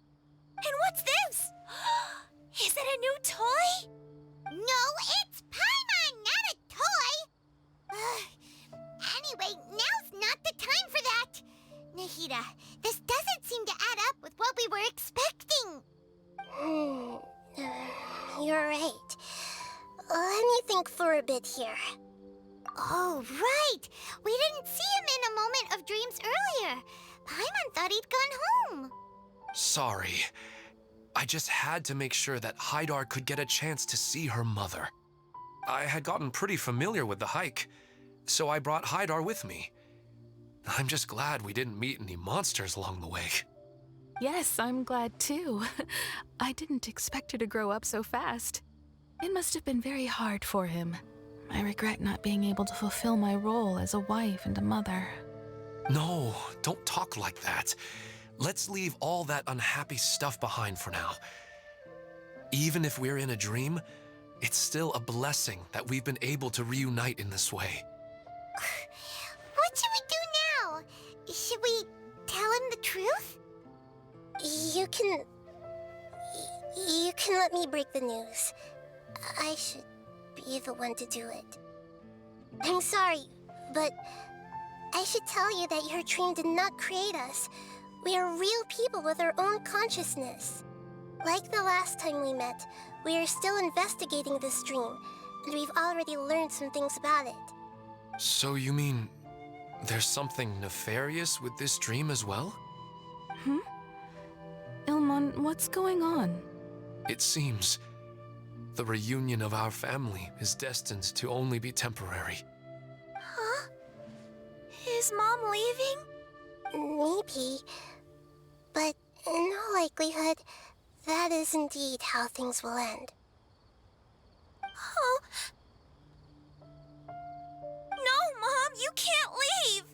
And what's this? Is it a new toy? No, it's Paimon, not a toy! Anyway, now's not the time for that! Nahita, this doesn't seem to add up with what we were expecting. You're right. Let me think for a bit here. Oh, right! We didn't see him in a moment of dreams earlier. Paimon thought he'd gone home. Sorry. I just had to make sure that Hydar could get a chance to see her mother. I had gotten pretty familiar with the hike, so I brought Hydar with me. I'm just glad we didn't meet any monsters along the way. Yes, I'm glad too. I didn't expect her to grow up so fast. It must have been very hard for him. I regret not being able to fulfill my role as a wife and a mother. No, don't talk like that. Let's leave all that unhappy stuff behind for now. Even if we're in a dream, it's still a blessing that we've been able to reunite in this way. What should we do now? Should we tell him the truth? You can let me break the news. I should be the one to do it. I'm sorry, but I should tell you that your dream did not create us. We are real people with our own consciousness. Like the last time we met, we are still investigating this dream, and we've already learned some things about it. So you mean there's something nefarious with this dream as well? Ilmon, what's going on? It seems the reunion of our family is destined to only be temporary. Huh? Is Mom leaving? Maybe. But in all likelihood, that is indeed how things will end. Oh. No, Mom, you can't leave!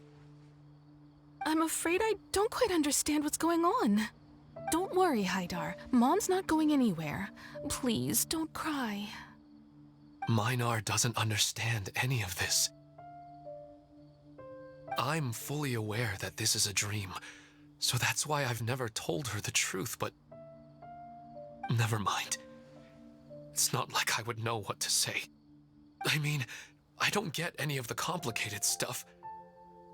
I'm afraid I don't quite understand what's going on. Don't worry, Haidar. Mom's not going anywhere. Please, don't cry. Minar doesn't understand any of this. I'm fully aware that this is a dream, so that's why I've never told her the truth, but never mind. It's not like I would know what to say. I mean, I don't get any of the complicated stuff.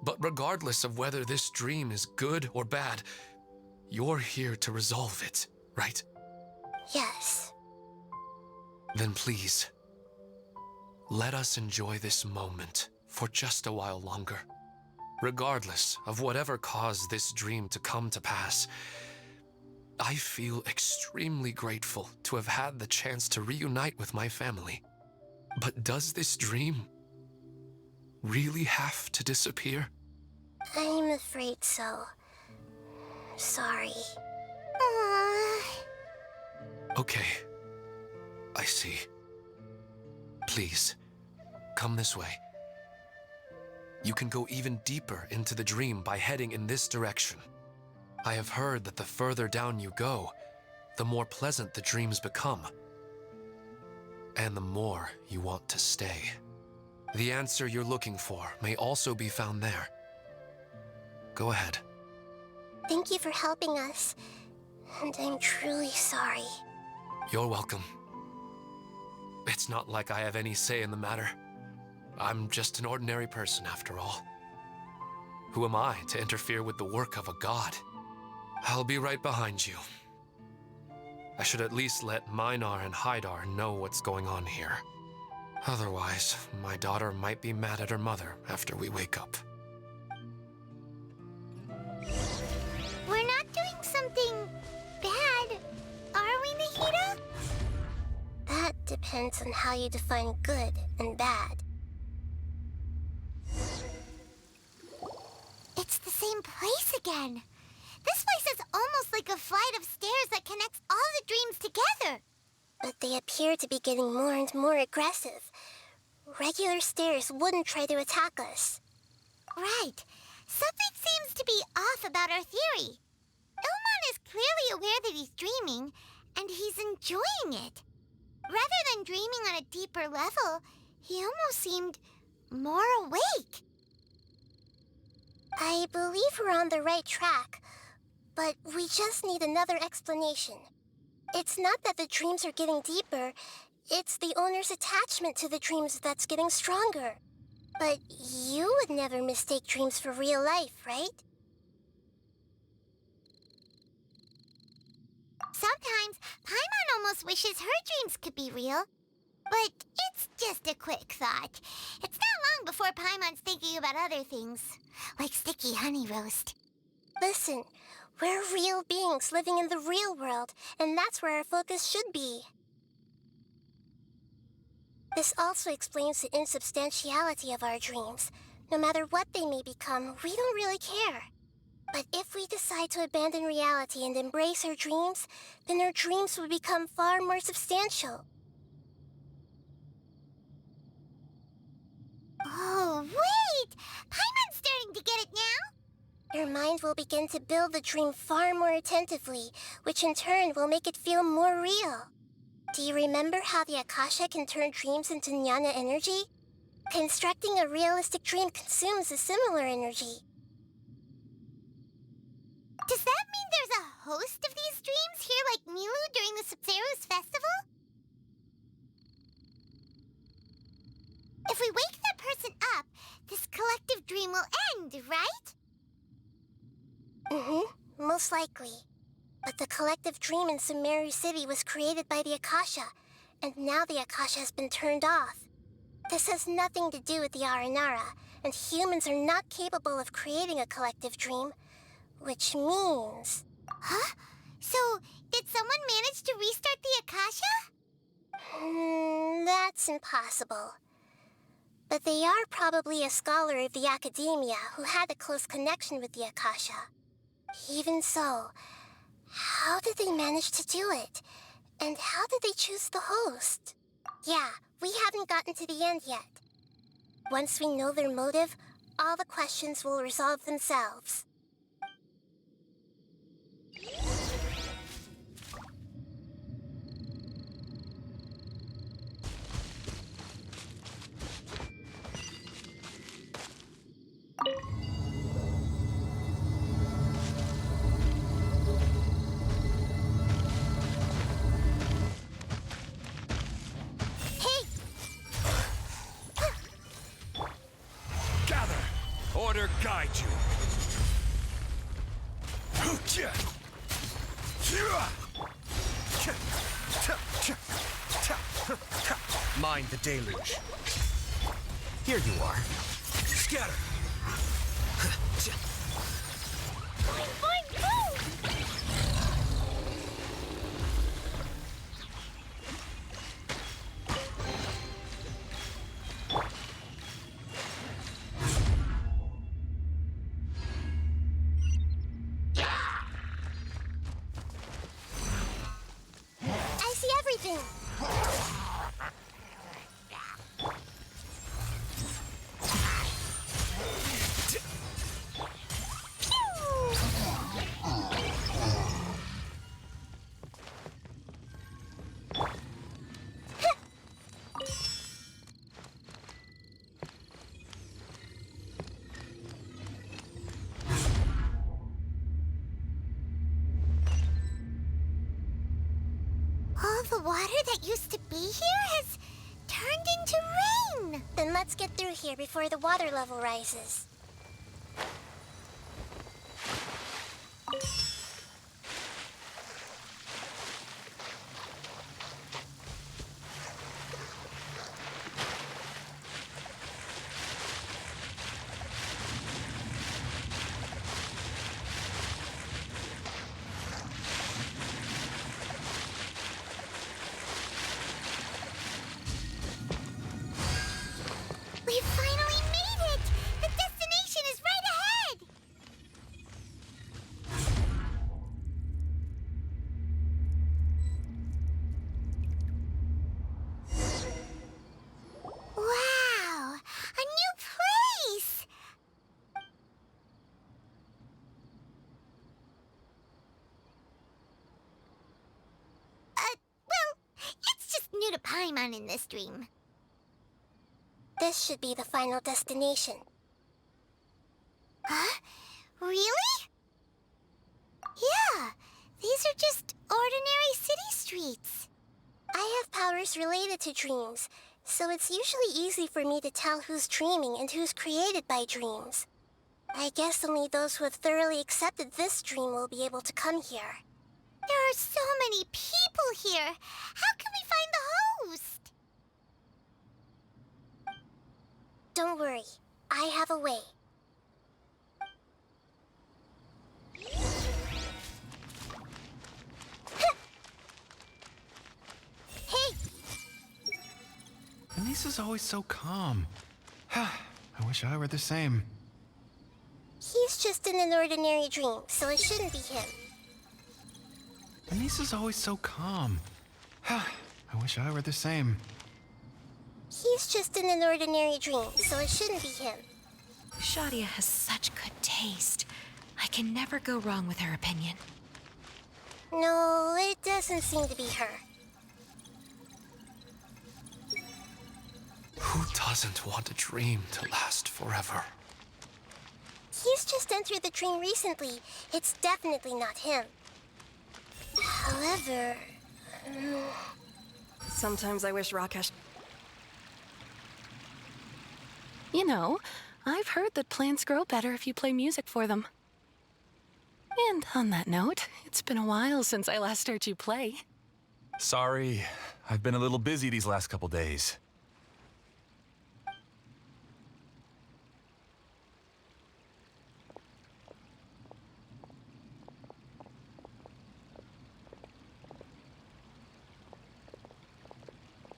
But regardless of whether this dream is good or bad, you're here to resolve it, right? Yes. Then please, let us enjoy this moment for just a while longer. Regardless of whatever caused this dream to come to pass, I feel extremely grateful to have had the chance to reunite with my family. But does this dream really have to disappear? I'm afraid so. Sorry. Okay, I see. Please, come this way. You can go even deeper into the dream by heading in this direction. I have heard that the further down you go, the more pleasant the dreams become, and the more you want to stay. The answer you're looking for may also be found there. Go ahead. Thank you for helping us, and I'm truly sorry. You're welcome. It's not like I have any say in the matter. I'm just an ordinary person, after all. Who am I to interfere with the work of a god? I'll be right behind you. I should at least let Minar and Haidar know what's going on here. Otherwise, my daughter might be mad at her mother after we wake up. We're not doing something bad, are we, Nahida? That depends on how you define good and bad. It's the same place again. This place is almost like a flight of stairs that connects all the dreams together. But they appear to be getting more and more aggressive. Regular stairs wouldn't try to attack us. Right. Something seems to be off about our theory. Ilmon is clearly aware that he's dreaming, and he's enjoying it. Rather than dreaming on a deeper level, he almost seemed more awake. I believe we're on the right track, but we just need another explanation. It's not that the dreams are getting deeper, it's the owner's attachment to the dreams that's getting stronger. But you would never mistake dreams for real life, right? Sometimes, Paimon almost wishes her dreams could be real. But it's just a quick thought. It's not long before Paimon's thinking about other things, like sticky honey roast. Listen, we're real beings living in the real world, and that's where our focus should be. This also explains the insubstantiality of our dreams. No matter what they may become, we don't really care. But if we decide to abandon reality and embrace our dreams, then our dreams will become far more substantial. Oh, wait! Paimon's starting to get it now! Your mind will begin to build the dream far more attentively, which in turn will make it feel more real. Do you remember how the Akasha can turn dreams into jnana energy? Constructing a realistic dream consumes a similar energy. Does that mean there's a host of these dreams here like Milu during the Subzero's festival? If we wake that person up, this collective dream will end, right? Mm-hmm, most likely. But the collective dream in Sumeru City was created by the Akasha, and now the Akasha has been turned off. This has nothing to do with the Aranara, and humans are not capable of creating a collective dream, which means... Huh? So, did someone manage to restart the Akasha? That's impossible. But they are probably a scholar of the Academia who had a close connection with the Akasha. Even so, how did they manage to do it? And how did they choose the host? Yeah, we haven't gotten to the end yet. Once we know their motive, all the questions will resolve themselves. Order guide you. Mind the deluge. Here you are. Scatter. I see everything. All the water that used to be here has turned into rain. Then let's get through here before the water level rises. We finally made it! The destination is right ahead! Wow! A new place! Well, it's just new to Paimon in this dream. This should be the final destination. Huh? Really? Yeah, these are just ordinary city streets. I have powers related to dreams, so it's usually easy for me to tell who's dreaming and who's created by dreams. I guess only those who have thoroughly accepted this dream will be able to come here. There are so many people here. How can we find the host? Don't worry, I have a way. Hey! Anissa's always so calm. I wish I were the same. He's just in an ordinary dream, so it shouldn't be him. Anissa's always so calm. I wish I were the same. He's just in an ordinary dream, so it shouldn't be him. Shadia has such good taste. I can never go wrong with her opinion. No, it doesn't seem to be her. Who doesn't want a dream to last forever? He's just entered the dream recently. It's definitely not him. However... Sometimes I wish Rakesh... You know, I've heard that plants grow better if you play music for them. And on that note, it's been a while since I last heard you play. Sorry, I've been a little busy these last couple days.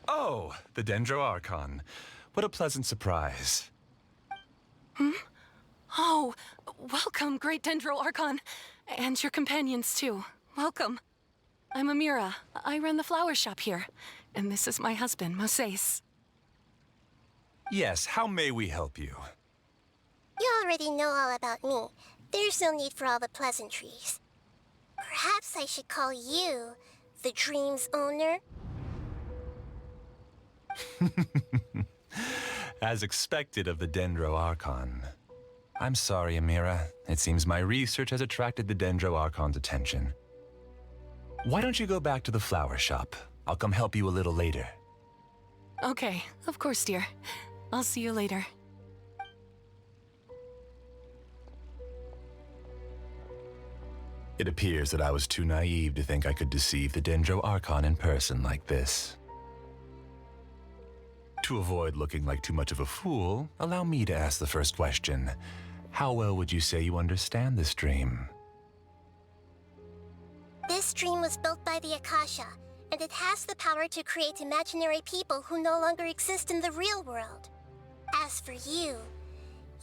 Oh, the Dendro Archon. What a pleasant surprise. Oh, welcome, Great Dendro Archon. And your companions, too. Welcome. I'm Amira. I run the flower shop here. And this is my husband, Moses. Yes, how may we help you? You already know all about me. There's no need for all the pleasantries. Perhaps I should call you the dream's owner? As expected of the Dendro Archon. I'm sorry, Amira. It seems my research has attracted the Dendro Archon's attention. Why don't you go back to the flower shop? I'll come help you a little later. Okay, of course, dear. I'll see you later. It appears that I was too naive to think I could deceive the Dendro Archon in person like this. To avoid looking like too much of a fool, allow me to ask the first question. How well would you say you understand this dream? This dream was built by the Akasha, and it has the power to create imaginary people who no longer exist in the real world. As for you,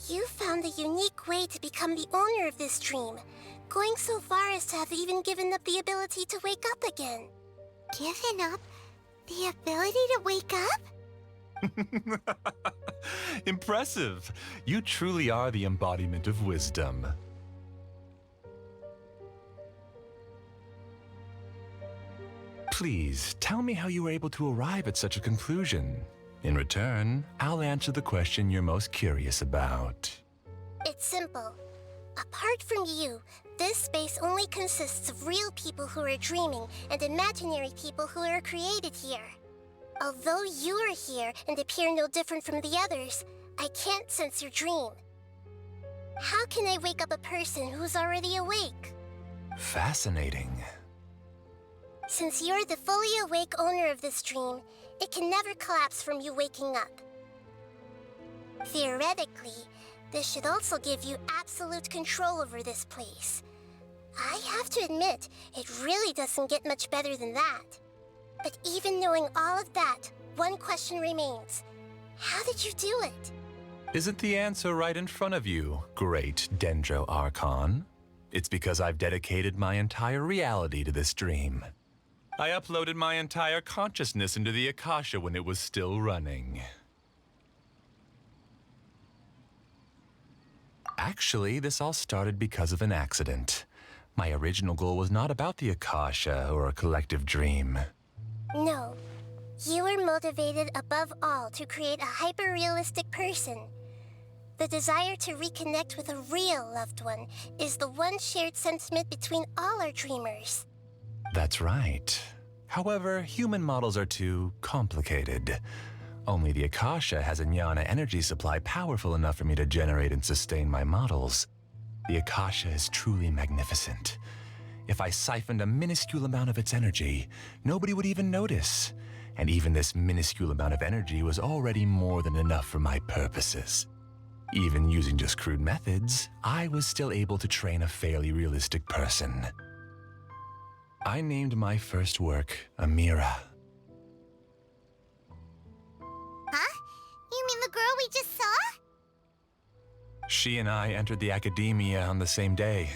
you found a unique way to become the owner of this dream, going so far as to have even given up the ability to wake up again. Given up the ability to wake up? Impressive! You truly are the embodiment of wisdom. Please, tell me how you were able to arrive at such a conclusion. In return, I'll answer the question you're most curious about. It's simple. Apart from you, this space only consists of real people who are dreaming and imaginary people who are created here. Although you are here and appear no different from the others, I can't sense your dream. How can I wake up a person who's already awake? Fascinating. Since you're the fully awake owner of this dream, it can never collapse from you waking up. Theoretically, this should also give you absolute control over this place. I have to admit, it really doesn't get much better than that. But even knowing all of that, one question remains. How did you do it? Isn't the answer right in front of you, Great Dendro Archon? It's because I've dedicated my entire reality to this dream. I uploaded my entire consciousness into the Akasha when it was still running. Actually, this all started because of an accident. My original goal was not about the Akasha or a collective dream. No. You were motivated above all to create a hyper-realistic person. The desire to reconnect with a real loved one is the one shared sentiment between all our dreamers. That's right. However, human models are too complicated. Only the Akasha has a jnana energy supply powerful enough for me to generate and sustain my models. The Akasha is truly magnificent. If I siphoned a minuscule amount of its energy, nobody would even notice. And even this minuscule amount of energy was already more than enough for my purposes. Even using just crude methods, I was still able to train a fairly realistic person. I named my first work Amira. Huh? You mean the girl we just saw? She and I entered the academia on the same day.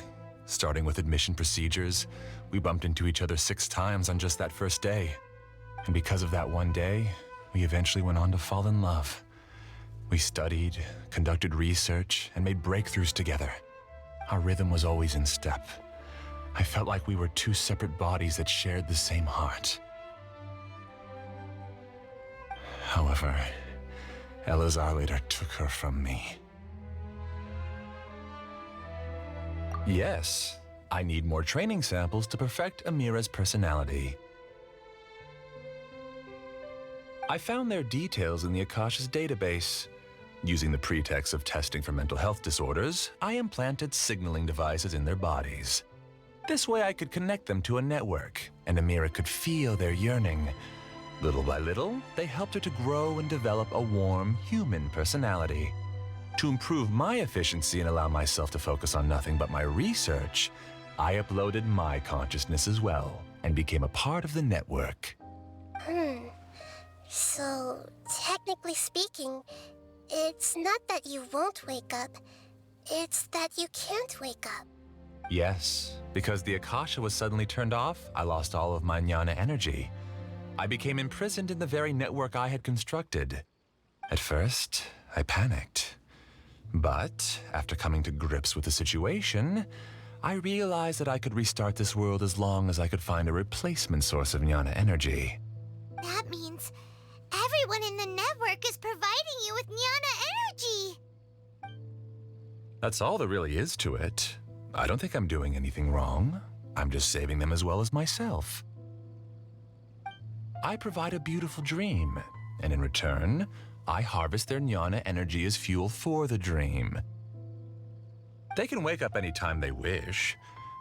Starting with admission procedures, we bumped into each other 6 times on just that first day. And because of that one day, we eventually went on to fall in love. We studied, conducted research, and made breakthroughs together. Our rhythm was always in step. I felt like we were two separate bodies that shared the same heart. However, Elazar later took her from me. Yes, I need more training samples to perfect Amira's personality. I found their details in the Akasha's database. Using the pretext of testing for mental health disorders, I implanted signaling devices in their bodies. This way I could connect them to a network, and Amira could feel their yearning. Little by little, they helped her to grow and develop a warm, human personality. To improve my efficiency and allow myself to focus on nothing but my research, I uploaded my consciousness as well, and became a part of the network. So, technically speaking, it's not that you won't wake up, it's that you can't wake up. Yes, because the Akasha was suddenly turned off, I lost all of my jnana energy. I became imprisoned in the very network I had constructed. At first, I panicked. But, after coming to grips with the situation, I realized that I could restart this world as long as I could find a replacement source of jnana energy. That means everyone in the network is providing you with jnana energy. That's all there really is to it. I don't think I'm doing anything wrong. I'm just saving them as well as myself. I provide a beautiful dream, and in return, I harvest their jnana energy as fuel for the dream. They can wake up any time they wish.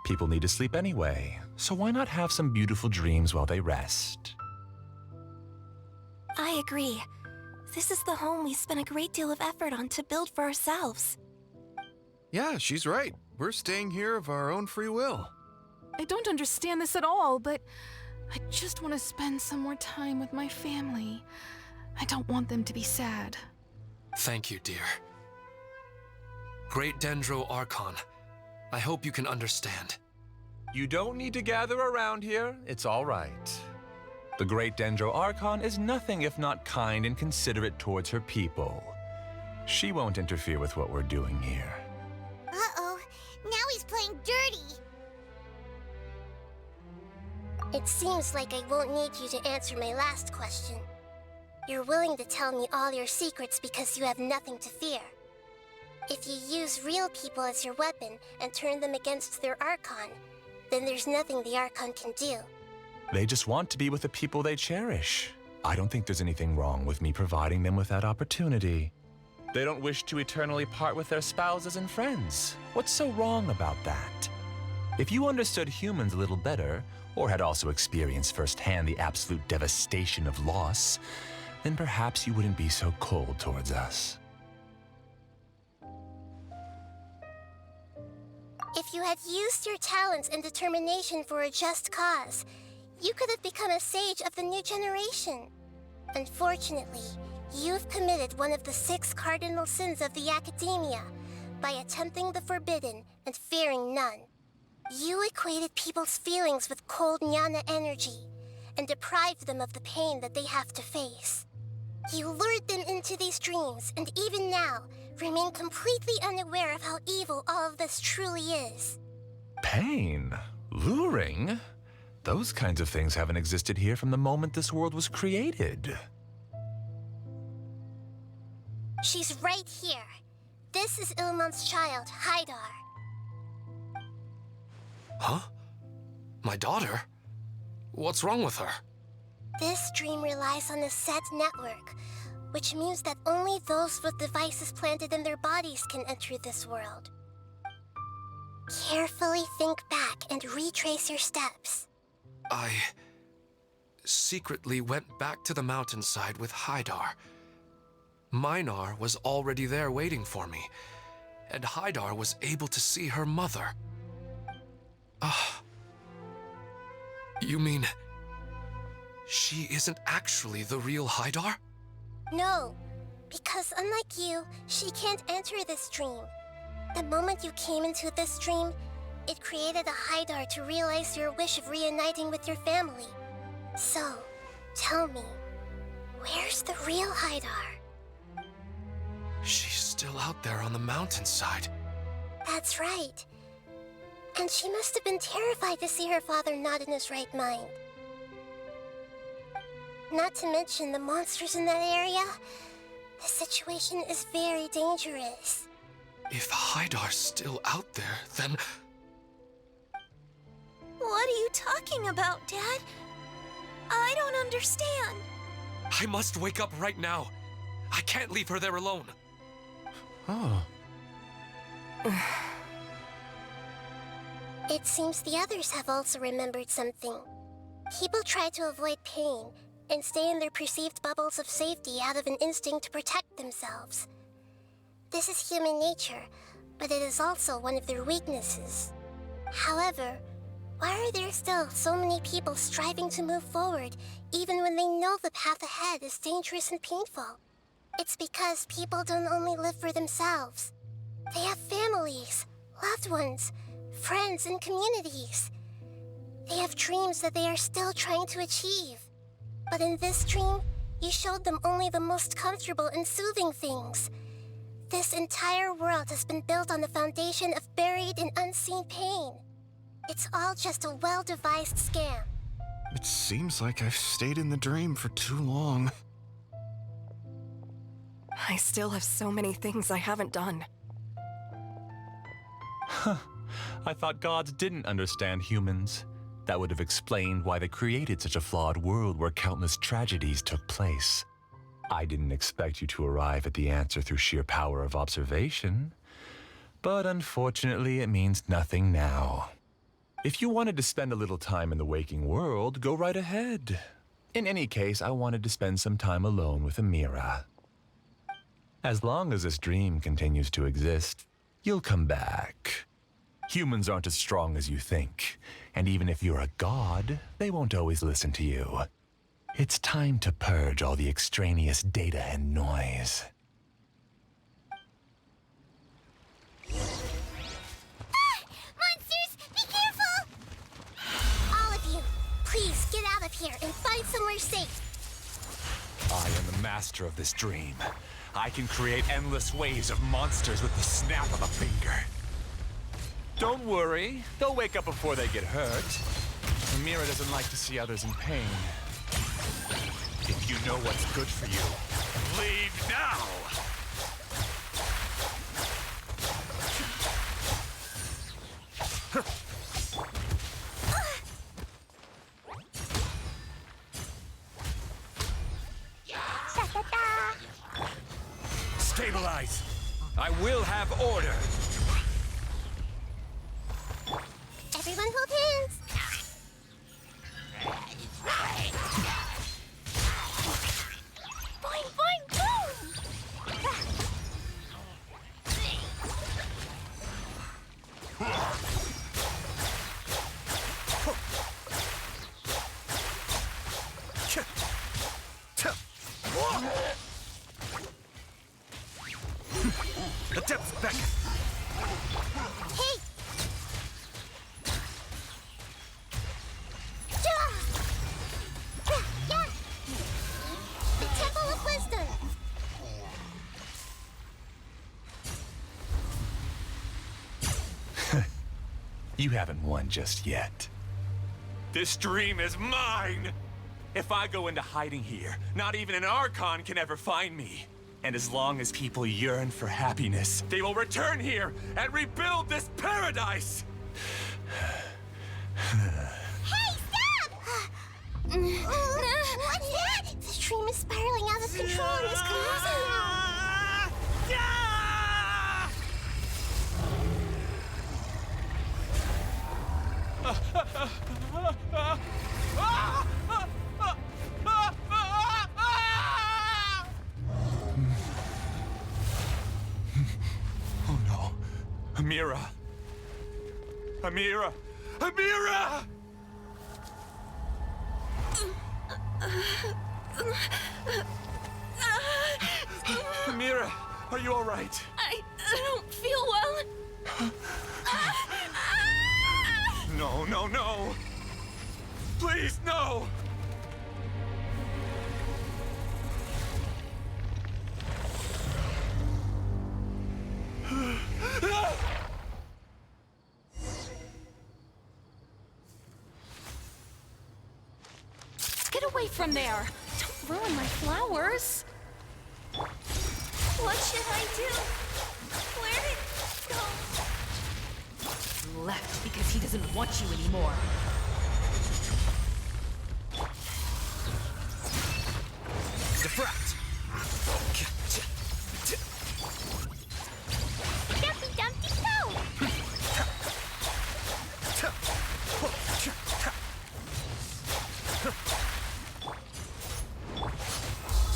People need to sleep anyway, so why not have some beautiful dreams while they rest? I agree. This is the home we spent a great deal of effort on to build for ourselves. Yeah, she's right. We're staying here of our own free will. I don't understand this at all, but I just want to spend some more time with my family. I don't want them to be sad. Thank you, dear. Great Dendro Archon, I hope you can understand. You don't need to gather around here. It's all right. The Great Dendro Archon is nothing if not kind and considerate towards her people. She won't interfere with what we're doing here. Uh-oh, now he's playing dirty. It seems like I won't need you to answer my last question. You're willing to tell me all your secrets because you have nothing to fear. If you use real people as your weapon and turn them against their Archon, then there's nothing the Archon can do. They just want to be with the people they cherish. I don't think there's anything wrong with me providing them with that opportunity. They don't wish to eternally part with their spouses and friends. What's so wrong about that? If you understood humans a little better, or had also experienced firsthand the absolute devastation of loss, then perhaps you wouldn't be so cold towards us. If you had used your talents and determination for a just cause, you could have become a sage of the new generation. Unfortunately, you've committed one of the 6 cardinal sins of the Academia by attempting the forbidden and fearing none. You equated people's feelings with cold jnana energy and deprived them of the pain that they have to face. You lured them into these dreams, and even now, remain completely unaware of how evil all of this truly is. Pain? Luring? Those kinds of things haven't existed here from the moment this world was created. She's right here. This is Ilmon's child, Haidar. Huh? My daughter? What's wrong with her? This dream relies on a set network, which means that only those with devices planted in their bodies can enter this world. Carefully think back and retrace your steps. I secretly went back to the mountainside with Haidar. Minar was already there waiting for me, and Haidar was able to see her mother. You mean she isn't actually the real Haidar? No, because unlike you, she can't enter this dream. The moment you came into this dream, it created a Haidar to realize your wish of reuniting with your family. So, tell me, Where's the real Haidar? She's still out there on the mountainside. That's right. And she must have been terrified to see her father not in his right mind. Not to mention the monsters in that area. The situation is very dangerous. If Haidar's still out there, then... What are you talking about, Dad? I don't understand. I must wake up right now. I can't leave her there alone. Oh. It seems the others have also remembered something. People try to avoid pain and stay in their perceived bubbles of safety out of an instinct to protect themselves. This is human nature, but it is also one of their weaknesses. However, why are there still so many people striving to move forward even when they know the path ahead is dangerous and painful? It's because people don't only live for themselves. They have families, loved ones, friends, and communities. They have dreams that they are still trying to achieve. But in this dream, you showed them only the most comfortable and soothing things. This entire world has been built on the foundation of buried and unseen pain. It's all just a well-devised scam. It seems like I've stayed in the dream for too long. I still have so many things I haven't done. Huh. I thought gods didn't understand humans. That would have explained why they created such a flawed world where countless tragedies took place. I didn't expect you to arrive at the answer through sheer power of observation. But unfortunately, it means nothing now. If you wanted to spend a little time in the waking world, go right ahead. In any case, I wanted to spend some time alone with Amira. As long as this dream continues to exist, you'll come back. Humans aren't as strong as you think, and even if you're a god, they won't always listen to you. It's time to purge all the extraneous data and noise. Monsters, be careful! All of you, please get out of here and find somewhere safe. I am the master of this dream. I can create endless waves of monsters with the snap of a finger. Don't worry, they'll wake up before they get hurt. Amira doesn't like to see others in pain. If you know what's good for you, leave now! Stabilize! I will have order! Everyone hold hands! Boing, boing, boom! The depths beckon! Hey! The Temple of Wisdom! You haven't won just yet. This dream is mine! If I go into hiding here, not even an Archon can ever find me. And as long as people yearn for happiness, they will return here and rebuild this paradise! Hey, stop! What's that? The dream is spiraling out of control and is collapsing now. Oh no. Amira! Amira! Amira! Amira, are you all right? I don't feel well. No, no, no! Please, no! Get away from there! Don't ruin my flowers! What should I do? Where did he go? Left because he doesn't want you anymore. Diffract! Dumpty Dumpty go!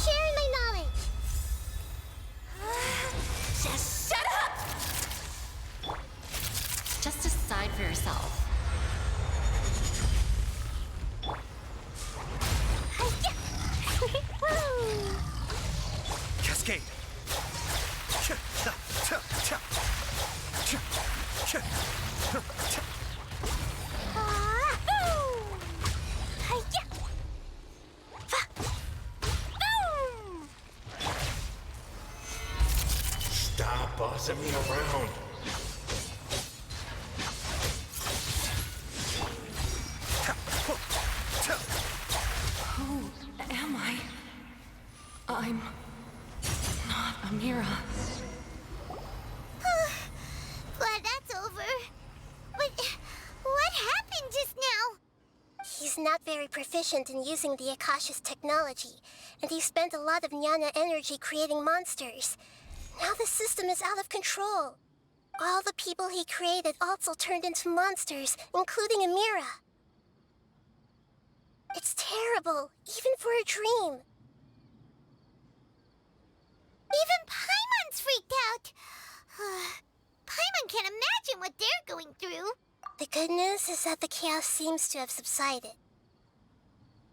Sharing my knowledge. Just shut up! Just decide for yourself. Cascade! Stop bossing me around. Who am I? I'm not Amira. Glad that's over. But what happened just now? He's not very proficient in using the Akasha's technology, and he spent a lot of Jnana energy creating monsters. Now the system is out of control. All the people he created also turned into monsters, including Amira. It's terrible, even for a dream. Even Paimon's freaked out. Paimon can't imagine what they're going through. The good news is that the chaos seems to have subsided.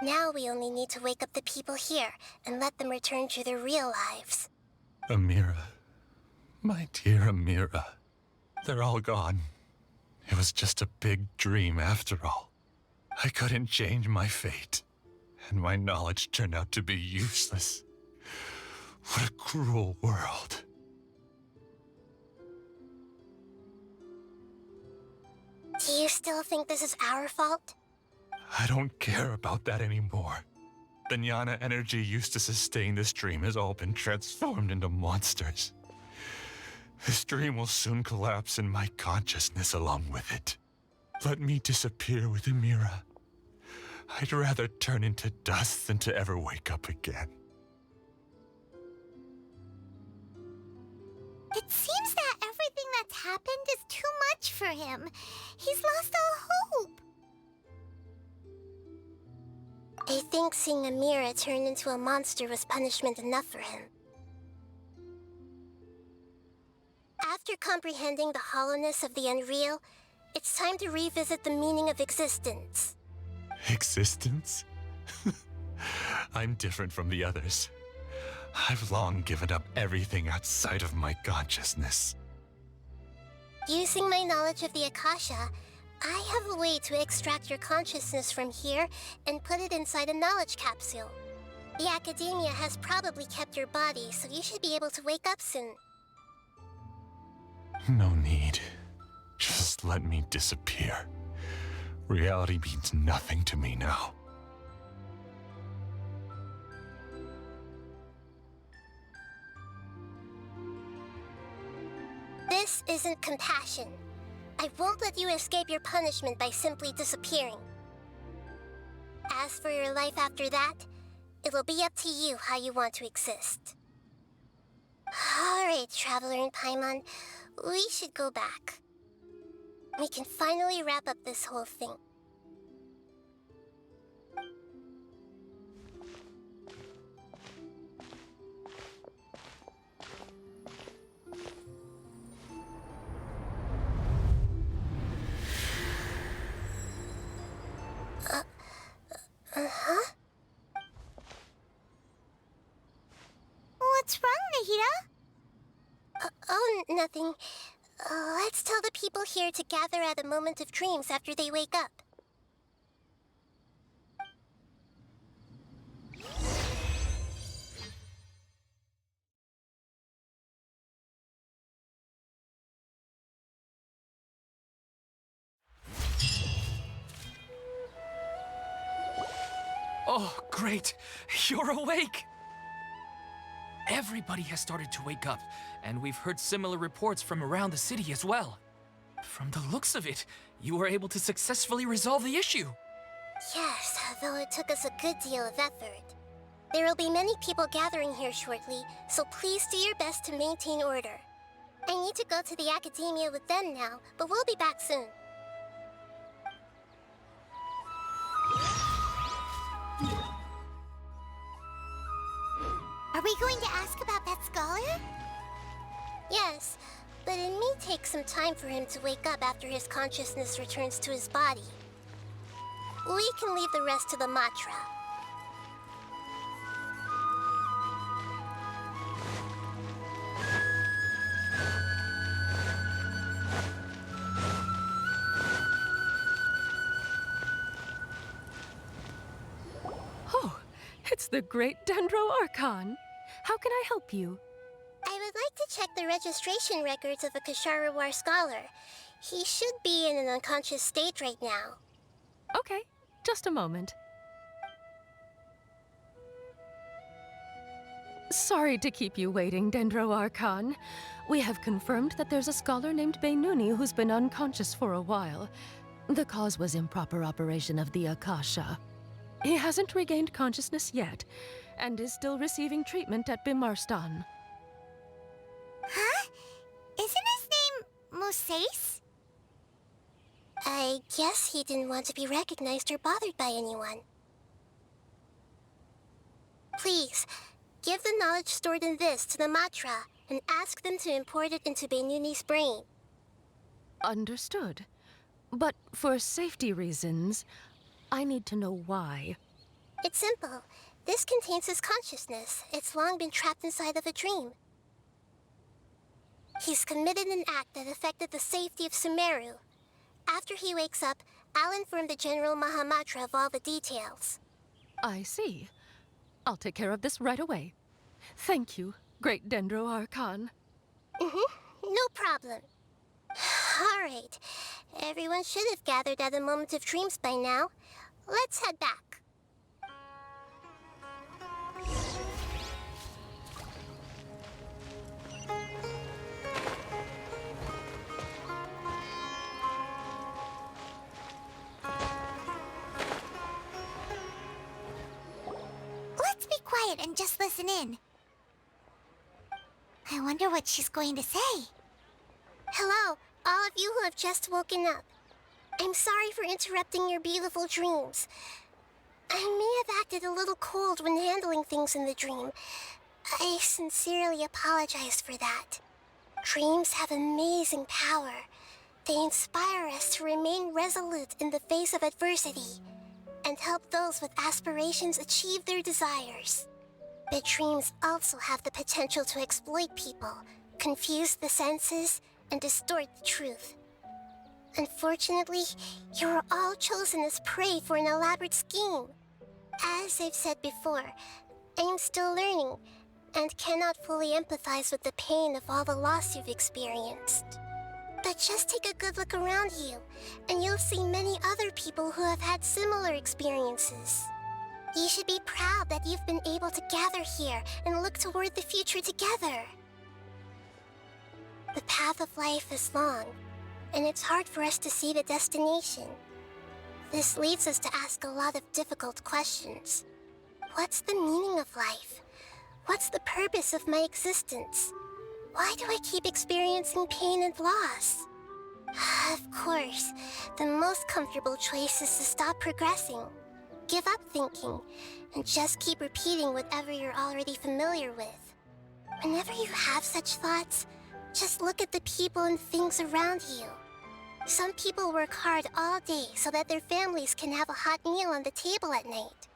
Now we only need to wake up the people here and let them return to their real lives. Amira. My dear Amira. They're all gone. It was just a big dream after all. I couldn't change my fate, and my knowledge turned out to be useless. What a cruel world. Do you still think this is our fault? I don't care about that anymore. The Jnana energy used to sustain this dream has all been transformed into monsters. This dream will soon collapse and my consciousness along with it. Let me disappear with Amira. I'd rather turn into dust than to ever wake up again. It seems that everything that's happened is too much for him. He's lost all hope. I think seeing Amira turn into a monster was punishment enough for him. After comprehending the hollowness of the unreal, it's time to revisit the meaning of existence. Existence? I'm different from the others. I've long given up everything outside of my consciousness. Using my knowledge of the Akasha, I have a way to extract your consciousness from here and put it inside a knowledge capsule. The Academia has probably kept your body, so you should be able to wake up soon. No need. Just let me disappear. Reality means nothing to me now. This isn't compassion. I won't let you escape your punishment by simply disappearing. As for your life after that, it'll be up to you how you want to exist. Alright, Traveler and Paimon, we should go back. We can finally wrap up this whole thing. Uh-huh? What's wrong, Nahida? Oh, nothing. Let's tell the people here to gather at a moment of dreams after they wake up. Oh, great. You're awake. Everybody has started to wake up, and we've heard similar reports from around the city as well. From the looks of it, you were able to successfully resolve the issue. Yes, though it took us a good deal of effort. There will be many people gathering here shortly, so please do your best to maintain order. I need to go to the academia with them now, but we'll be back soon. Are we going to ask about that scholar? Yes, but it may take some time for him to wake up after his consciousness returns to his body. We can leave the rest to the Matra. Oh, it's the great Dendro Archon. How can I help you? I would like to check the registration records of a Kasharawar scholar. He should be in an unconscious state right now. Okay, just a moment. Sorry to keep you waiting, Dendro Archon. We have confirmed that there's a scholar named Beinuni who's been unconscious for a while. The cause was improper operation of the Akasha. He hasn't regained consciousness yet, and is still receiving treatment at Bimarstan. Huh? Isn't his name Moses? I guess he didn't want to be recognized or bothered by anyone. Please, give the knowledge stored in this to the Matra and ask them to import it into Beinuni's brain. Understood. But for safety reasons, I need to know why. It's simple. This contains his consciousness. It's long been trapped inside of a dream. He's committed an act that affected the safety of Sumeru. After he wakes up, I'll inform the General Mahamatra of all the details. I see. I'll take care of this right away. Thank you, great Dendro Archon. No problem. All right. Everyone should have gathered at a moment of dreams by now. Let's head back. Let's be quiet and just listen in. I wonder what she's going to say. Hello, all of you who have just woken up. I'm sorry for interrupting your beautiful dreams. I may have acted a little cold when handling things in the dream. I sincerely apologize for that. Dreams have amazing power. They inspire us to remain resolute in the face of adversity and help those with aspirations achieve their desires. But dreams also have the potential to exploit people, confuse the senses, and distort the truth. Unfortunately, you were all chosen as prey for an elaborate scheme. As I've said before, I am still learning and cannot fully empathize with the pain of all the loss you've experienced. But just take a good look around you, and you'll see many other people who have had similar experiences. You should be proud that you've been able to gather here and look toward the future together. The path of life is long, and it's hard for us to see the destination. This leads us to ask a lot of difficult questions. What's the meaning of life? What's the purpose of my existence? Why do I keep experiencing pain and loss? Of course, the most comfortable choice is to stop progressing. Give up thinking, and just keep repeating whatever you're already familiar with. Whenever you have such thoughts, just look at the people and things around you. Some people work hard all day so that their families can have a hot meal on the table at night.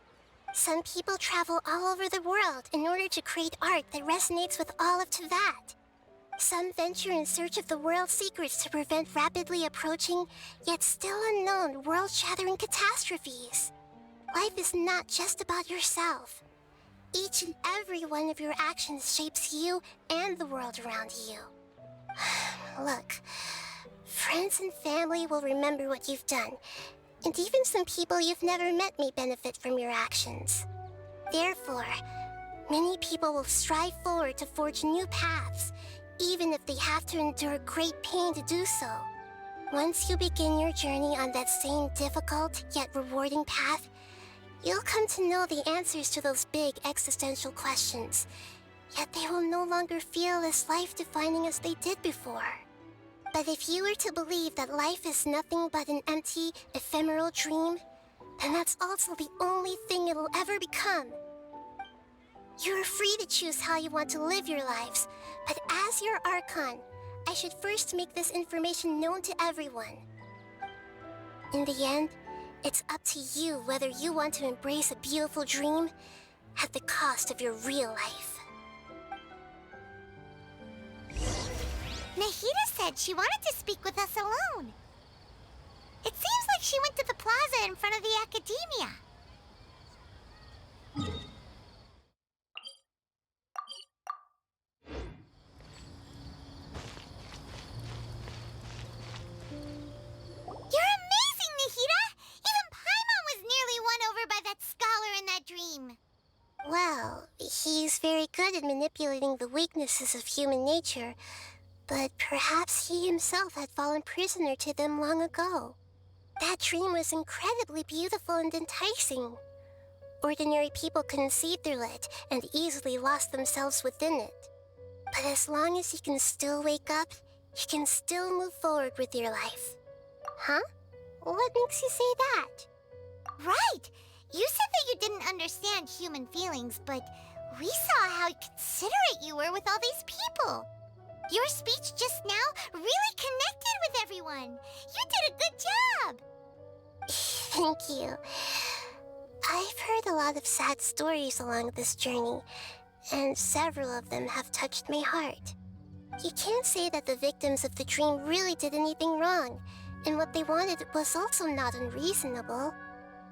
Some people travel all over the world in order to create art that resonates with all of Teyvat. Some venture in search of the world's secrets to prevent rapidly approaching, yet still unknown, world-shattering catastrophes. Life is not just about yourself. Each and every one of your actions shapes you and the world around you. Look, friends and family will remember what you've done, And even some people you've never met may benefit from your actions. Therefore, many people will strive forward to forge new paths, even if they have to endure great pain to do so. Once you begin your journey on that same difficult yet rewarding path, you'll come to know the answers to those big existential questions, yet they will no longer feel as life-defining as they did before. But if you were to believe that life is nothing but an empty, ephemeral dream, then that's also the only thing it'll ever become. You are free to choose how you want to live your lives, but as your Archon, I should first make this information known to everyone. In the end, it's up to you whether you want to embrace a beautiful dream at the cost of your real life. Nahida said she wanted to speak with us alone. It seems like she went to the plaza in front of the academia. You're amazing, Nahida! Even Paimon was nearly won over by that scholar in that dream. Well, he's very good at manipulating the weaknesses of human nature, but perhaps he himself had fallen prisoner to them long ago. That dream was incredibly beautiful and enticing. Ordinary people couldn't see through it and easily lost themselves within it. But as long as you can still wake up, you can still move forward with your life. Huh? What makes you say that? Right! You said that you didn't understand human feelings, but we saw how considerate you were with all these people. Your speech just now really connected with everyone. You did a good job. Thank you. I've heard a lot of sad stories along this journey, and several of them have touched my heart. You can't say that the victims of the dream really did anything wrong, and what they wanted was also not unreasonable.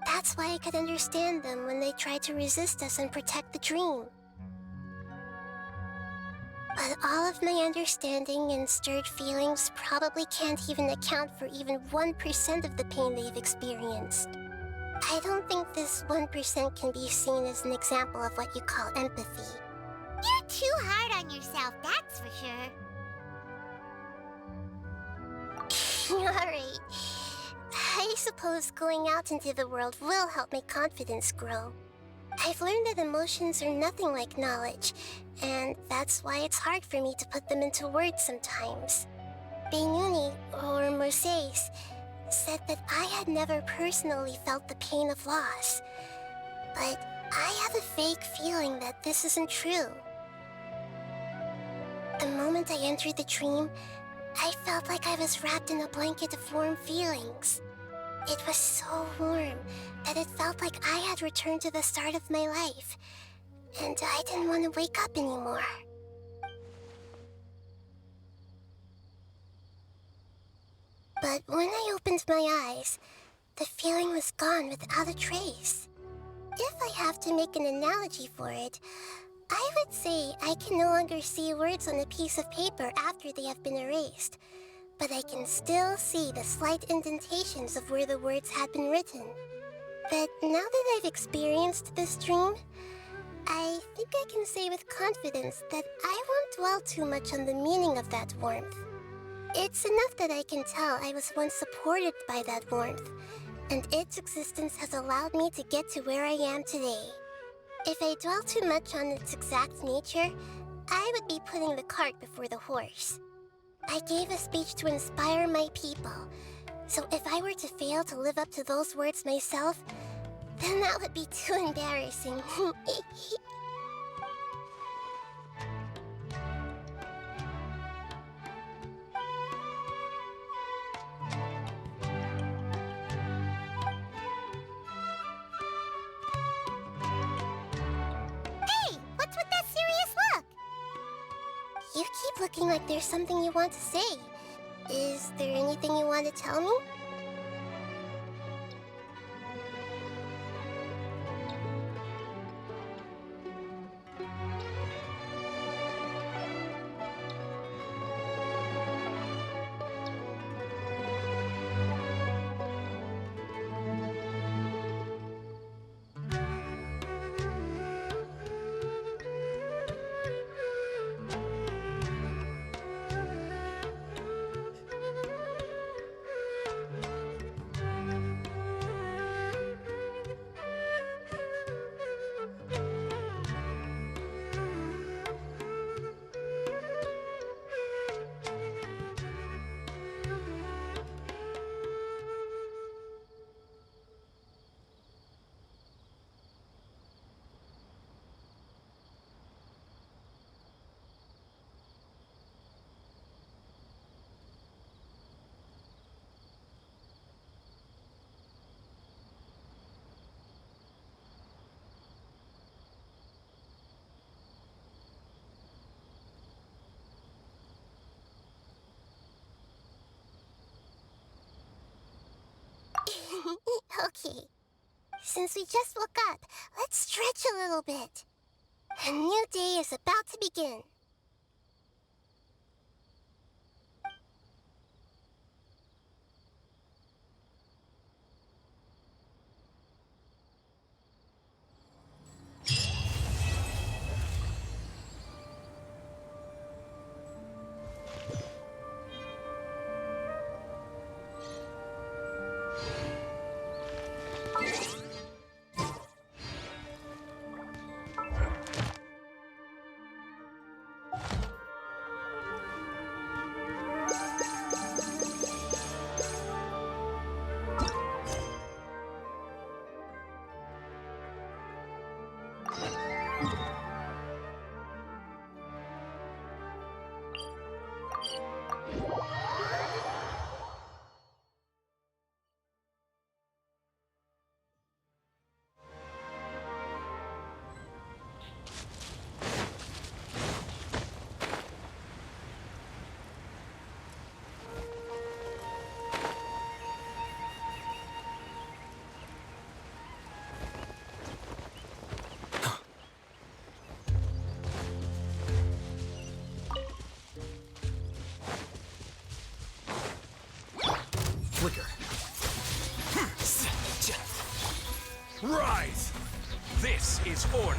That's why I could understand them when they tried to resist us and protect the dream. But all of my understanding and stirred feelings probably can't even account for even 1% of the pain they've experienced. I don't think this 1% can be seen as an example of what you call empathy. You're too hard on yourself, that's for sure. Alright. I suppose going out into the world will help my confidence grow. I've learned that emotions are nothing like knowledge, and that's why it's hard for me to put them into words sometimes. Beinuni, or Mercedes, said that I had never personally felt the pain of loss, but I have a vague feeling that this isn't true. The moment I entered the dream, I felt like I was wrapped in a blanket of warm feelings. It was so warm that it felt like I had returned to the start of my life, and I didn't want to wake up anymore. But when I opened my eyes, the feeling was gone without a trace. If I have to make an analogy for it, I would say I can no longer see words on a piece of paper after they have been erased, but I can still see the slight indentations of where the words had been written. But now that I've experienced this dream, I think I can say with confidence that I won't dwell too much on the meaning of that warmth. It's enough that I can tell I was once supported by that warmth, and its existence has allowed me to get to where I am today. If I dwell too much on its exact nature, I would be putting the cart before the horse. I gave a speech to inspire my people, so if I were to fail to live up to those words myself, then that would be too embarrassing. Hey, what's with that serious look? You keep looking like there's something you want to say. Is there anything you want to tell me? Okay. Since we just woke up, let's stretch a little bit. A new day is about to begin. Flicker. Rise! This is order.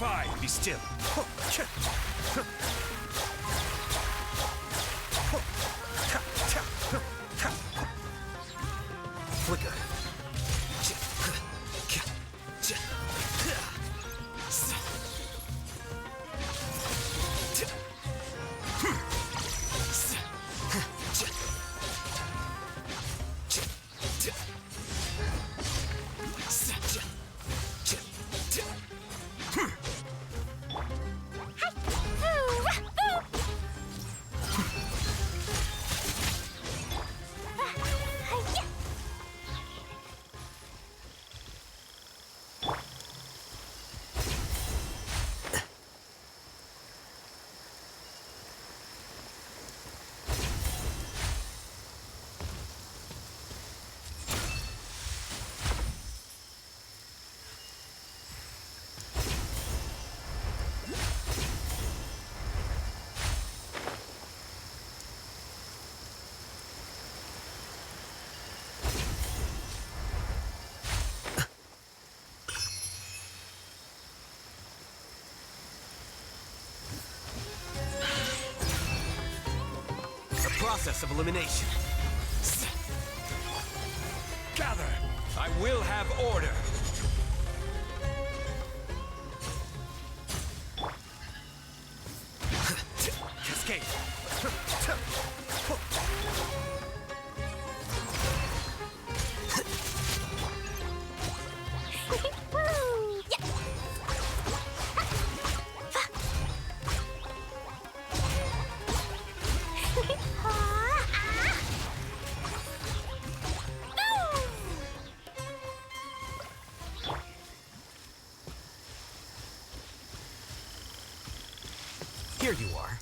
Defy, be still. Flicker. Process of elimination. Gather! I will have order! Cascade! Here you are.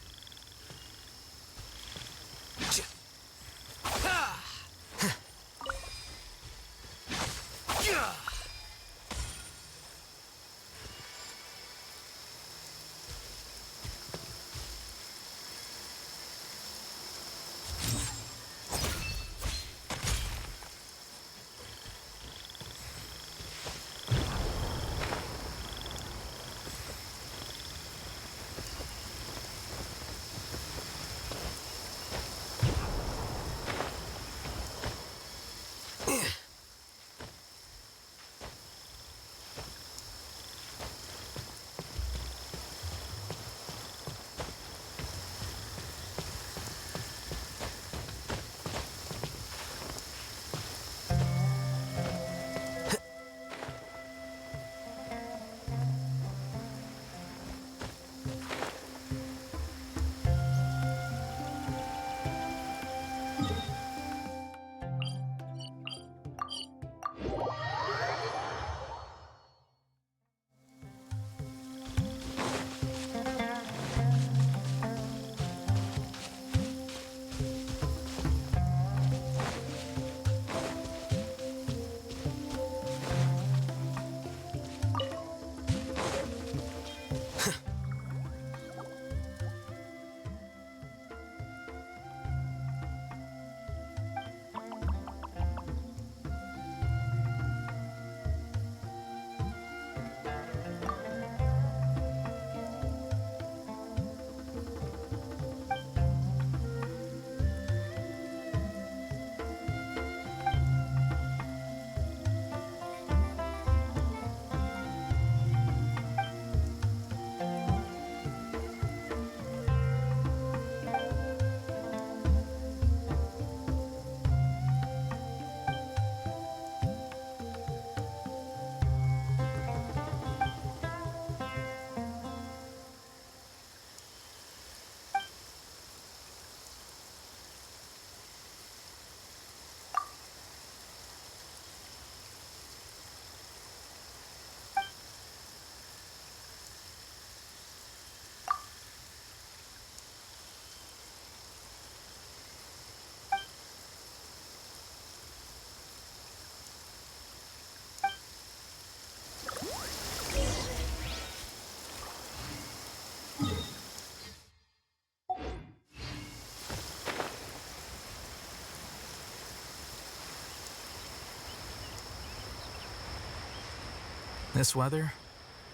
This weather,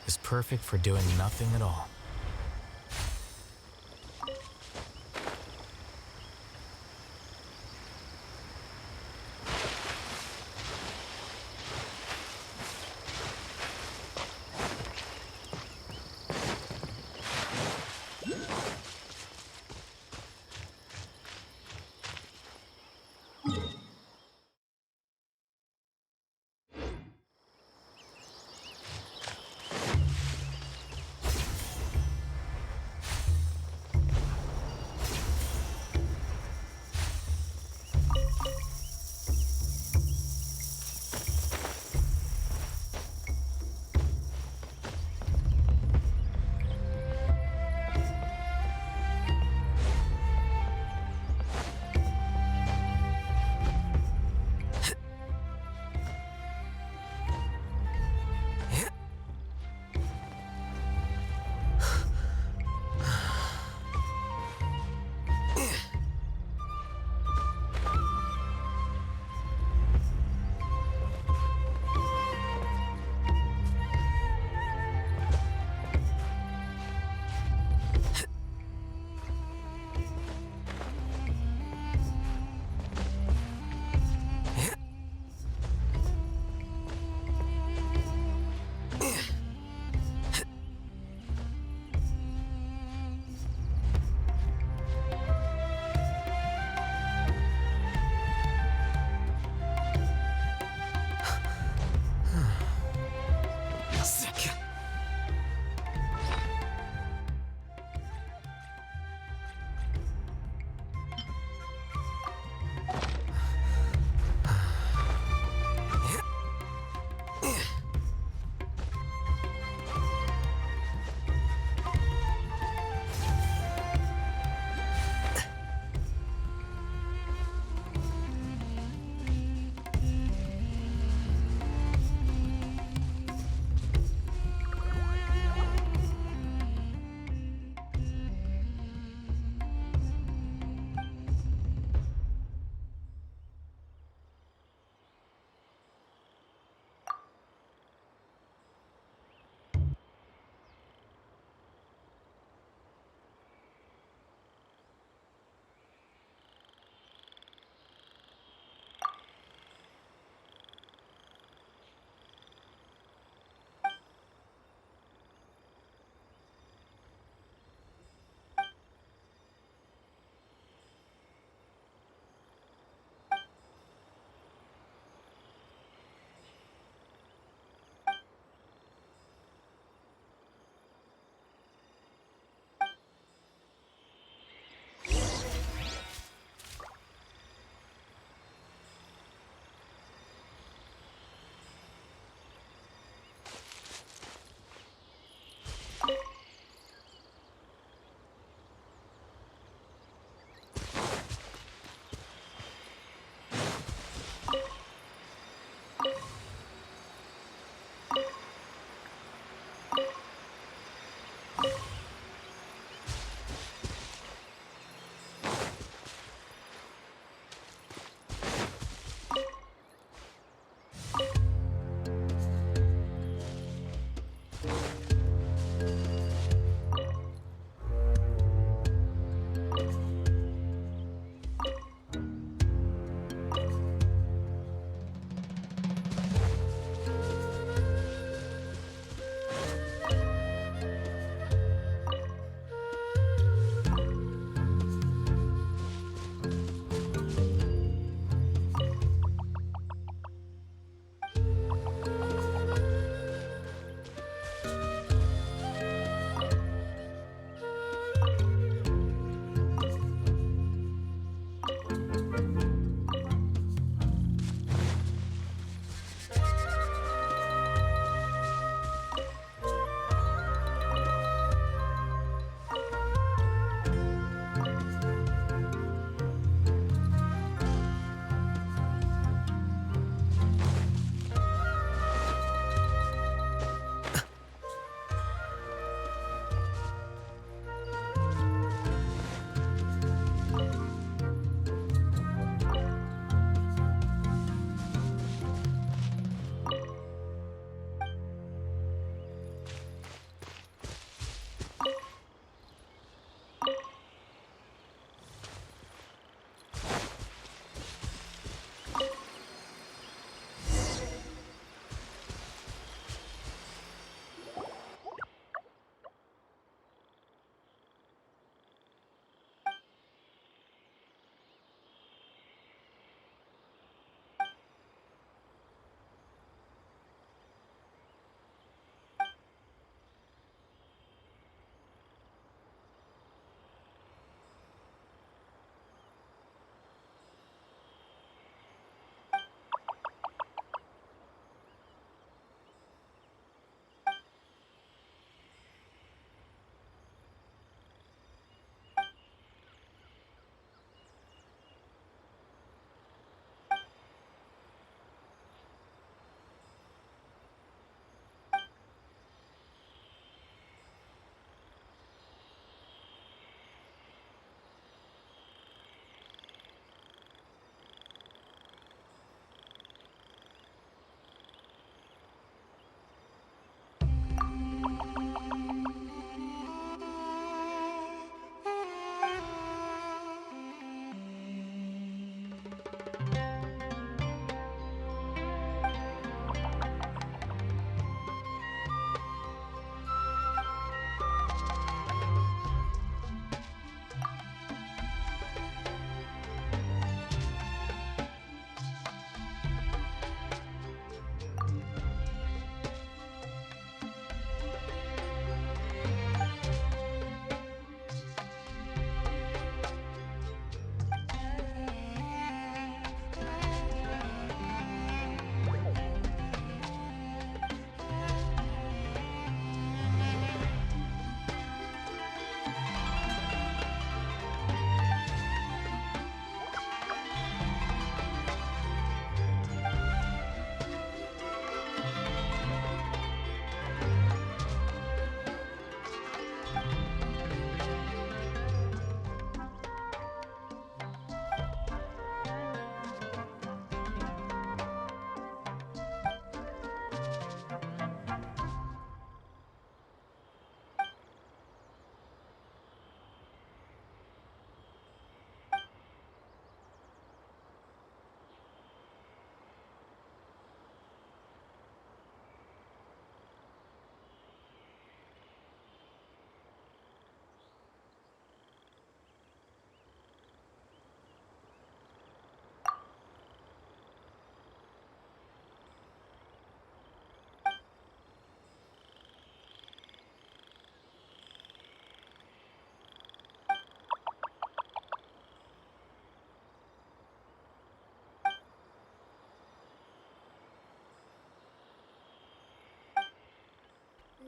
is perfect for doing nothing at all.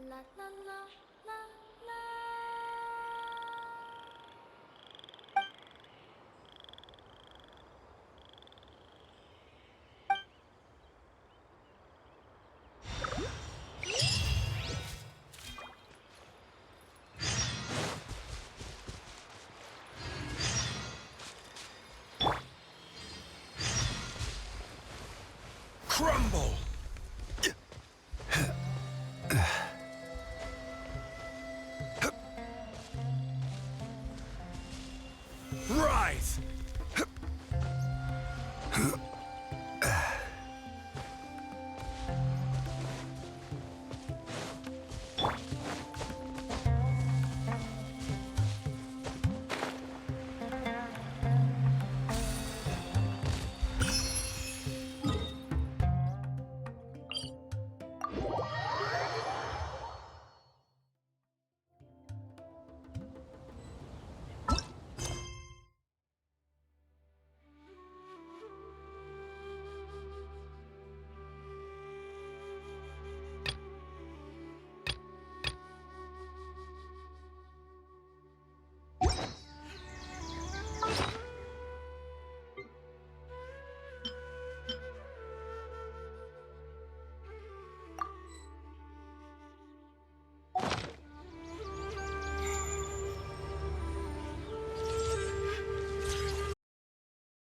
La la la la la. Crumble!